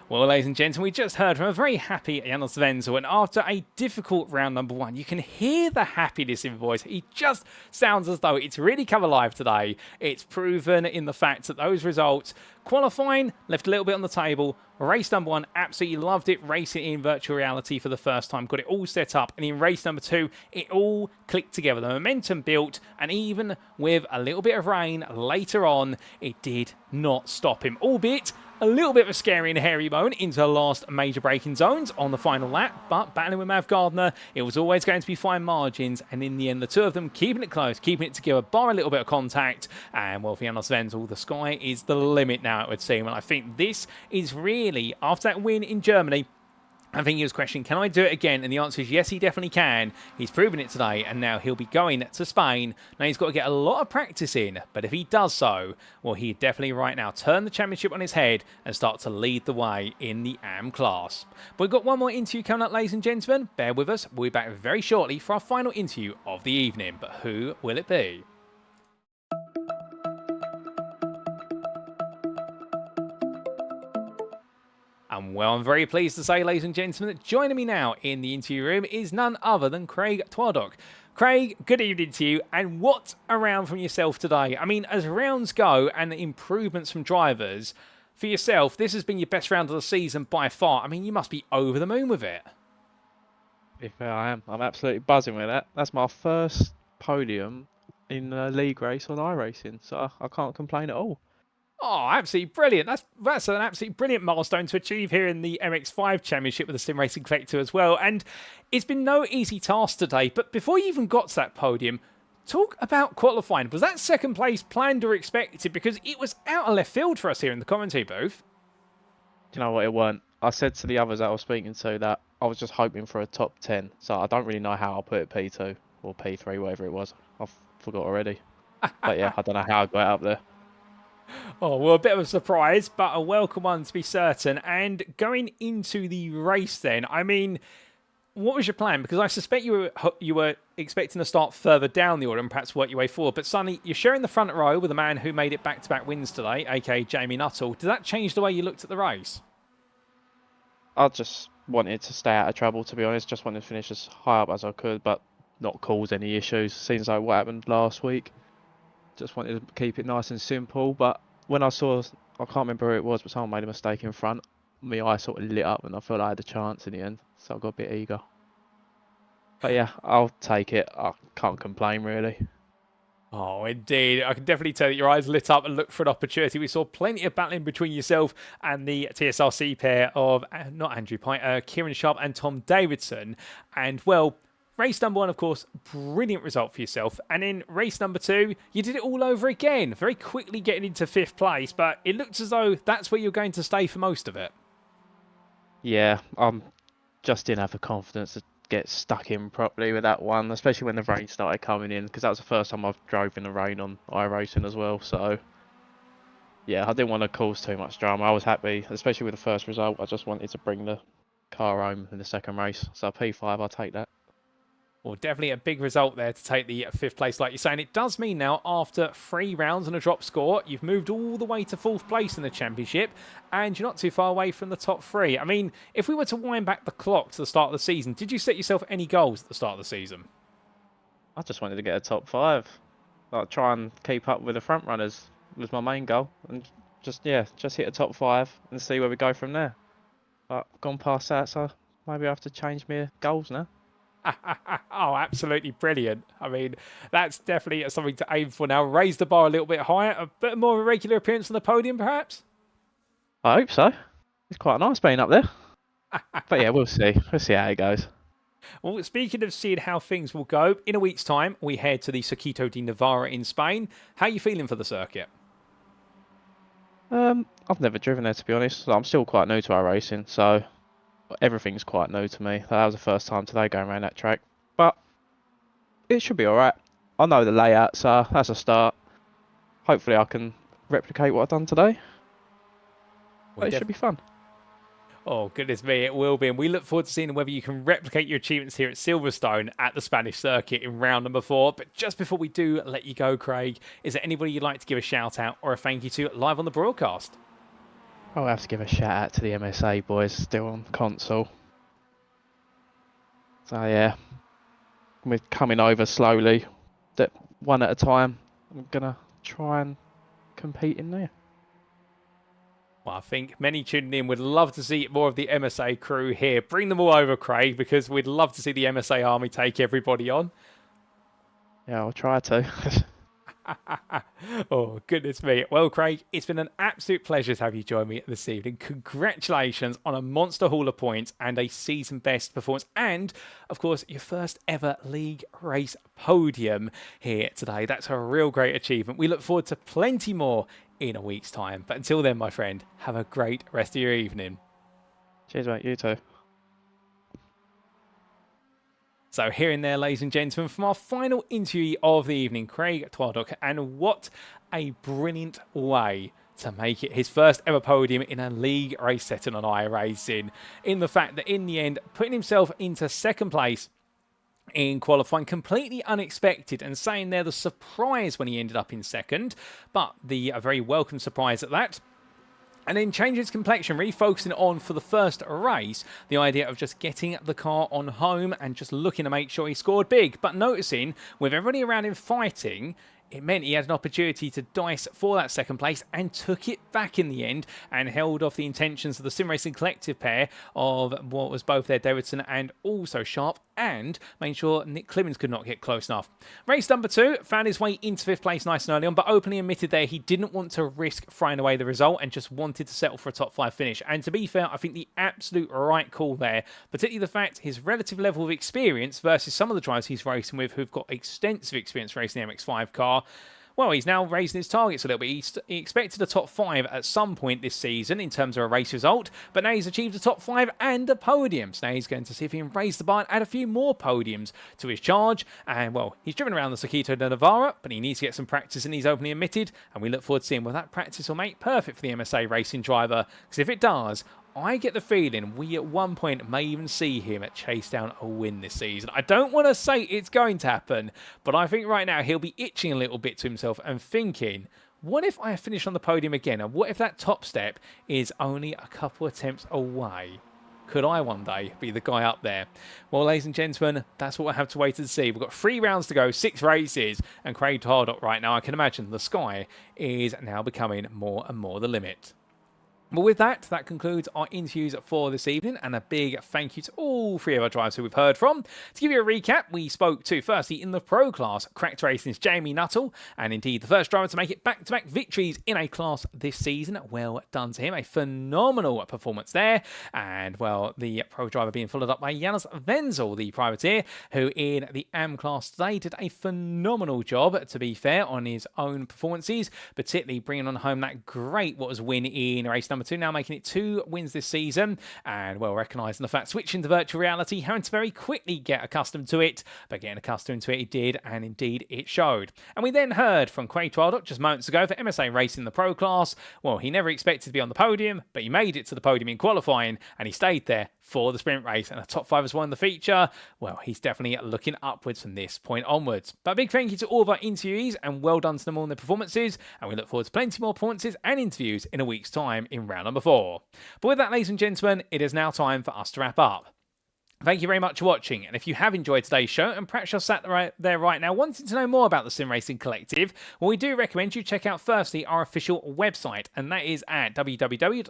Well, ladies and gentlemen, we just heard from a very happy Janos Wenzel, and after a difficult round number one, you can hear the happiness in his voice. He just sounds as though it's really come alive today. It's proven in the fact that those results, qualifying, left a little bit on the table. Race number one, absolutely loved it, racing in virtual reality for the first time, got it all set up, and in race number two, it all clicked together. The momentum built, and even with a little bit of rain later on, it did not stop him, albeit A little bit of a scary and hairy moment into the last major braking zones on the final lap, but battling with Mav Gardner, it was always going to be fine margins, and in the end, the two of them keeping it close, keeping it together, bar a little bit of contact, and well, for Janos Wenzel, the sky is the limit now, it would seem, and I think this is really, after that win in Germany, I think he was questioning, can I do it again? And the answer is yes, he definitely can. He's proven it today, and now he'll be going to Spain. Now, he's got to get a lot of practice in, but if he does so, well, he definitely right now turn the championship on his head and start to lead the way in the AM class. But we've got one more interview coming up, ladies and gentlemen. Bear with us. We'll be back very shortly for our final interview of the evening. But who will it be? And well, I'm very pleased to say, ladies and gentlemen, that joining me now in the interview room is none other than Craig Twardock. Craig, good evening to you. And what a round from yourself today. I mean, as rounds go and the improvements from drivers, for yourself, this has been your best round of the season by far. I mean, you must be over the moon with it. If I am, I'm absolutely buzzing with that. That's my first podium in a league race on iRacing, so I can't complain at all. Oh, absolutely brilliant. That's an absolutely brilliant milestone to achieve here in the MX-5 Championship with the Sim Racing Collective as well. And it's been no easy task today. But before you even got to that podium, talk about qualifying. Was that second place planned or expected? Because it was out of left field for us here in the commentary booth. Do you know what, it weren't? I said to the others that I was speaking to that I was just hoping for a top 10. So I don't really know how I'll put it P2 or P3, whatever it was. I forgot already. But yeah, I don't know how I got up there. Oh, well, a bit of a surprise, but a welcome one to be certain. And going into the race then, I mean, what was your plan? Because I suspect you were expecting to start further down the order and perhaps work your way forward. But suddenly, you're sharing the front row with a man who made it back-to-back wins today, aka Jamie Nuttall. Did that change the way you looked at the race? I just wanted to stay out of trouble, to be honest. Just wanted to finish as high up as I could, but not cause any issues. Seems like what happened last week. Just wanted to keep it nice and simple, but when I saw, I can't remember who it was, but someone made a mistake in front, my eye sort of lit up and I felt I had a chance in the end, so I got a bit eager. But yeah, I'll take it. I can't complain really. Oh, indeed. I can definitely tell that your eyes lit up and looked for an opportunity. We saw plenty of battling between yourself and the TSRC pair of, not Andrew Pye, Kieran Sharp and Tom Davidson. And, well, race number one, of course, brilliant result for yourself. And in race number two, you did it all over again, very quickly getting into fifth place. But it looks as though that's where you're going to stay for most of it. Yeah, just didn't have the confidence to get stuck in properly with that one, especially when the rain started coming in, because that was the first time I've drove in the rain on iRacing as well. So, yeah, I didn't want to cause too much drama. I was happy, especially with the first result. I just wanted to bring the car home in the second race. So P5, I'll take that. Well, definitely a big result there to take the fifth place, like you're saying. It does mean now, after 3 rounds and a drop score, you've moved all the way to 4th place in the championship, and you're not too far away from the top 3. I mean, if we were to wind back the clock to the start of the season, did you set yourself any goals at the start of the season? I just wanted to get a top 5. Like, try and keep up with the front runners was my main goal, and just hit a top 5 and see where we go from there. But I've gone past that, so maybe I have to change my goals now. Oh, absolutely brilliant. I mean, that's definitely something to aim for now. Raise the bar a little bit higher, a bit more of a regular appearance on the podium, perhaps? I hope so. It's quite nice being up there. But yeah, we'll see. We'll see how it goes. Well, speaking of seeing how things will go, in a week's time, we head to the Circuito de Navarra in Spain. How are you feeling for the circuit? I've never driven there, to be honest. I'm still quite new to iRacing, so everything's quite new to me. That was the first time today going around that track. But it should be alright. I know the layout, so that's a start. Hopefully I can replicate what I've done today. But it should be fun. Oh, goodness me, it will be. And we look forward to seeing whether you can replicate your achievements here at Silverstone at the Spanish circuit in round number 4. But just before we do let you go, Craig, is there anybody you'd like to give a shout out or a thank you to live on the broadcast? I'll have to give a shout out to the MSA boys still on console. So yeah, we're coming over slowly, one at a time. I'm gonna try and compete in there. Well, I think many tuning in would love to see more of the MSA crew here. Bring them all over, Craig, because we'd love to see the MSA army take everybody on. Yeah, I'll try to. Oh, goodness me. Well, Craig, it's been an absolute pleasure to have you join me this evening. Congratulations on a monster haul of points and a season best performance. And, of course, your first ever league race podium here today. That's a real great achievement. We look forward to plenty more in a week's time. But until then, my friend, have a great rest of your evening. Cheers, mate. You too. So here and there, ladies and gentlemen, from our final interview of the evening, Craig Twardock, and what a brilliant way to make it his first ever podium in a league race setting on iRacing. In the fact that in the end, putting himself into second place in qualifying, completely unexpected, and saying there the surprise when he ended up in second, but a very welcome surprise at that. And then changing his complexion, really focusing on for the first race, the idea of just getting the car on home and just looking to make sure he scored big. But noticing, with everybody around him fighting, it meant he had an opportunity to dice for that second place and took it back in the end and held off the intentions of the Sim Racing Collective pair of what was both their Davidson and also Sharp, and made sure Nick Clemens could not get close enough. Race number 2 found his way into 5th place nice and early on, but openly admitted there he didn't want to risk throwing away the result and just wanted to settle for a top 5 finish. And to be fair, I think the absolute right call there, particularly the fact his relative level of experience versus some of the drivers he's racing with who've got extensive experience racing the MX-5 car. Well, he's now raising his targets a little bit. He expected a top 5 at some point this season in terms of a race result, but now he's achieved a top 5 and a podium. So now he's going to see if he can raise the bar and add a few more podiums to his charge. And, well, he's driven around the Circuito de Navarra, but he needs to get some practice, and he's openly admitted. And we look forward to seeing whether that practice will make perfect for the MSA racing driver. Because if it does, I get the feeling we at one point may even see him chase down a win this season. I don't want to say it's going to happen, but I think right now he'll be itching a little bit to himself and thinking, what if I finish on the podium again? And what if that top step is only a couple attempts away? Could I one day be the guy up there? Well, ladies and gentlemen, that's what we'll have to wait and see. We've got 3 rounds to go, 6 races, and Craig Twardock right now, I can imagine the sky is now becoming more and more the limit. But with that concludes our interviews for this evening, and a big thank you to all 3 of our drivers who we've heard from. To give you a recap, we spoke to, firstly, in the Pro class, Cracked Racing's Jamie Nuttall, and indeed the first driver to make it back-to-back victories in a class this season. Well done to him, a phenomenal performance there. And, well, the Pro driver being followed up by Janis Wenzel, the privateer, who in the AM class today did a phenomenal job, to be fair, on his own performances, particularly bringing on home that great win in race number 2, now making it 2 wins this season, and well recognising the fact switching to virtual reality, having to very quickly get accustomed to it, but getting accustomed to it he did, and indeed it showed. And we then heard from Craig Twardock just moments ago for MSA Racing the Pro class. Well, he never expected to be on the podium, but he made it to the podium in qualifying, and he stayed there for the sprint race, and a top 5 has won the feature. Well, he's definitely looking upwards from this point onwards. But a big thank you to all of our interviewees, and well done to them all in their performances, and we look forward to plenty more performances and interviews in a week's time in round number 4. But with that, ladies and gentlemen, it is now time for us to wrap up. Thank you very much for watching, and if you have enjoyed today's show and perhaps you're sat there right now wanting to know more about the Sim Racing Collective, well, we do recommend you check out firstly our official website, and that is at www.tsrc.club,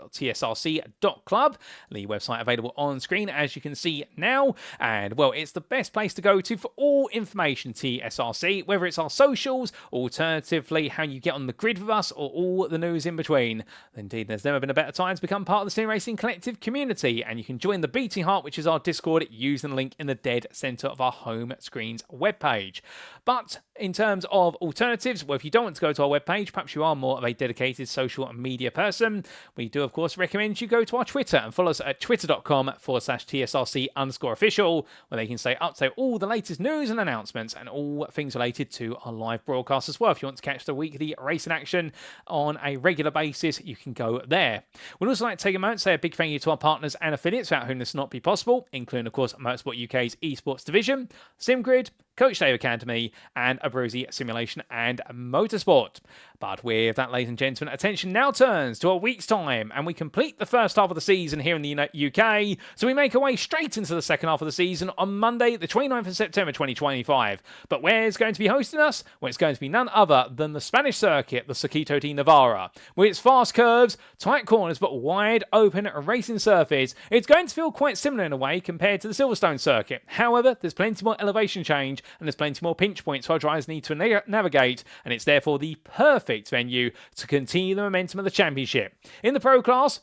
the website available on screen as you can see now. And well, it's the best place to go to for all information TSRC, whether it's our socials, alternatively how you get on the grid with us, or all the news in between. Indeed, there's never been a better time to become part of the Sim Racing Collective community, and you can join the Beating Heart, which is our Discord, using the link in the dead centre of our home screen's webpage. But in terms of alternatives, well, if you don't want to go to our webpage, perhaps you are more of a dedicated social media person, we do of course recommend you go to our Twitter and follow us at twitter.com/TSRC_official, where they can stay up to all the latest news and announcements and all things related to our live broadcast as well. If you want to catch the weekly racing action on a regular basis, you can go there. We'd also like to take a moment to say a big thank you to our partners and affiliates without whom this would not be possible, including of course Motorsport UK's esports division, SimGrid, Coach Dave Academy, and Abruzzi Simulation and Motorsport. But with that, ladies and gentlemen, attention now turns to a week's time, and we complete the first half of the season here in the UK, so we make our way straight into the second half of the season on Monday, the 29th of September 2025. But where's going to be hosting us? Well, it's going to be none other than the Spanish circuit, the Circuito de Navarra. With its fast curves, tight corners, but wide open racing surface, it's going to feel quite similar in a way compared to the Silverstone circuit. However, there's plenty more elevation change, and there's plenty more pinch points our drivers need to navigate, and it's therefore the perfect venue to continue the momentum of the championship. In the Pro class,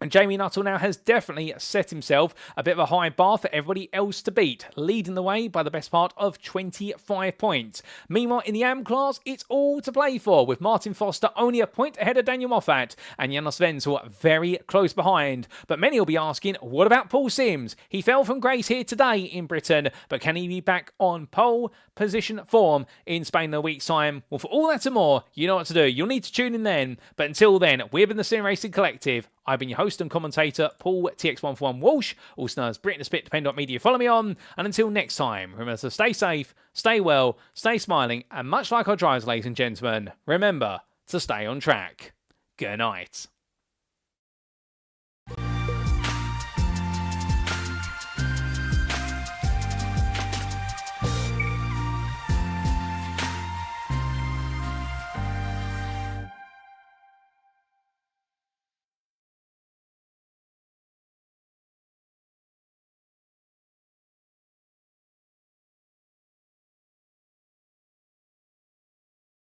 and Jamie Nuttall now has definitely set himself a bit of a high bar for everybody else to beat, leading the way by the best part of 25 points. Meanwhile, in the AM class, it's all to play for, with Martin Foster only a point ahead of Daniel Moffat and Janos Wenzel very close behind. But many will be asking, what about Paul Sims? He fell from grace here today in Britain, but can he be back on pole position form in Spain in a week's time? Well, for all that and more, you know what to do. You'll need to tune in then. But until then, we've been the Sim Racing Collective. I've been your host and commentator, Paul TX141 Walsh, also known as Britain Spit, depending on what media you follow me on. And until next time, remember to stay safe, stay well, stay smiling, and much like our drivers, ladies and gentlemen, remember to stay on track. Good night.